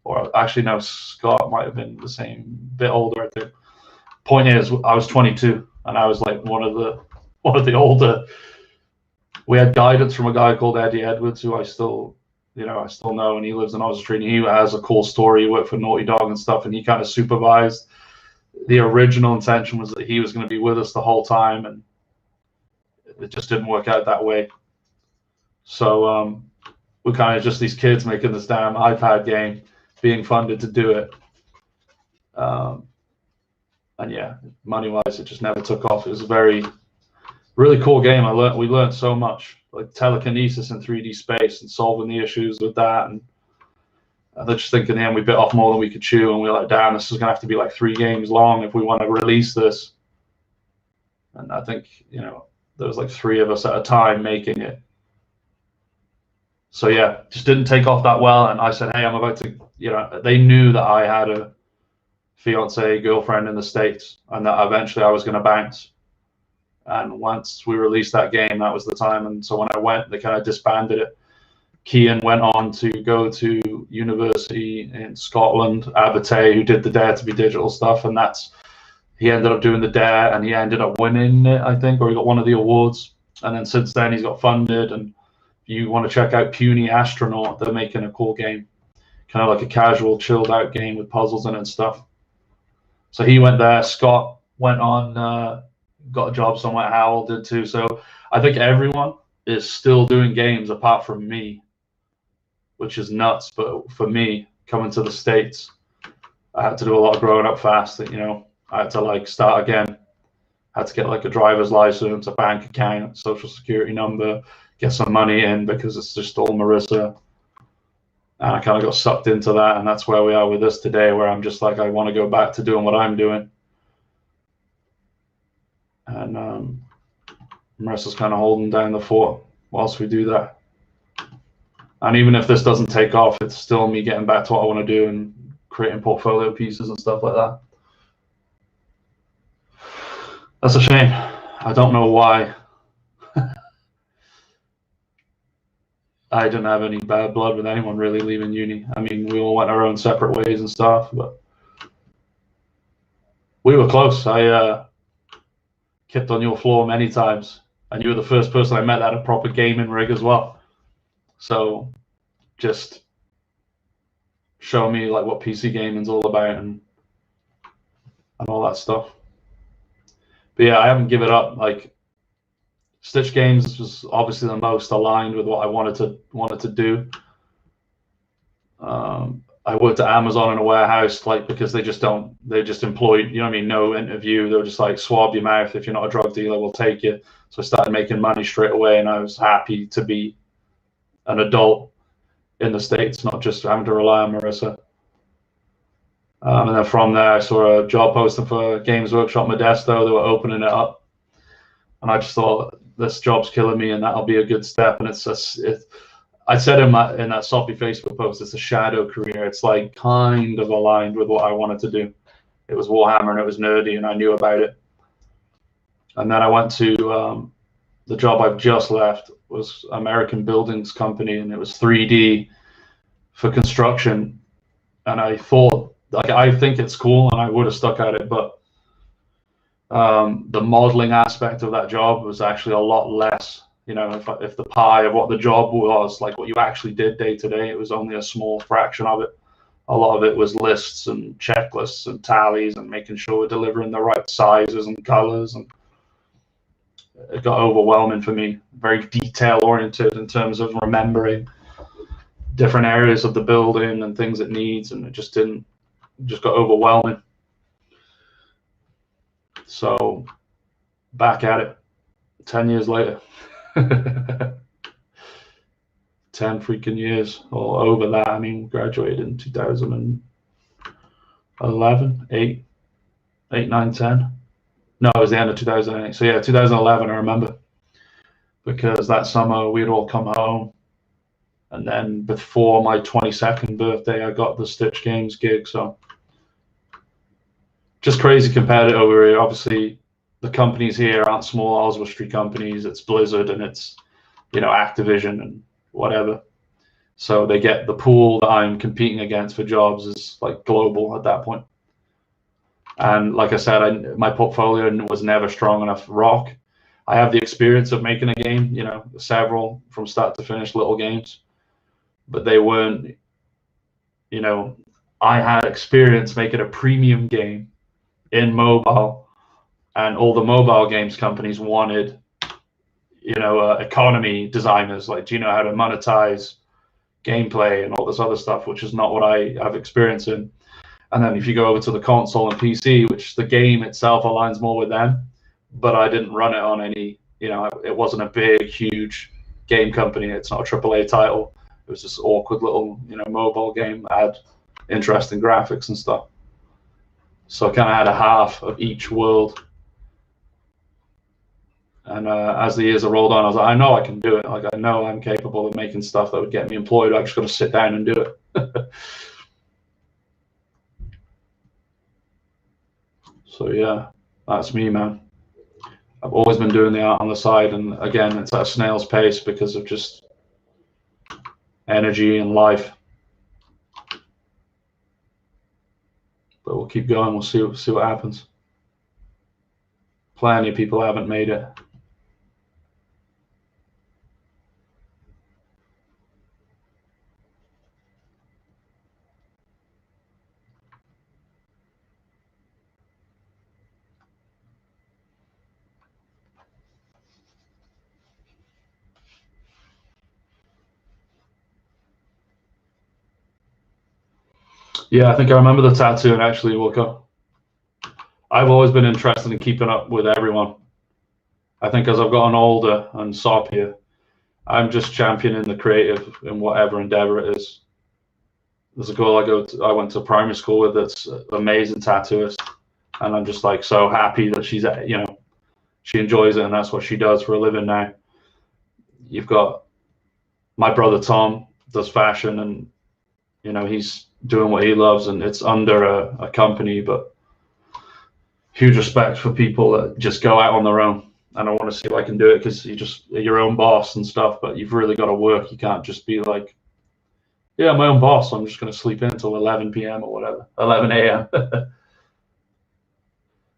Or actually, no, Scott might have been the same, bit older, I think. Point is, I was 22, and I was like one of the older. We had guidance from a guy called Eddie Edwards, who I still know, and he lives in Australia. He has a cool story. He worked for Naughty Dog and stuff, and he kind of supervised. The original intention was that he was going to be with us the whole time, and it just didn't work out that way. So we're kind of just these kids making this damn iPad game, being funded to do it. And yeah, money-wise, it just never took off. It was a really cool game. We learned so much, like telekinesis in 3D space and solving the issues with that. And I just think in the end we bit off more than we could chew, and we were like, damn, this is gonna have to be like 3 games long if we want to release this. And I think there was like 3 of us at a time making it. So yeah, just didn't take off that well. And I said, hey, I'm about to, they knew that I had a fiance, girlfriend in the States, and that eventually I was going to bounce. And once we released that game, that was the time. And so when I went, they kind of disbanded it. Kian went on to go to university in Scotland, Abate, who did the Dare to be Digital stuff, and he ended up doing the Dare, and he ended up winning it, I think, or he got one of the awards. And then since then, he's got funded. And if you want to check out Puny Astronaut, they're making a cool game, kind of like a casual, chilled out game with puzzles in it and stuff. So he went there. Scott went on, got a job somewhere. Howell did too. So I think everyone is still doing games apart from me, which is nuts. But for me, coming to the States, I had to do a lot of growing up fast. You know, I had to like start again. I had to get like a driver's license, a bank account, social security number, get some money in because it's just all Marissa. And I kind of got sucked into that, and that's where we are with this today, where I'm just like, I want to go back to doing what I'm doing. And Marissa's kind of holding down the fort whilst we do that. And even if this doesn't take off, it's still me getting back to what I want to do and creating portfolio pieces and stuff like that. That's a shame. I don't know why. I didn't have any bad blood with anyone really leaving uni. I mean, we all went our own separate ways and stuff, but we were close. I kicked on your floor many times, and you were the first person I met that had a proper gaming rig as well. So just show me like what PC gaming's all about and all that stuff. But yeah, I haven't given it up. Like, Stitch Games was obviously the most aligned with what I wanted to do. I worked at Amazon in a warehouse, like, because they just employed, you know what I mean, no interview. They were just like, swab your mouth. If you're not a drug dealer, we'll take you. So I started making money straight away, and I was happy to be an adult in the States, not just having to rely on Marissa. And then from there, I saw a job posting for Games Workshop Modesto. They were opening it up, and I just thought, this job's killing me, and that'll be a good step. And I said in that Soppy Facebook post, it's a shadow career. It's like kind of aligned with what I wanted to do. It was Warhammer, and it was nerdy, and I knew about it. And then I went to the job I've just left was American Buildings Company, and it was 3D for construction. And I thought, like, I think it's cool, and I would have stuck at it, but the modeling aspect of that job was actually a lot less. You know, if the pie of what the job was, like what you actually did day to day, it was only a small fraction of it. A lot of it was lists and checklists and tallies and making sure we're delivering the right sizes and colors. And it got overwhelming for me, very detail oriented in terms of remembering different areas of the building and things it needs. And it just got overwhelming. So back at it 10 years later. 10 freaking years or over that. I mean, graduated in 2011, 8, 9, 10. No, it was the end of 2008. So yeah, 2011, I remember, because that summer we'd all come home, and then before my 22nd birthday, I got the Stitch Games gig. So just crazy compared it over here. Obviously, the companies here aren't small Oswestry companies. It's Blizzard, and it's, you know, Activision and whatever. So they get the pool that I'm competing against for jobs is like global at that point. And like I said, my portfolio was never strong enough. Rock, I have the experience of making a game, you know, several from start to finish little games, but they weren't, you know, I had experience making a premium game in mobile, and all the mobile games companies wanted, you know, economy designers, like, do you know how to monetize gameplay and all this other stuff, which is not what I have experience in. And then if you go over to the console and PC, which the game itself aligns more with them, but I didn't run it on any, you know, it wasn't a big, huge game company. It's not a AAA title. It was this awkward little, you know, mobile game that had interesting graphics and stuff. So I kind of had a half of each world. And as the years have rolled on, I was like, I know I can do it. Like, I know I'm capable of making stuff that would get me employed. I just got to sit down and do it. So yeah, that's me, man. I've always been doing the art on the side, and again, it's at a snail's pace because of just energy and life. But we'll keep going. We'll see what happens. Plenty of people haven't made it. Yeah, I think I remember the tattoo, and actually, Wilco, I've always been interested in keeping up with everyone. I think as I've gotten older and soppier, I'm just championing the creative in whatever endeavor it is. There's a girl I went to primary school with that's an amazing tattooist, and I'm just like so happy that she's, you know, she enjoys it and that's what she does for a living now. You've got my brother Tom does fashion, and you know, he's doing what he loves, and it's under a company, but huge respect for people that just go out on their own. And I want to see if I can do it, because you're just your own boss and stuff, but you've really got to work. You can't just be like, yeah, I'm my own boss, so I'm just going to sleep in until 11 p.m. or whatever, 11 a.m.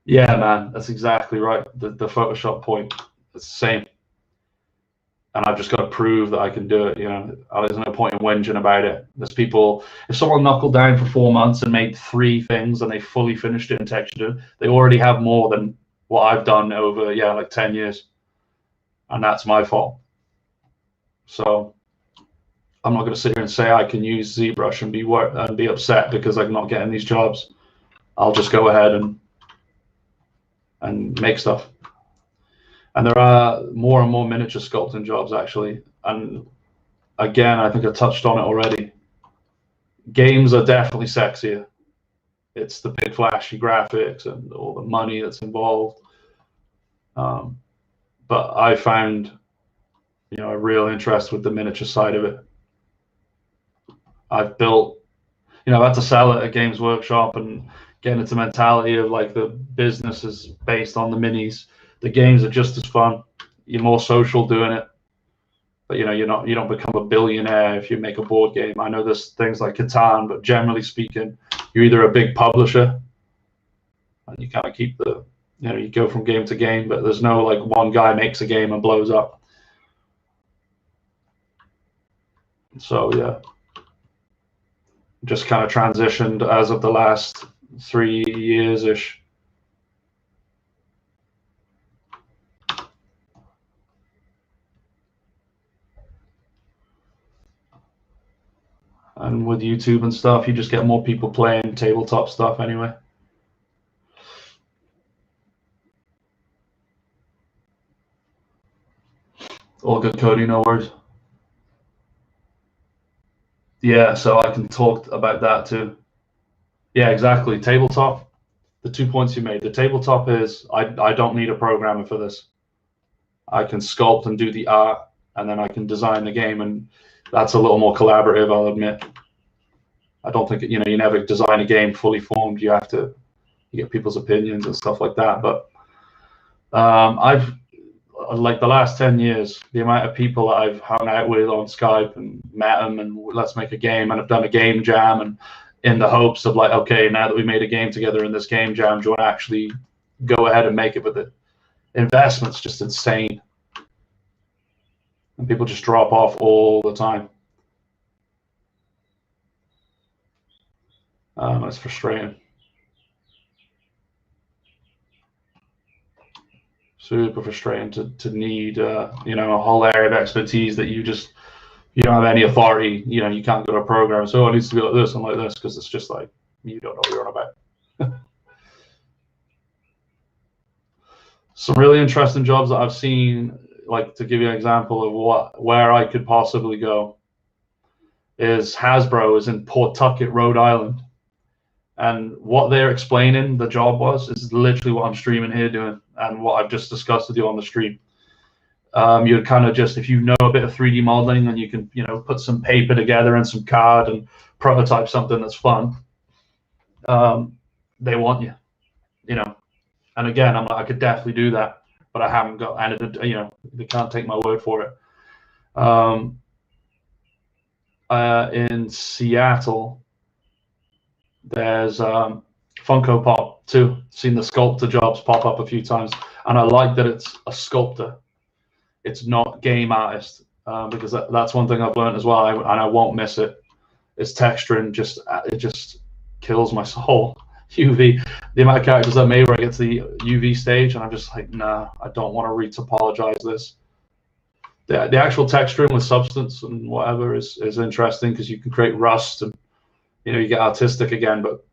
Yeah, man, that's exactly right. The Photoshop point, it's the same. And I've just got to prove that I can do it. You know, there's no point in whinging about it. There's people, if someone knuckled down for 4 months and made 3 things and they fully finished it and textured it, they already have more than what I've done over, yeah, like 10 years. And that's my fault. So I'm not going to sit here and say I can use ZBrush and be upset because I'm not getting these jobs. I'll just go ahead and make stuff. And there are more and more miniature sculpting jobs, actually. And again, I think I touched on it already. Games are definitely sexier. It's the big flashy graphics and all the money that's involved. But I found, you know, a real interest with the miniature side of it. I've built, you know, I've had to sell it at Games Workshop and get into the mentality of like the business is based on the minis. The games are just as fun. You're more social doing it, but you know, you don't become a billionaire if you make a board game. I know there's things like Catan, but generally speaking, you're either a big publisher and you kind of keep the, you know, you go from game to game, but there's no like one guy makes a game and blows up. So yeah, just kind of transitioned as of the last 3 years ish. And with YouTube and stuff, you just get more people playing tabletop stuff anyway. All good, Cody, no worries. Yeah, so I can talk about that too. Yeah, exactly. Tabletop, the 2 points you made. The tabletop is, I don't need a programmer for this. I can sculpt and do the art, and then I can design the game, and that's a little more collaborative, I'll admit. I don't think, you know, you never design a game fully formed. You have to, you get people's opinions and stuff like that. But I've, like the last 10 years, the amount of people that I've hung out with on Skype and met them and let's make a game, and I've done a game jam, and in the hopes of like, okay, now that we made a game together in this game jam, do you want to actually go ahead and make it? But the investment's just insane. And people just drop off all the time. It's frustrating. Super frustrating to need, you know, a whole area of expertise that you don't have any authority. You know, you can't go to a program, so it needs to be like this and like this, because it's just like, you don't know what you're on about. Some really interesting jobs that I've seen, like to give you an example of where I could possibly go, is Hasbro is in Pawtucket, Rhode Island. And what they're explaining the job was is literally what I'm streaming here doing, and what I've just discussed with you on the stream. You'd kind of just, if you know a bit of 3D modeling, and you can, you know, put some paper together and some card and prototype something that's fun, they want you, you know. And again, I'm like, I could definitely do that, but I haven't got, and it, you know, they can't take my word for it. In Seattle, there's Funko Pop too. Seen the sculptor jobs pop up a few times, and I like that it's a sculptor. It's not game artist, because that's one thing I've learned as well, and I won't miss it. It's texturing, it just kills my soul. UV, the amount of characters I made where I get to the UV stage, and I'm just like, nah, I don't want to retopologize this. The actual texturing with substance and whatever is interesting, because you can create rust and, you know, you get artistic again. But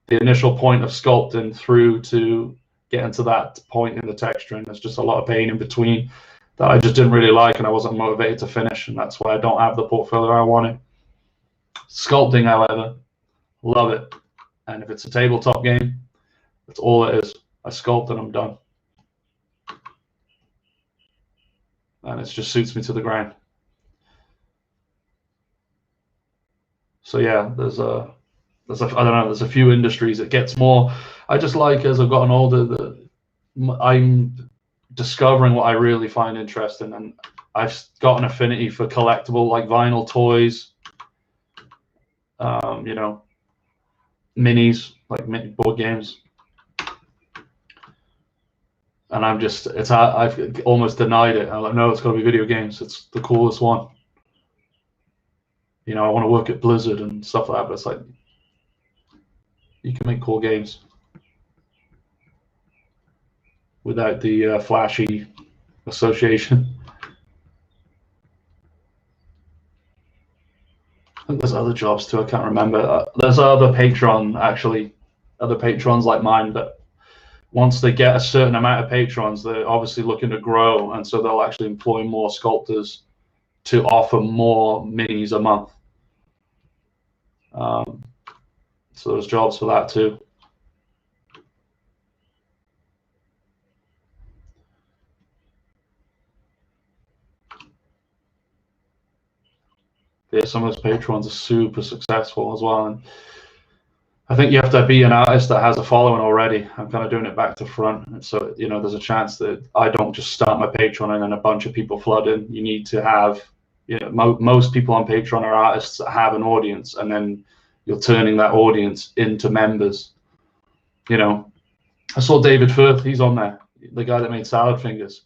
the initial point of sculpting through to getting to that point in the texturing, there's just a lot of pain in between that I just didn't really like, and I wasn't motivated to finish, and that's why I don't have the portfolio I wanted. Sculpting, however, love it. And if it's a tabletop game, that's all it is. I sculpt and I'm done. And it just suits me to the ground. So yeah, there's I don't know, there's a few industries. It gets more, I just like, as I've gotten older, I'm discovering what I really find interesting, and I've got an affinity for collectible, like vinyl toys, you know, minis, like board games. And I'm just, I've almost denied it. I'm like, no, it's got to be video games. It's the coolest one. You know, I want to work at Blizzard and stuff like that, but it's like, you can make cool games without the flashy association. I think there's other jobs too, I can't remember. There's other patrons like mine, but once they get a certain amount of patrons, they're obviously looking to grow, and so they'll actually employ more sculptors to offer more minis a month. So there's jobs for that too. Yeah, some of those patrons are super successful as well, and I think you have to be an artist that has a following already. I'm kind of doing it back to front, so, you know, there's a chance that I don't just start my Patreon and then a bunch of people flood in. You need to have, you know, most people on Patreon are artists that have an audience, and then you're turning that audience into members. You know, I saw David Firth, he's on there, the guy that made Salad Fingers.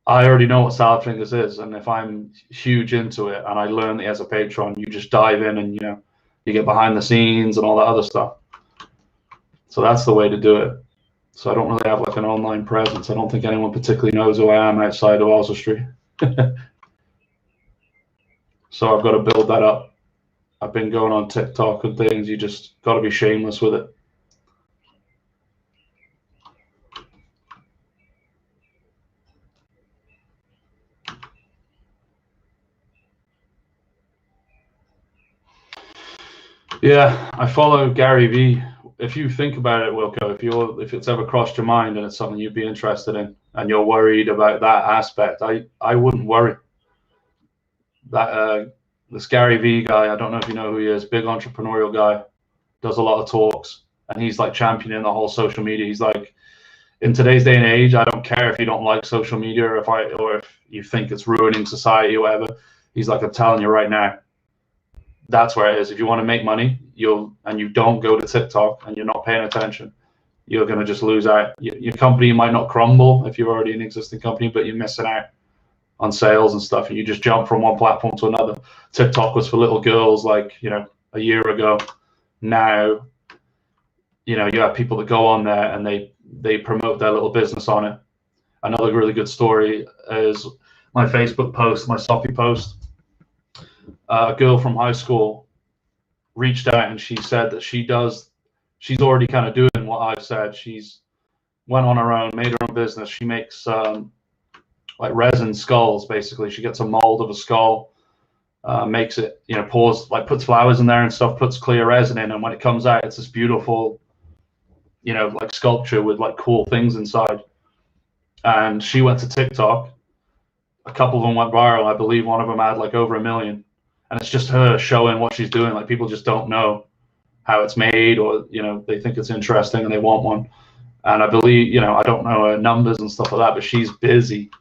I already know what Salad Fingers is, and if I'm huge into it and I learn that he has a Patreon, you just dive in and, you know, you get behind the scenes and all that other stuff. So that's the way to do it. So I don't really have like an online presence. I don't think anyone particularly knows who I am outside of Oswestry. So I've got to build that up. I've been going on TikTok and things. You just got to be shameless with it. Yeah, I follow Gary Vee. If you think about it, Wilco, if it's ever crossed your mind and it's something you'd be interested in, and you're worried about that aspect, I wouldn't worry. That this Gary Vee guy, I don't know if you know who he is, big entrepreneurial guy, does a lot of talks, and he's like championing the whole social media. He's like, in today's day and age, I don't care if you don't like social media, or if you think it's ruining society or whatever. He's like, I'm telling you right now, that's where it is. If you want to make money, and you don't go to TikTok and you're not paying attention, you're going to just lose out. Your company might not crumble if you're already an existing company, but you're missing out on sales and stuff. And you just jump from one platform to another. TikTok was for little girls, like, you know, a year ago. Now, you know, you have people that go on there and they promote their little business on it. Another really good story is my Facebook post, my Soppy post. A girl from high school reached out and she said that she's already kind of doing what I've said. She's went on her own, made her own business. She makes like resin skulls, basically. She gets a mold of a skull, makes it, you know, puts flowers in there and stuff, puts clear resin in, and when it comes out, it's this beautiful, you know, like sculpture with like cool things inside. And she went to TikTok. A couple of them went viral. I believe one of them had like over 1 million. And it's just her showing what she's doing. Like, people just don't know how it's made, or, you know, they think it's interesting and they want one. And I believe, you know, I don't know her numbers and stuff like that, but she's busy.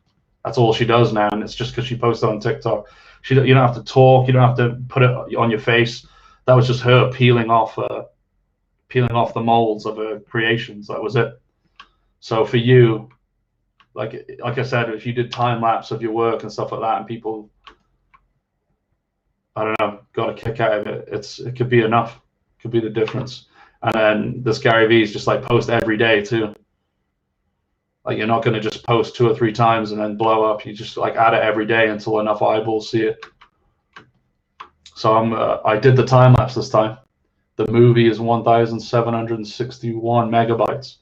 That's all she does now, and it's just because she posted on TikTok. You don't have to talk, you don't have to put it on your face. That was just her peeling off the molds of her creations. That was it. So for you, like I said, if you did time lapse of your work and stuff like that, and people, I don't know, got a kick out of it, it could be enough. It could be the difference. And then this Gary Vee is just like post every day too. Like you're not going to just post 2 or 3 times and then blow up. You just like add it every day until enough eyeballs see it. So I did the time lapse this time. The movie is 1,761 megabytes.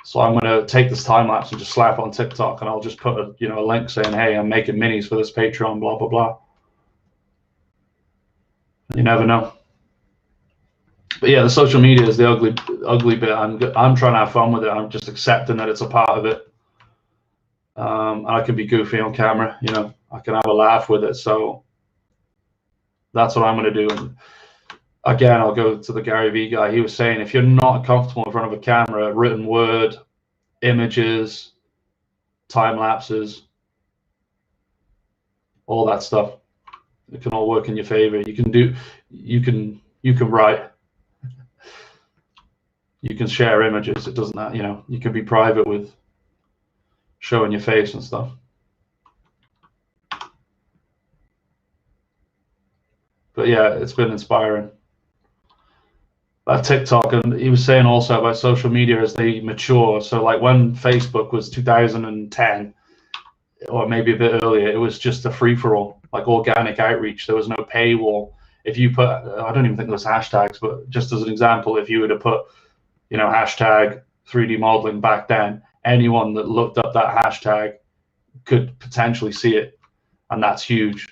So I'm going to take this time lapse and just slap it on TikTok, and I'll just put a link saying, hey, I'm making minis for this Patreon, blah blah blah. You never know. But yeah, the social media is the ugly bit. I'm trying to have fun with it. I'm just accepting that it's a part of it. I can be goofy on camera, you know. I can have a laugh with it. So that's what I'm going to do. And again, I'll go to the Gary Vee guy. He was saying, if you're not comfortable in front of a camera, written word, images, time lapses, all that stuff, it can all work in your favor. You can write. You can share images. It doesn't, you know, you can be private with showing your face and stuff. But yeah, it's been inspiring. That TikTok, and he was saying also about social media as they mature. So like when Facebook was 2010, or maybe a bit earlier, it was just a free-for-all, like organic outreach. There was no paywall. If you put, I don't even think there was hashtags, but just as an example, if you were to put, you know, hashtag 3D modeling back then, anyone that looked up that hashtag could potentially see it, and that's huge.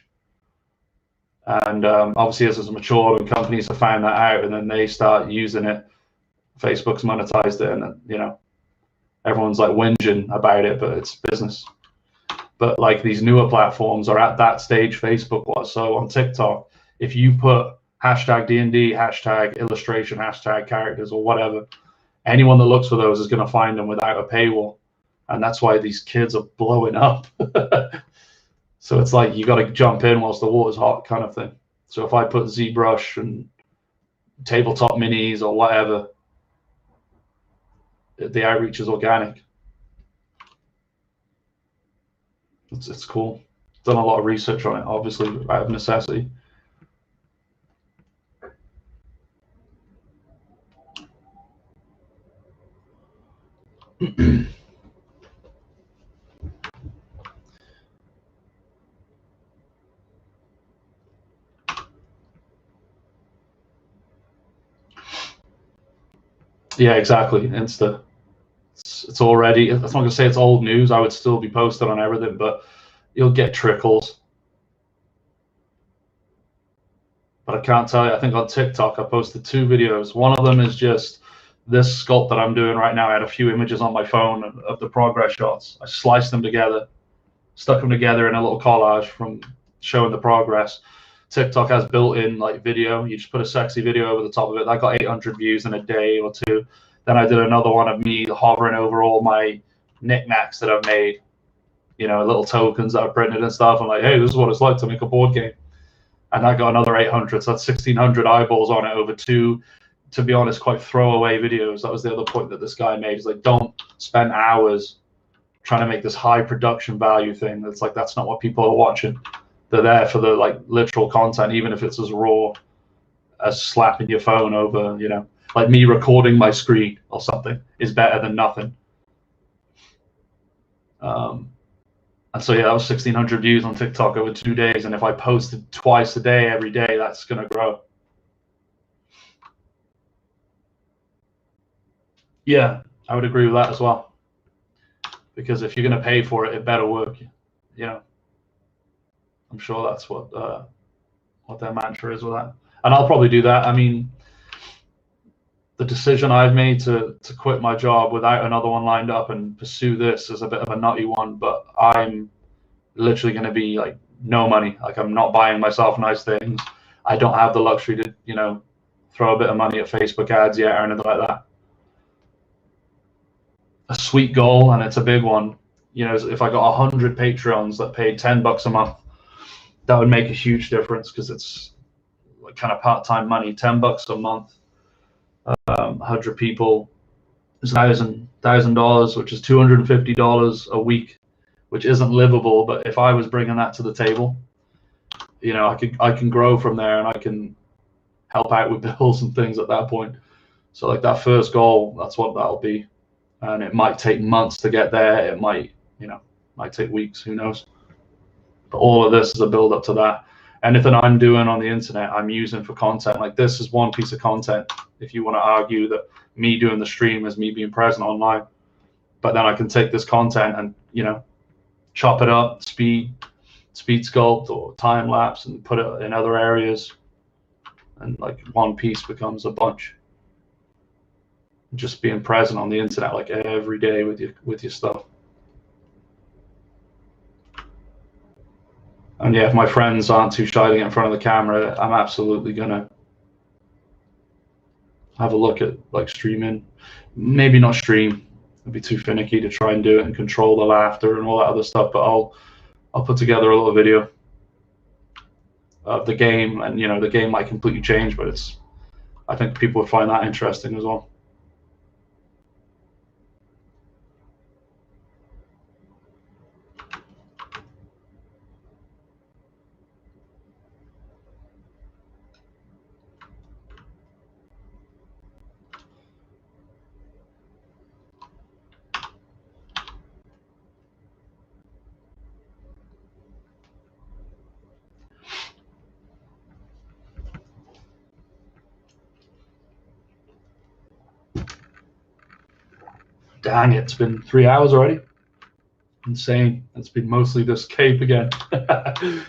And obviously, as it's matured and companies have found that out, and then they start using it, Facebook's monetized it, and you know, everyone's like whinging about it, but it's business. But like these newer platforms are at that stage Facebook was. So on TikTok, if you put hashtag D&D, hashtag illustration, hashtag characters, or whatever, anyone that looks for those is going to find them without a paywall. And that's why these kids are blowing up. So it's like you got to jump in whilst the water's hot kind of thing. So if I put ZBrush and tabletop minis or whatever, the outreach is organic. It's cool. Done a lot of research on it, obviously, out of necessity. Yeah, exactly. It's already, I'm not going to say it's old news. I would still be posted on everything, but you'll get trickles. But I can't tell you, I think on TikTok I posted 2 videos. One of them is just this sculpt that I'm doing right now. I had a few images on my phone of the progress shots. I sliced them together, stuck them together in a little collage from showing the progress. TikTok has built-in like video. You just put a sexy video over the top of it. That got 800 views in a day or 2. Then I did another one of me hovering over all my knickknacks that I've made, you know, little tokens that I've printed and stuff. I'm like, hey, this is what it's like to make a board game. And I got another 800. So that's 1,600 eyeballs on it over 2, to be honest, quite throwaway videos. That was the other point that this guy made. He's like, don't spend hours trying to make this high production value thing. It's like, that's not what people are watching. They're there for the like literal content, even if it's as raw as slapping your phone over, you know, like me recording my screen or something is better than nothing. And so yeah, that was 1,600 views on TikTok over 2 days. And if I posted twice a day, every day, that's going to grow. Yeah, I would agree with that as well. Because if you're going to pay for it, it better work. You know, I'm sure that's what their mantra is with that. And I'll probably do that. I mean, the decision I've made to quit my job without another one lined up and pursue this is a bit of a nutty one, but I'm literally going to be like no money. Like I'm not buying myself nice things. I don't have the luxury to, you know, throw a bit of money at Facebook ads yet or anything like that. sweet goal, and it's a big one. You know, if I got 100 Patreons that paid $10 a month, that would make a huge difference, because it's like kind of part-time money. $10 a month, 100 people is $1,000, which is $250 a week, which isn't livable. But if I was bringing that to the table, you know, I can grow from there, and I can help out with bills and things at that point. So like that first goal, that's what that'll be, and it might take months to get there. It might, you know, might take weeks. Who knows? But all of this is a build up to that. Anything I'm doing on the internet, I'm using for content. Like this is one piece of content. If you want to argue that me doing the stream is me being present online, but then I can take this content and, you know, chop it up, speed sculpt or time lapse, and put it in other areas, and like one piece becomes a bunch. Just being present on the internet like every day with your stuff. And yeah, if my friends aren't too shy to get in front of the camera, I'm absolutely gonna have a look at like streaming. Maybe not stream, it'd be too finicky to try and do it and control the laughter and all that other stuff, but I'll put together a little video of the game, and you know, the game might completely change, but I think people would find that interesting as well. Dang it, it's been 3 hours already. Insane. It's been mostly this cape again. Oh,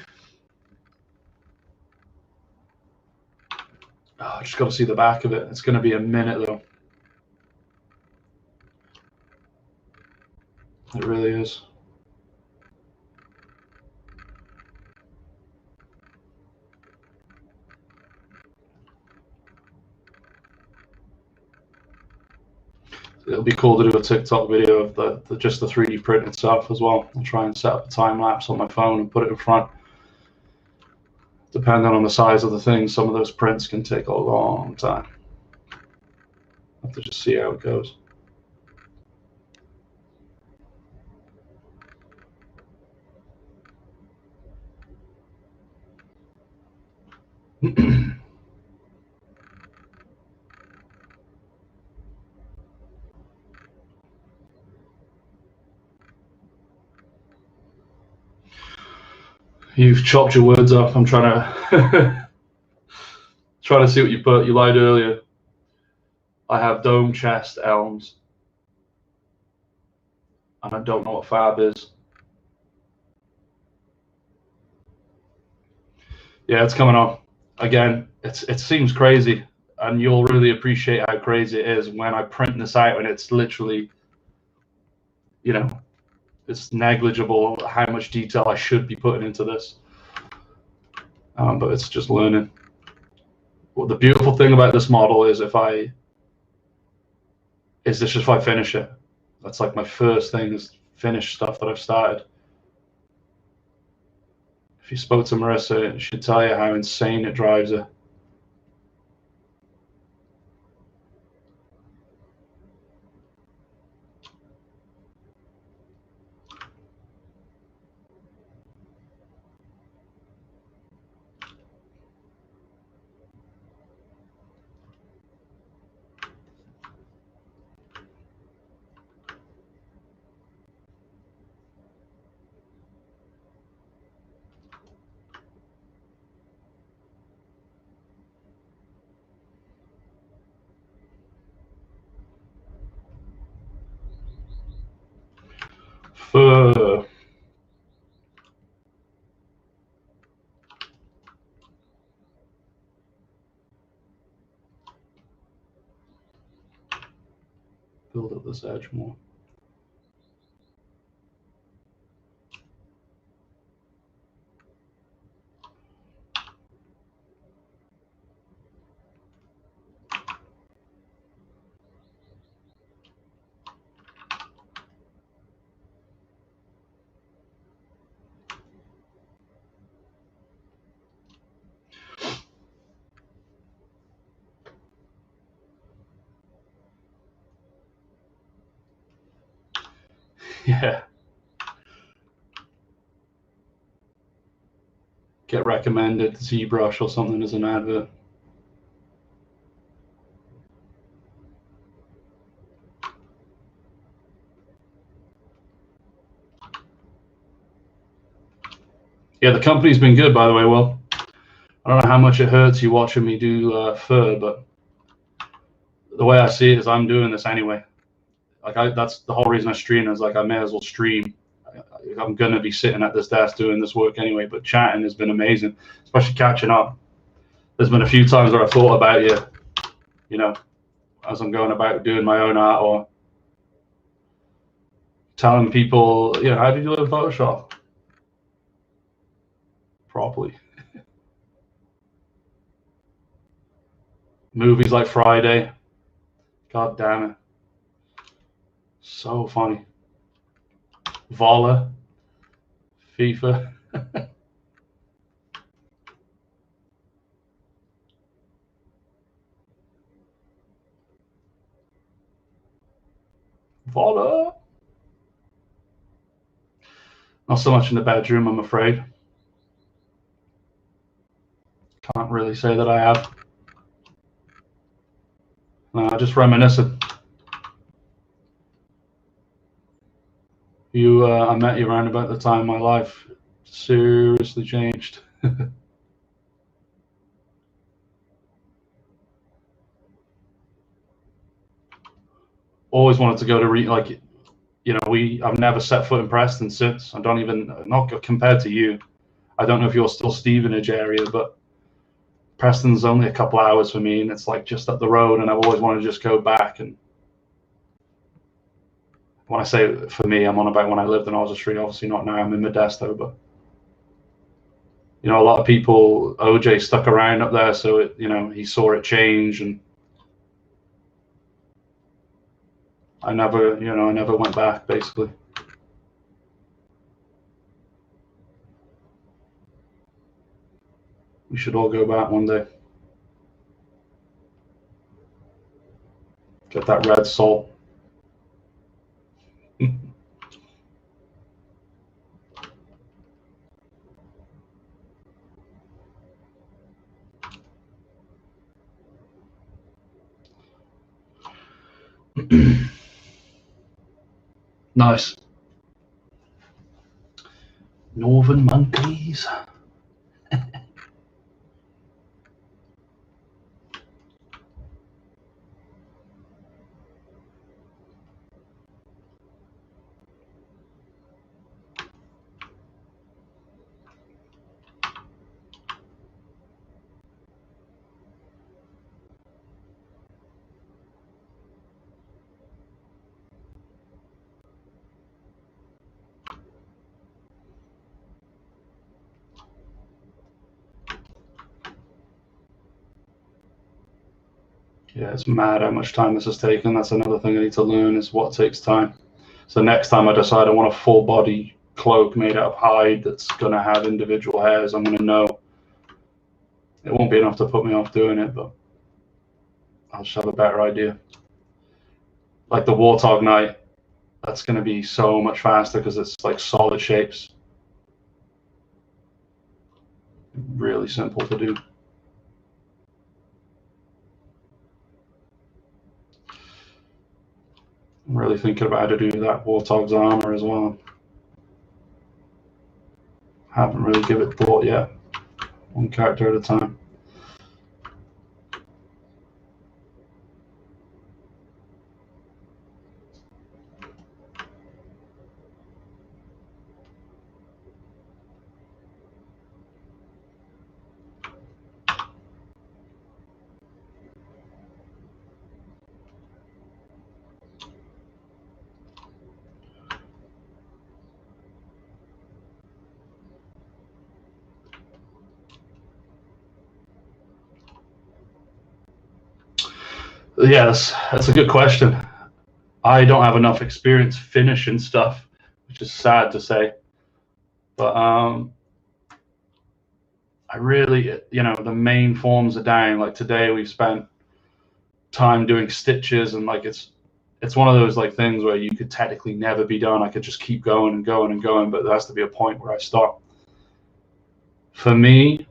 I just got to see the back of it. It's going to be a minute though. It really is. It'll be cool to do a TikTok video of just the 3D print itself as well, and try and set up a time lapse on my phone and put it in front. Depending on the size of the thing, some of those prints can take a long time. I have to just see how it goes. You've chopped your words off. I'm trying to trying to see what you put. You lied earlier. I have dome chest elms, and I don't know what fab is. Yeah, it's coming on. Again, it seems crazy, and you'll really appreciate how crazy it is when I print this out, and it's literally, you know, it's negligible how much detail I should be putting into this. But it's just learning. Well, the beautiful thing about this model is if I finish it. That's like my first thing, is finish stuff that I've started. If you spoke to Marissa, she should tell you how insane it drives her. Fur. Build up this edge more. Yeah. Get recommended ZBrush or something as an advert. Yeah, the company's been good, by the way. Well, I don't know how much it hurts you watching me do fur, but the way I see it is I'm doing this anyway. Like that's the whole reason I stream is like I may as well stream. I'm going to be sitting at this desk doing this work anyway, but chatting has been amazing, especially catching up. There's been a few times where I've thought about you, you know, as I'm going about doing my own art or telling people, you know, how did you learn Photoshop properly? Movies like Friday, god damn it, so funny. Vola, FIFA. Voila. Not so much in the bedroom, I'm afraid. Can't really say that I have. Just reminiscing. I met you around about the time my life seriously changed. Always wanted to go to I've never set foot in Preston since. I don't even, not compared to you. I don't know if you're still Stevenage area, but Preston's only a couple hours for me, and it's like just up the road, and I've always wanted to just go back. And when I say for me, I'm on about when I lived in Oswestry, obviously not now, I'm in Modesto, but you know, a lot of people, OJ stuck around up there, so he saw it change, and I never went back, basically. We should all go back one day. Get that red salt. Nice. Northern monkeys. Yeah, it's mad how much time this has taken. That's another thing I need to learn is what takes time. So next time I decide I want a full body cloak made out of hide that's going to have individual hairs, I'm going to know. It won't be enough to put me off doing it, but I'll just have a better idea. Like the Warthog Knight, that's going to be so much faster because it's like solid shapes. Really simple to do. I'm really thinking about how to do that Warthog's armor as well. Haven't really given it thought yet. One character at a time. Yeah, that's a good question. I don't have enough experience finishing stuff, which is sad to say. But I really, the main forms are down. Like today, we've spent time doing stitches, and like it's it's one of those like things where you could technically never be done. I could just keep going and going and going, but there has to be a point where I stop. For me,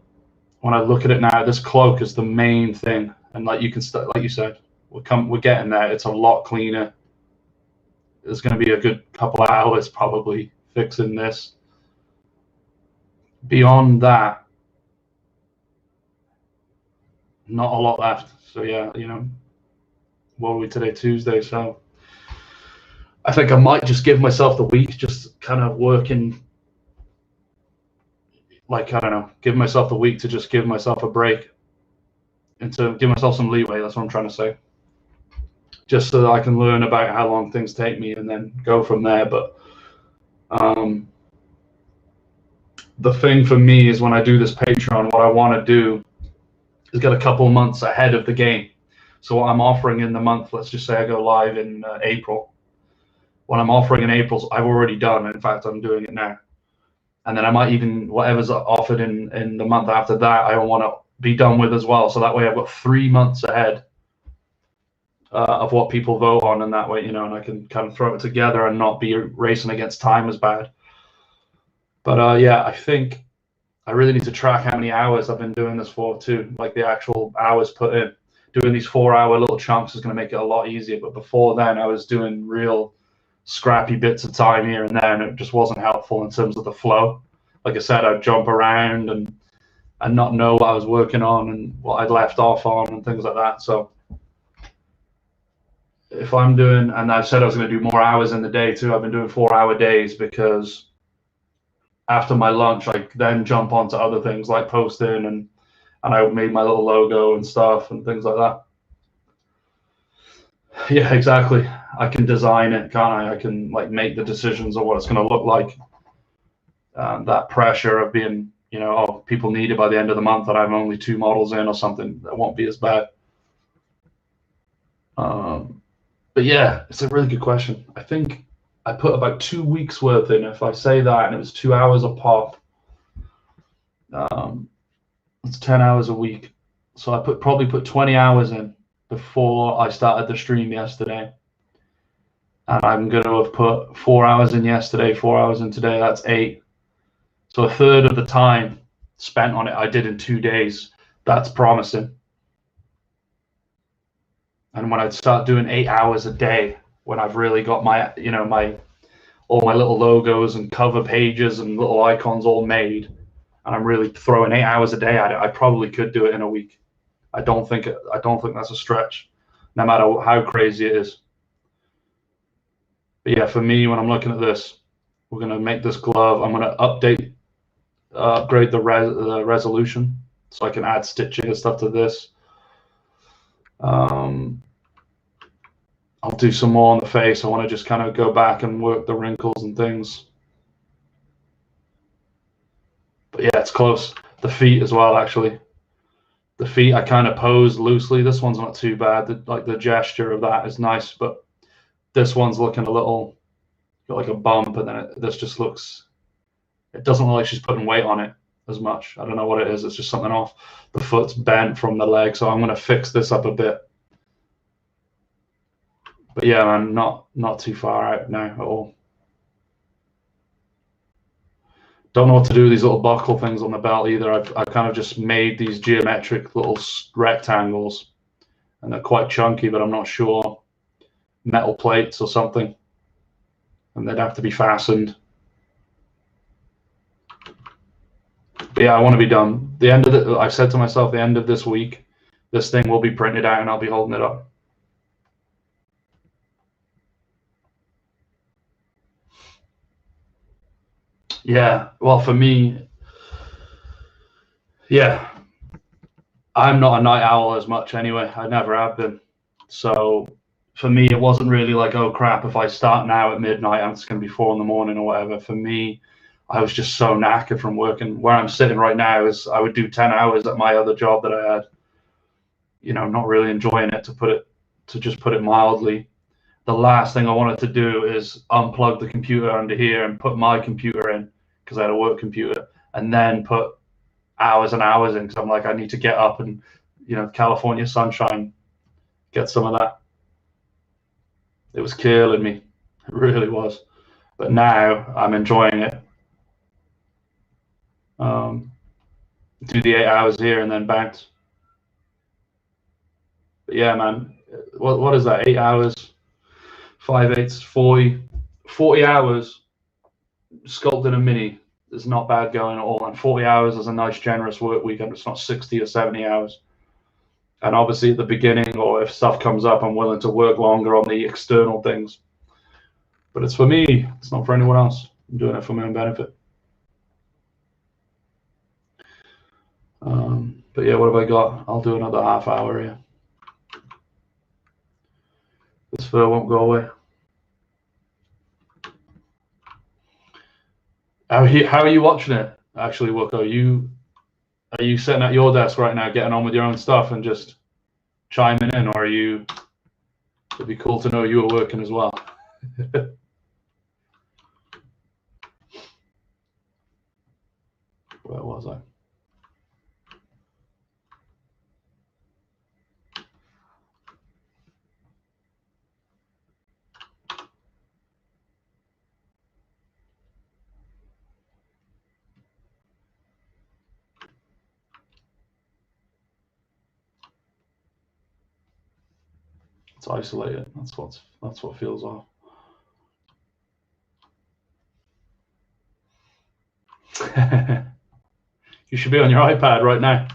when I look at it now, this cloak is the main thing, and like you can start, like you said, we're getting there. It's a lot cleaner. There's going to be a good couple of hours probably fixing this. Beyond that, not a lot left. So yeah, you know, what are we today? Tuesday. So I think I might just give myself the week, just kind of working. Like, I don't know, give myself the week to just give myself a break and to give myself some leeway. That's what I'm trying to say. Just so that I can learn about how long things take me and then go from there. But the thing for me is when I do this Patreon, what I want to do is get a couple months ahead of the game. So what I'm offering in the month, let's just say I go live in April. What I'm offering in April, I've already done. In fact, I'm doing it now. And then I might even, whatever's offered in the month after that, I want to be done with as well. So that way I've got 3 months ahead of what people vote on. And that way, you know, and I can kind of throw it together and not be racing against time as bad. But yeah, I think I really need to track how many hours I've been doing this for too, like the actual hours put in. Doing these 4-hour little chunks is going to make it a lot easier. But before then, I was doing real scrappy bits of time here and there, and it just wasn't helpful in terms of the flow. Like I said, I'd jump around and not know what I was working on and what I'd left off on and things like that. So if I'm doing, and I said I was going to do more hours in the day too, I've been doing 4-hour days because after my lunch, I then jump onto other things like posting and I made my little logo and stuff and things like that. Yeah, exactly. I can design it, can't I? I can like make the decisions of what it's going to look like. That pressure of being, you know, oh, people need it by the end of the month and I'm only 2 models in or something, that won't be as bad. But yeah, it's a really good question. I think I put about 2 weeks worth in. If I say that, and it was 2 hours a pop, it's 10 hours a week. So I probably put 20 hours in before I started the stream yesterday. And I'm going to have put 4 hours in yesterday, 4 hours in today. That's 8. So a third of the time spent on it, I did in 2 days. That's promising. And when I start doing 8 hours a day, when I've really got my, you know, all my little logos and cover pages and little icons all made, and I'm really throwing 8 hours a day at it, I probably could do it in a week. I don't think that's a stretch, no matter how crazy it is. But yeah, for me, when I'm looking at this, we're going to make this glove. I'm going to upgrade the resolution so I can add stitching and stuff to this. I'll do some more on the face. I want to just kind of go back and work the wrinkles and things. But yeah, it's close. The feet as well, actually. The feet, I kind of pose loosely. This one's not too bad. The gesture of that is nice, but this one's looking a little, got like a bump, and then this just looks, it doesn't look like she's putting weight on it as much. I don't know what it is. It's just something off. The foot's bent from the leg, so I'm going to fix this up a bit. But yeah, man, not too far out now at all. Don't know what to do with these little buckle things on the belt either. I've kind of just made these geometric little rectangles, and they're quite chunky, but I'm not sure. Metal plates or something, and they'd have to be fastened. But yeah, I want to be done. The end of the, I've said to myself, the end of this week, this thing will be printed out and I'll be holding it up. Yeah, well, for me, yeah, I'm not a night owl as much anyway. I never have been. So for me, it wasn't really like, oh crap, if I start now at midnight, it's going to be 4 in the morning or whatever. For me, I was just so knackered from working. Where I'm sitting right now is I would do 10 hours at my other job that I had. You know, not really enjoying it, to just put it mildly. The last thing I wanted to do is unplug the computer under here and put my computer in, because I had a work computer, and then put hours and hours in, because I'm like, I need to get up and, you know, California sunshine, get some of that. It was killing me. It really was. But now I'm enjoying it. Do the 8 hours here and then bounce. But yeah, man, what is that? 8 hours, 5/8, 40 hours sculpting a mini is not bad going at all. And 40 hours is a nice generous work weekend. It's not 60 or 70 hours. And obviously at the beginning, or if stuff comes up, I'm willing to work longer on the external things. But it's for me. It's not for anyone else. I'm doing it for my own benefit. But yeah, what have I got? I'll do another half hour here. This fur won't go away. How are you watching it? Actually, Woko, are you sitting at your desk right now, getting on with your own stuff and just chiming in, or are you? It'd be cool to know you were working as well. Where was I? It's isolated. That's what feels off. You should be on your iPad right now.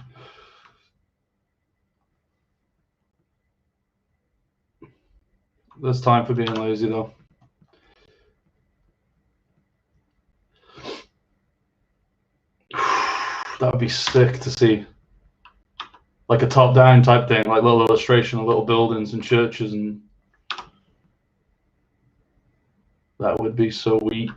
There's time for being lazy though. That would be sick to see. Like a top-down type thing, like little illustration of little buildings and churches, and that would be so sweet.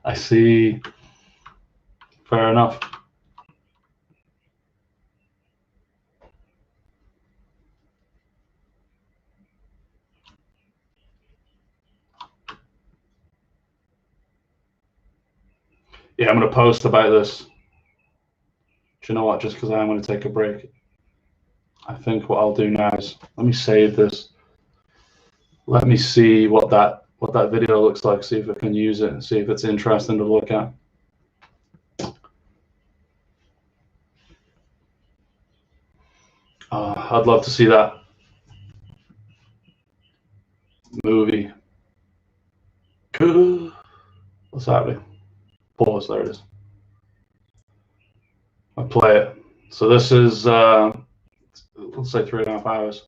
I see. Fair enough. Yeah, I'm going to post about this. Do you know what? Just because I'm going to take a break, I think what I'll do now is let me save this. Let me see what that video looks like. See if I can use it. See if it's interesting to look at. I'd love to see that movie. What's happening? Pause. There it is. I play it. So this is let's say 3.5 hours.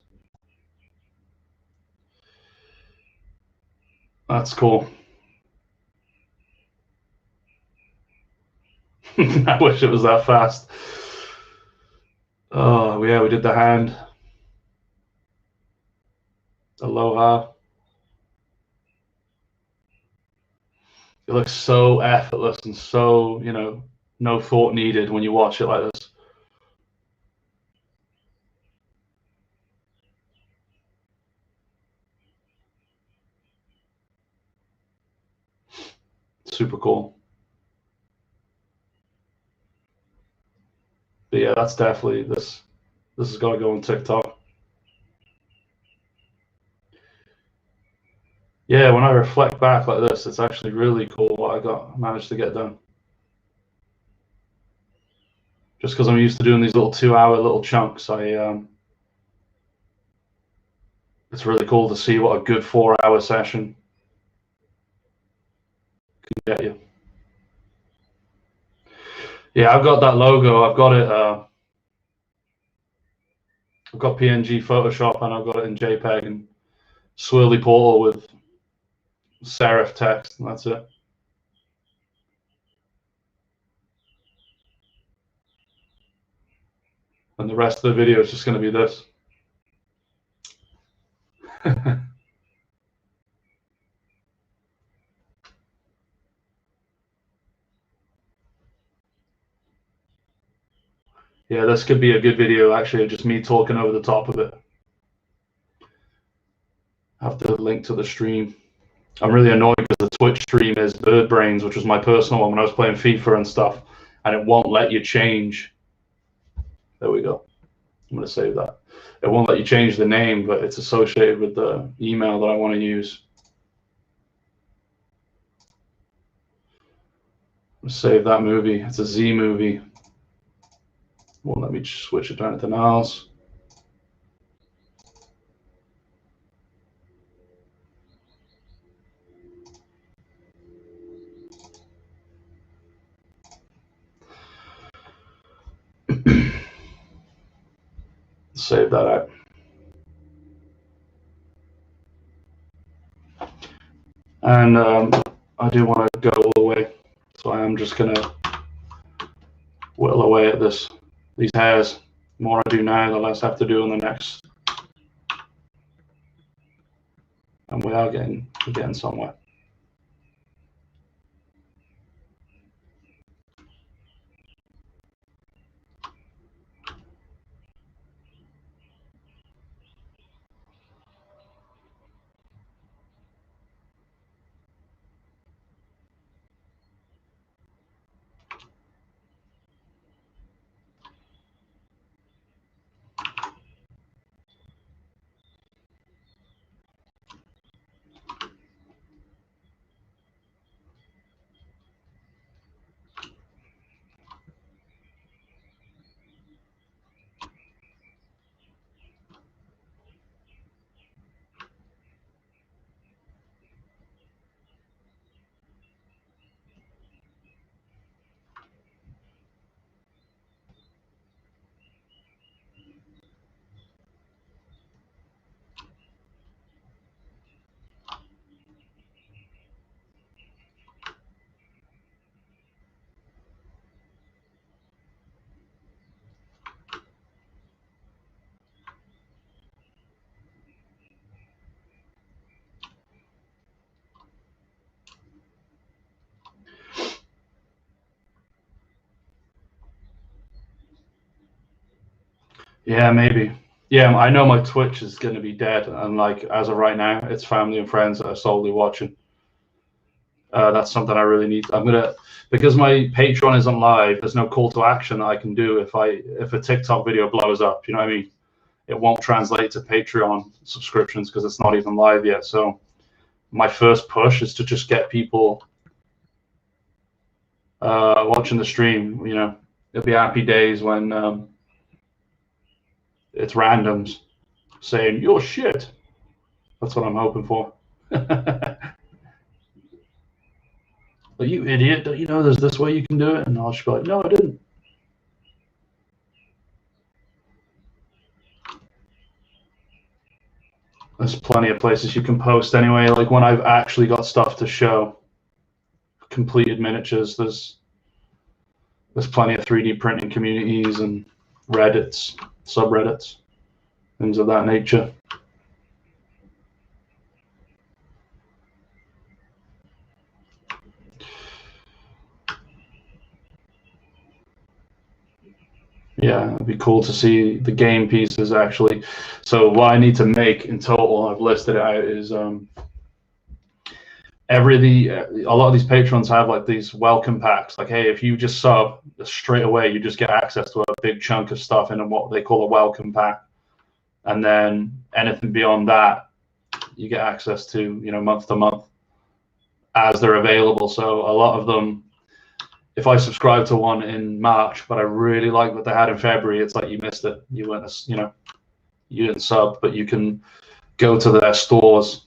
That's cool. I wish it was that fast. Oh yeah, we did the hand. Aloha. It looks so effortless and so, no thought needed when you watch it like this. Super cool. But yeah, that's definitely this has got to go on TikTok. Yeah, when I reflect back like this, it's actually really cool what I managed to get done. Just because I'm used to doing these little 2-hour little chunks, it's really cool to see what a good 4-hour session can get you. Yeah, I've got that logo. I've got it. I've got PNG Photoshop, and I've got it in JPEG and swirly portal with serif text, and that's it. And the rest of the video is just going to be this. Yeah, this could be a good video, actually, just me talking over the top of it. I have to link to the stream. I'm really annoyed because the Twitch stream is Bird Brains, which was my personal one when I was playing FIFA and stuff, and it won't let you change. There we go. I'm going to save that. It won't let you change the name, but it's associated with the email that I want to use. Save that movie. It's a Z movie. Won't let me switch it to anything else. Save that out. And I do want to go all the way, so I am just going to whittle away at these hairs. The more I do now, the less I have to do on the next. And we're getting somewhere. Yeah, maybe. Yeah, I know my Twitch is going to be dead, and like as of right now, it's family and friends that are solely watching. That's something I really need. I'm gonna, because my Patreon isn't live. There's no call to action that I can do if a TikTok video blows up. You know what I mean? It won't translate to Patreon subscriptions because it's not even live yet. So my first push is to just get people watching the stream. You know, it'll be happy days when it's randoms saying you're shit. That's what I'm hoping for. Like, you idiot, don't you know there's this way you can do it? And I'll just be like, no, I didn't. There's plenty of places you can post anyway. Like when I've actually got stuff to show, completed miniatures, there's plenty of 3D printing communities and Reddits, subreddits, things of that nature. Yeah, it'd be cool to see the game pieces actually. So what I need to make in total, I've listed it out, is a lot of these patrons have like these welcome packs. Like, hey, if you just sub straight away, you just get access to a big chunk of stuff in what they call a welcome pack, and then anything beyond that, you get access to, you know, month to month as they're available. So a lot of them, if I subscribe to one in March, but I really like what they had in February, it's like you missed it. You weren't, you know, you didn't sub, but you can go to their stores,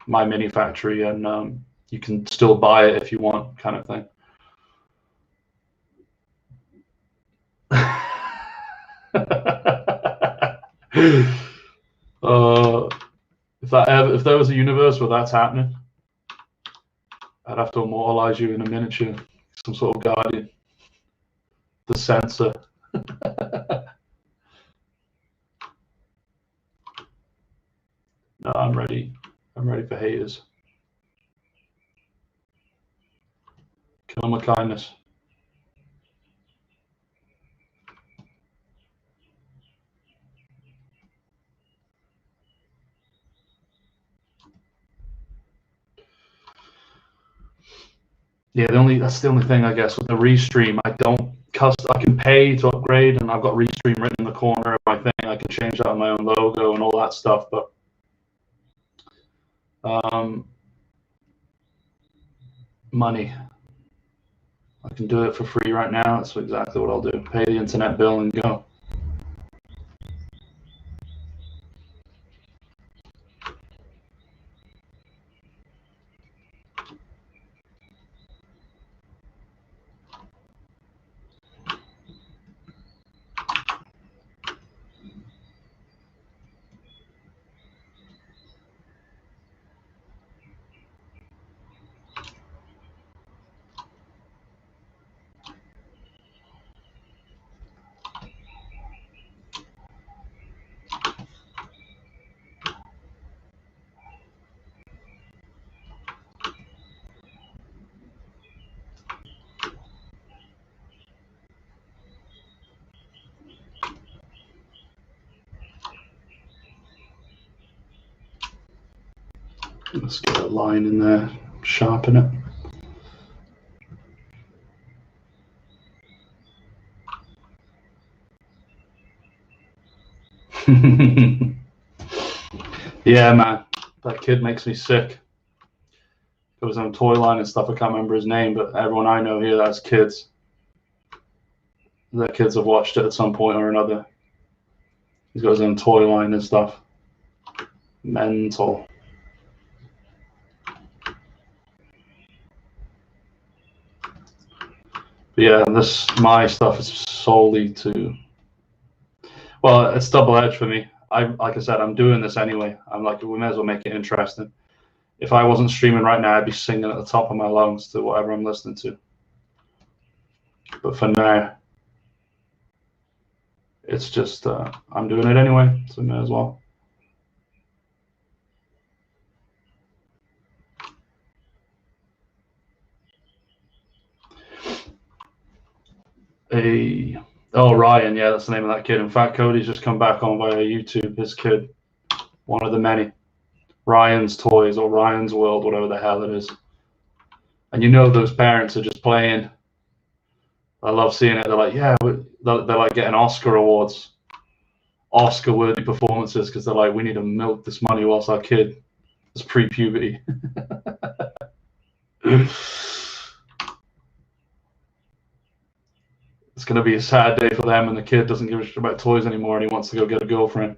My Mini Factory, and you can still buy it if you want, kind of thing. If there was a universe where that's happening, I'd have to immortalize you in a miniature, some sort of guardian, the censor. No, I'm ready. I'm ready for haters. Kill them with kindness. Yeah, that's the only thing I guess with the restream. I can pay to upgrade, and I've got restream written in the corner of my thing. I can change out my own logo and all that stuff, but money. I can do it for free right now. That's exactly what I'll do. Pay the internet bill and go. Let's get a line in there, sharpen it. Yeah, man, that kid makes me sick. There was on toy line and stuff. I can't remember his name, but everyone I know here that has kids, their kids have watched it at some point or another. He's got his own toy line and stuff. Mental. But yeah, my stuff is solely to. Well, it's double-edged for me. Like I said, I'm doing this anyway. I'm like, we may as well make it interesting. If I wasn't streaming right now, I'd be singing at the top of my lungs to whatever I'm listening to. But for now, it's just I'm doing it anyway, so may as well. Ryan, yeah, that's the name of that kid. In fact, Cody's just come back on via YouTube. His kid, one of the many, Ryan's Toys or Ryan's World, whatever the hell it is. And you know those parents are just playing. I love seeing it. They're like, yeah, they're like getting Oscar awards, Oscar-worthy performances, because they're like, we need to milk this money whilst our kid is pre-puberty. It's going to be a sad day for them, and the kid doesn't give a shit about toys anymore, and he wants to go get a girlfriend.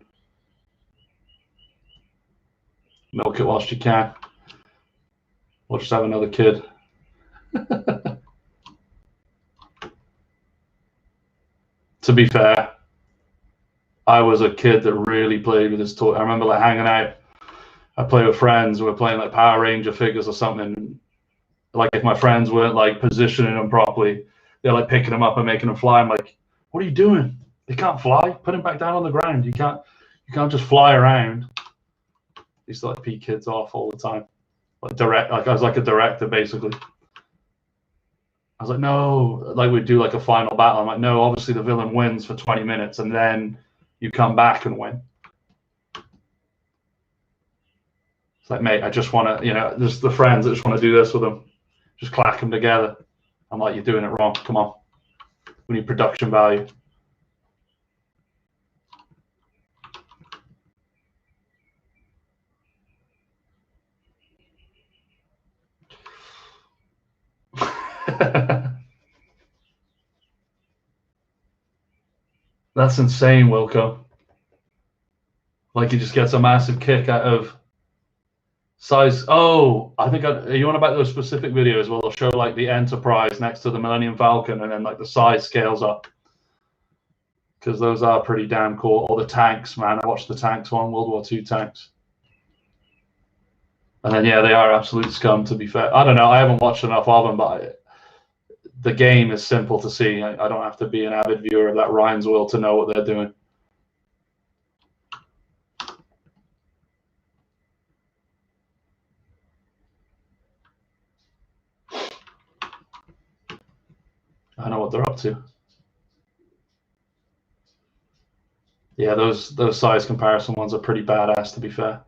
Milk it whilst you can. Or just have another kid. To be fair, I was a kid that really played with his toy. I remember like hanging out. I play with friends. We were playing like Power Ranger figures or something. Like if my friends weren't like positioning them properly, they're like picking them up and making them fly. I'm like, what are you doing? They can't fly. Put them back down on the ground. You can't just fly around. I used to like pee kids off all the time. Like I was like a director basically. I was like, no, like we'd do like a final battle. I'm like, no, obviously the villain wins for 20 minutes and then you come back and win. It's like, mate, I just want to, there's the friends that just want to do this with them. Just clack them together. I'm like, you're doing it wrong. Come on. We need production value. That's insane, Wilco. Like he just gets a massive kick out of size. Oh, I think are you on about those specific videos where they'll show like the Enterprise next to the Millennium Falcon and then like the size scales up? Because those are pretty damn cool. Or the tanks, man. I watched the tanks one, World War II tanks. And then, yeah, they are absolute scum, to be fair. I don't know. I haven't watched enough of them, but the game is simple to see. I don't have to be an avid viewer of that Ryan's World to know what they're doing. I know what they're up to. Yeah, those size comparison ones are pretty badass, to be fair.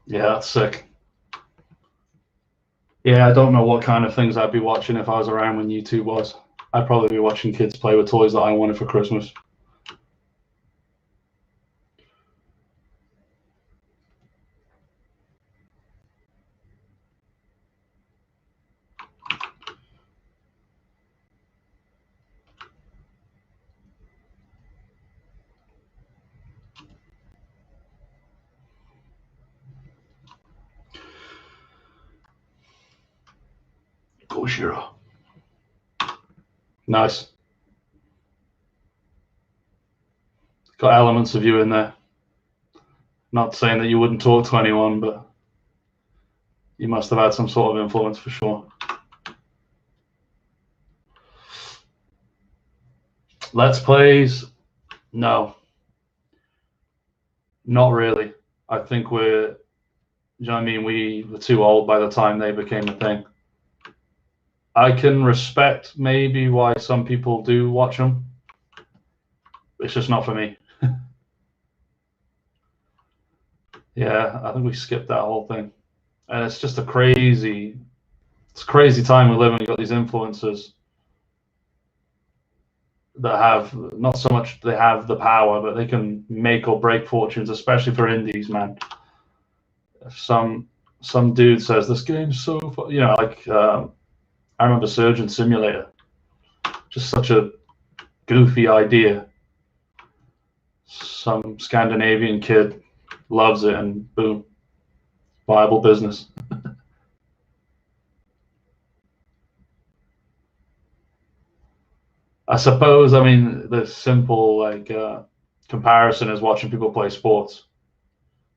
Yeah, that's sick. Yeah, I don't know what kind of things I'd be watching if I was around when YouTube was. I'd probably be watching kids play with toys that I wanted for Christmas. Goshira. Nice. Got elements of you in there. Not saying that you wouldn't talk to anyone, but you must have had some sort of influence for sure. Let's plays? No, not really. I think we're, you know what I mean? We were too old by the time they became a thing. I can respect maybe why some people do watch them. It's just not for me. Yeah, I think we skipped that whole thing. And it's just it's a crazy time we live in. You've got these influencers that have not so much they have the power, but they can make or break fortunes, especially for indies, man. If some dude says this game's so fun, you know, like I remember Surgeon Simulator, just such a goofy idea. Some Scandinavian kid loves it, and boom, viable business. I suppose. I mean, the simple like comparison is watching people play sports.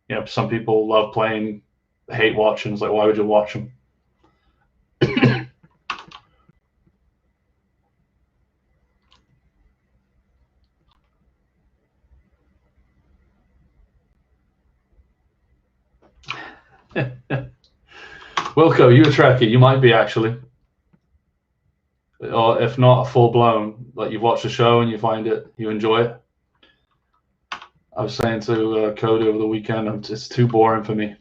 You know, some people love playing, hate watching. It's like, why would you watch them? Wilco, you a Trekkie? You might be actually, or if not, a full blown. Like you've watched the show and you find it, you enjoy it. I was saying to Cody over the weekend, it's too boring for me.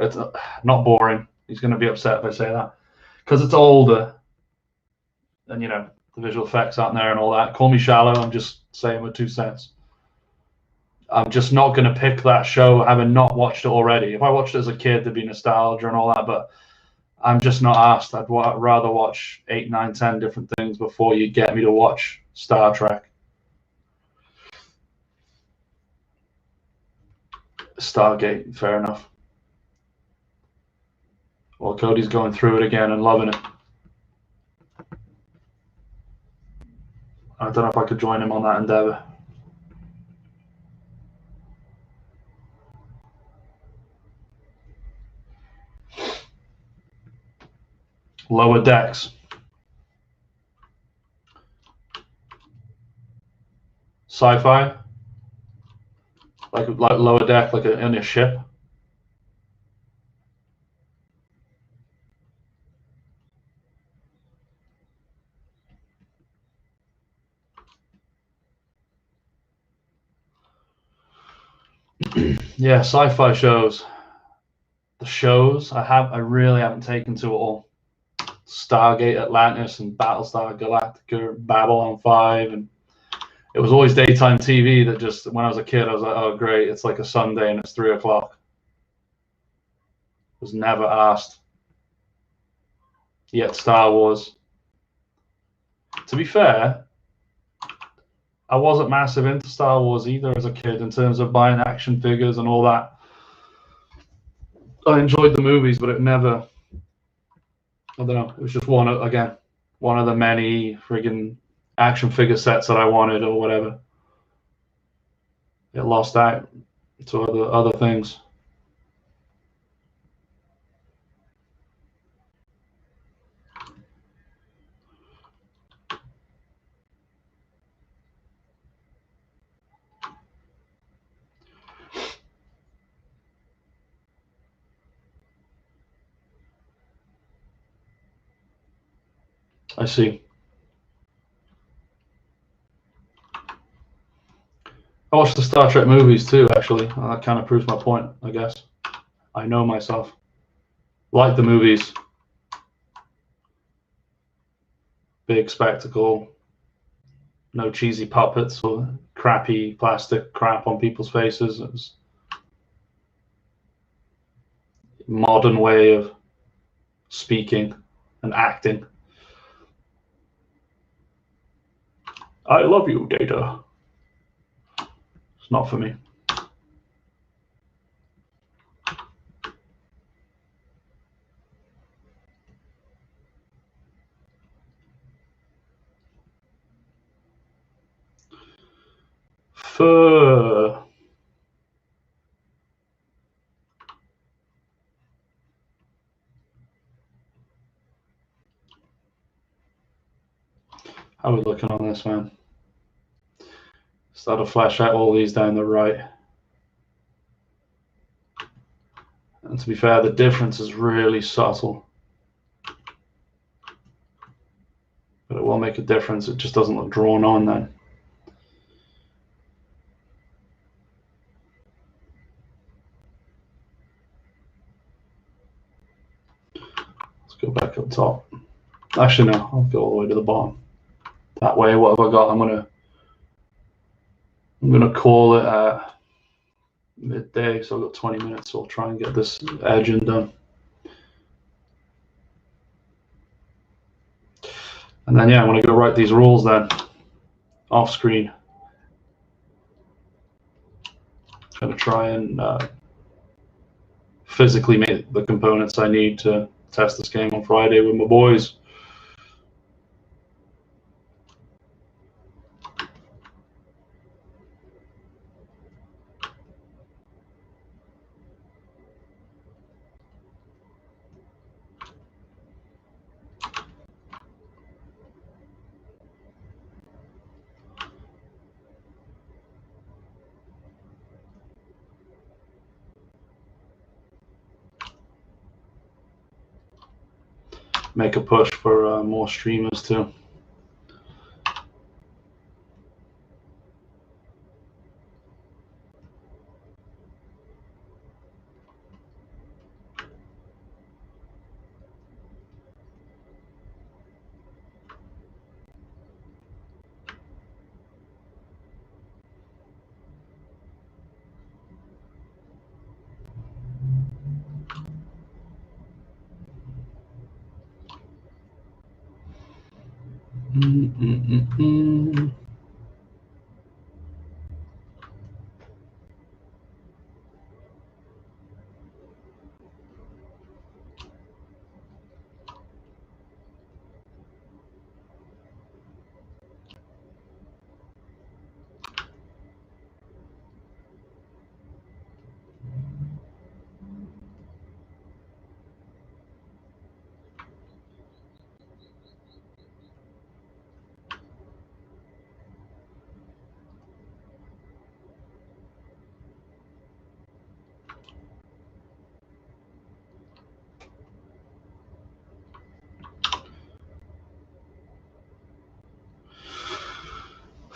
It's not boring. He's going to be upset if I say that because it's older, and you know the visual effects aren't there and all that. Call me shallow. I'm just saying my 2 cents. I'm just not going to pick that show having not watched it already. If I watched it as a kid, there'd be nostalgia and all that, but I'm just not asked. I'd rather watch 8, 9, 10 different things before you get me to watch Star Trek. Stargate, fair enough. Well, Cody's going through it again and loving it. I don't know if I could join him on that endeavor. Lower Decks. Sci-fi. Like Lower Deck, like in a ship. Yeah, sci-fi shows. The shows I really haven't taken to it all. Stargate Atlantis and Battlestar Galactica, Babylon 5, and it was always daytime TV that just when I was a kid I was like, oh great, it's like a Sunday and it's 3 o'clock. Was never asked. Yet Star Wars. To be fair, I wasn't massive into Star Wars either as a kid in terms of buying action figures and all that. I enjoyed the movies, but it never, I don't know, it was just one of the many friggin' action figure sets that I wanted or whatever. It lost out to other things. I see. I watched the Star Trek movies too, actually. That kind of proves my point, I guess. I know myself. Like the movies. Big spectacle. No cheesy puppets or crappy plastic crap on people's faces. It was a modern way of speaking and acting. I love you, Data. It's not for me. Fur. How are we looking on this, man? Start to flash out all these down the right. And to be fair, the difference is really subtle. But it will make a difference. It just doesn't look drawn on then. Let's go back up top. Actually, no, I'll go all the way to the bottom. That way, what have I got? I'm gonna call it midday, so I've got 20 minutes. So I'll try and get this edging done. And then, yeah, I'm going to go write these rules then, off screen. I'm going to try and physically make the components I need to test this game on Friday with my boys. Make a push for more streamers too.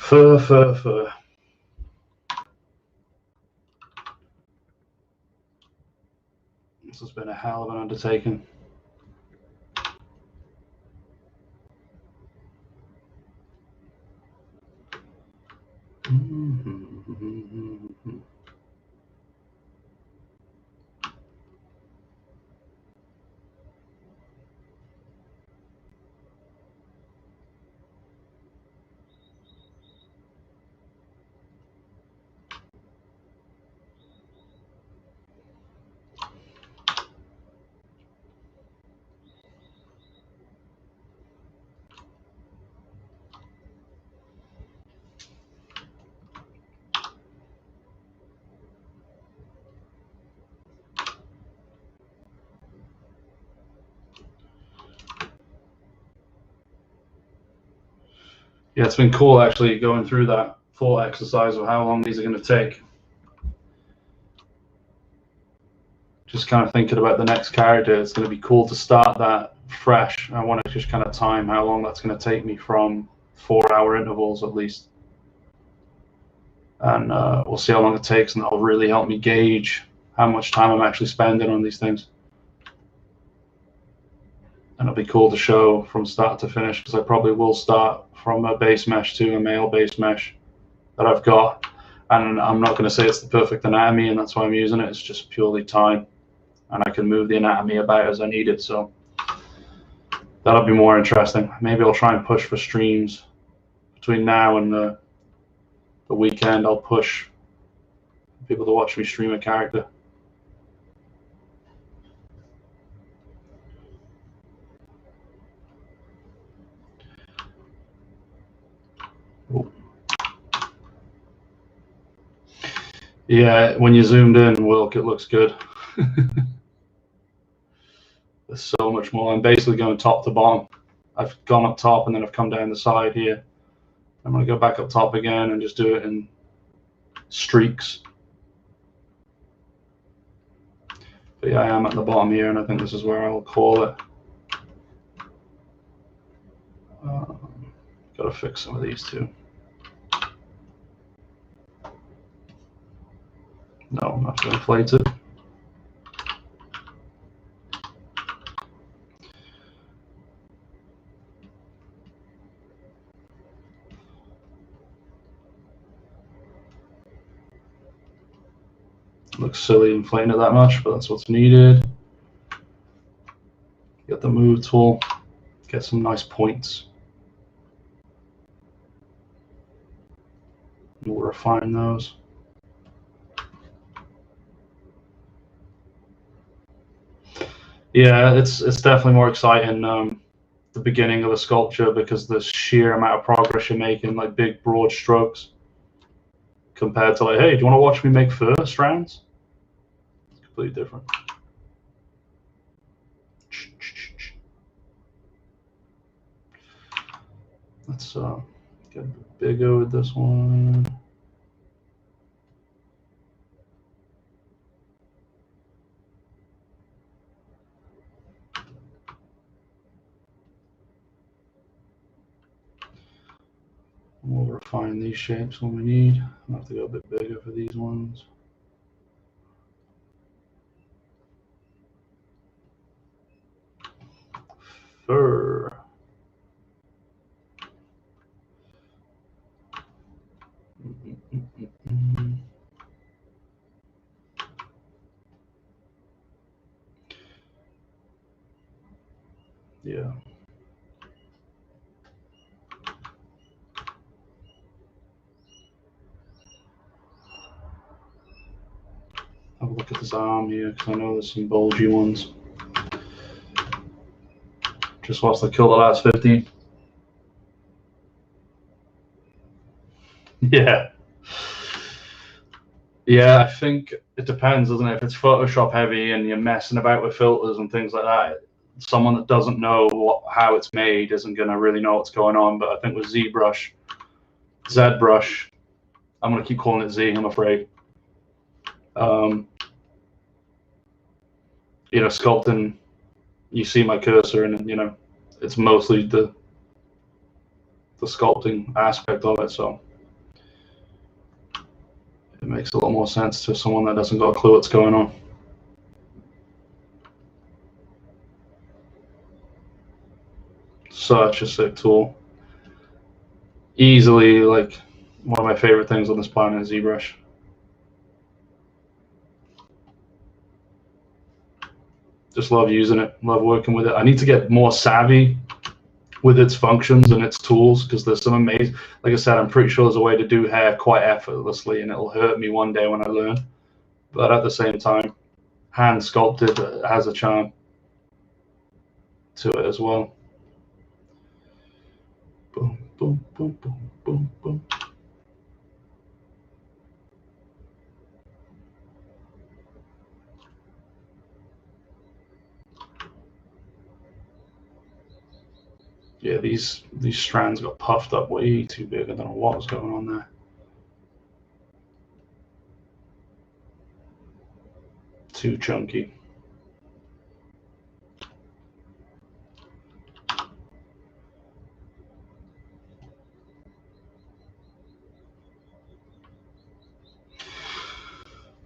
Fur. This has been a hell of an undertaking. Yeah, it's been cool actually going through that full exercise of how long these are going to take. Just kind of thinking about the next character, it's going to be cool to start that fresh. I want to just kind of time how long that's going to take me from 4-hour intervals at least. And we'll see how long it takes, and that'll really help me gauge how much time I'm actually spending on these things. And it'll be cool to show from start to finish, because I probably will start from a base mesh to a male base mesh that I've got. And I'm not going to say it's the perfect anatomy, and that's why I'm using it. It's just purely time, and I can move the anatomy about as I need it. So that'll be more interesting. Maybe I'll try and push for streams between now and the weekend. I'll push people to watch me stream a character. Ooh. Yeah, when you zoomed in, Wilk, it looks good. There's so much more. I'm basically going top to bottom. I've gone up top and then I've come down the side here. I'm going to go back up top again and just do it in streaks. But yeah, I am at the bottom here, and I think this is where I'll call it. Got to fix some of these too. No, not too inflated. Looks silly inflating it that much, but that's what's needed. Get the move tool, get some nice points. We'll refine those. Yeah, it's definitely more exciting the beginning of a sculpture, because the sheer amount of progress you're making, like big broad strokes, compared to like, hey, do you want to watch me make fur strands? It's completely different. Let's get a bit bigger with this one. We'll refine these shapes when we need. I'll have to go a bit bigger for these ones. Fur. Yeah. Have a look at this arm here, because I know there's some bulgy ones. Just whilst I kill the last 15. Yeah. Yeah, I think it depends, doesn't it? If it's Photoshop heavy and you're messing about with filters and things like that, someone that doesn't know how it's made isn't going to really know what's going on. But I think with ZBrush, I'm going to keep calling it Z, I'm afraid. You know, sculpting, you see my cursor, and you know, it's mostly the sculpting aspect of it, so it makes a lot more sense to someone that doesn't got a clue what's going on. Such a sick tool. Easily, like, one of my favorite things on this planet is ZBrush. Just love using it, love working with it. I need to get more savvy with its functions and its tools, because there's some amazing, like I said, I'm pretty sure there's a way to do hair quite effortlessly, and it'll hurt me one day when I learn. But at the same time, hand sculpted has a charm to it as well. Boom, boom, boom, boom, boom, boom. Yeah, these strands got puffed up way too big. I don't know what was going on there. Too chunky.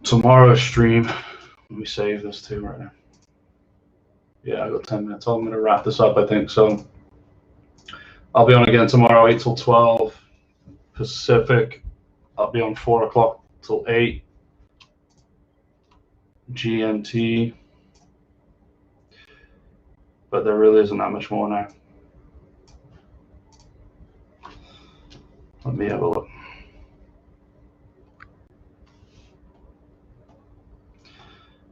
Tomorrow's stream, me save this too right now. Yeah, I got 10 minutes. I'm going to wrap this up, I think. So I'll be on again tomorrow, 8 till 12 Pacific. I'll be on 4 o'clock till 8 GMT. But there really isn't that much more now. Let me have a look.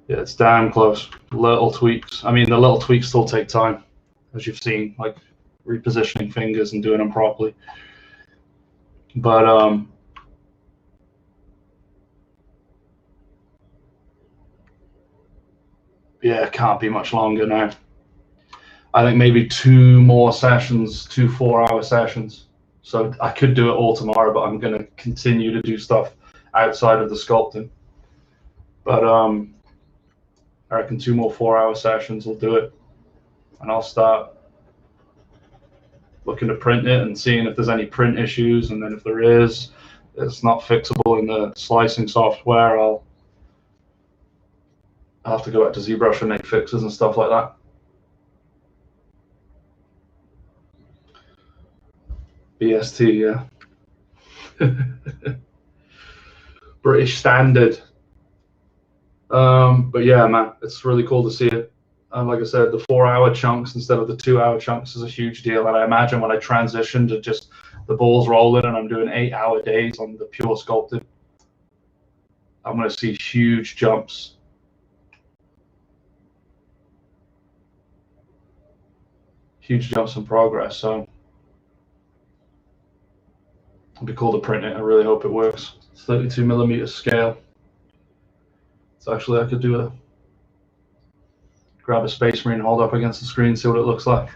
Yeah, it's damn close. Little tweaks. I mean, the little tweaks still take time, as you've seen, like repositioning fingers and doing them properly. But yeah, it can't be much longer now. I think maybe 2 more sessions, 2 4-hour sessions. So I could do it all tomorrow, but I'm going to continue to do stuff outside of the sculpting. But I reckon 2 more 4-hour sessions will do it, and I'll start looking to print it and seeing if there's any print issues, and then if there is, it's not fixable in the slicing software, I'll have to go back to ZBrush and make fixes and stuff like that. BST, yeah. British Standard. But yeah, man, it's really cool to see it. And like I said, the 4-hour chunks instead of the 2-hour chunks is a huge deal. And I imagine when I transition to just the balls rolling and I'm doing 8-hour days on the pure sculpted, I'm going to see huge jumps. Huge jumps in progress. So it'll be cool to print it. I really hope it works. 32mm scale. So actually I could do grab a Space Marine, hold up against the screen, see what it looks like.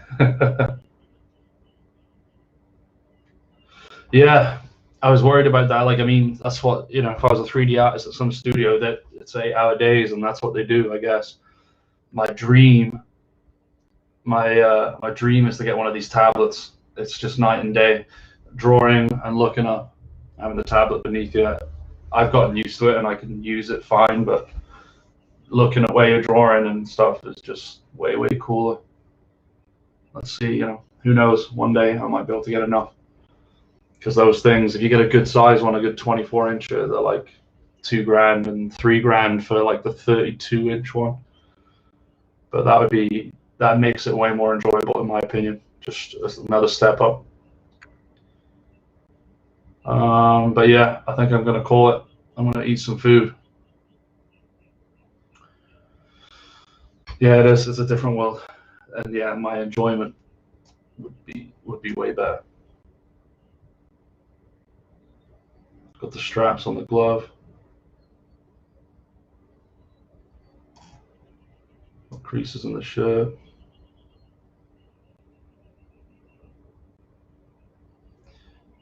Yeah, I was worried about that. Like, I mean, that's what, you know, if I was a 3D artist at some studio, that it's 8-hour days, and that's what they do, I guess. My dream, my dream is to get one of these tablets. It's just night and day, drawing and looking up, having the tablet beneath you. I've gotten used to it and I can use it fine, but looking at where you're drawing and stuff is just way, way cooler. Let's see, you know, who knows, one day I might be able to get enough. Because those things, if you get a good size one, a good 24-incher, they're like $2,000 and $3,000 for like the 32-inch one. But that makes it way more enjoyable in my opinion. Just another step up. But yeah, I think I'm gonna call it. I'm gonna eat some food. Yeah, it is. It's a different world, and yeah, my enjoyment would be way better. Got the straps on the glove. Creases in the shirt.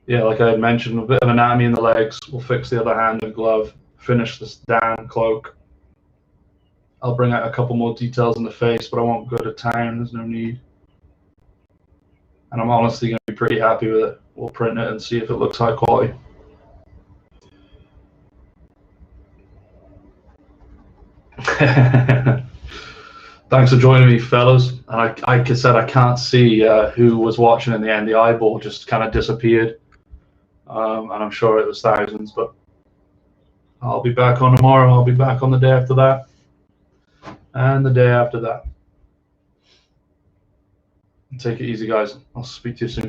Yeah, like I had mentioned, a bit of anatomy in the legs. We'll fix the other hand and glove. Finish this damn cloak. I'll bring out a couple more details in the face, but I won't go to town. There's no need. And I'm honestly going to be pretty happy with it. We'll print it and see if it looks high quality. Thanks for joining me, fellas. And like I said, I can't see who was watching in the end. The eyeball just kind of disappeared. And I'm sure it was thousands, but I'll be back on tomorrow. I'll be back on the day after that. And the day after that. Take it easy, guys. I'll speak to you soon.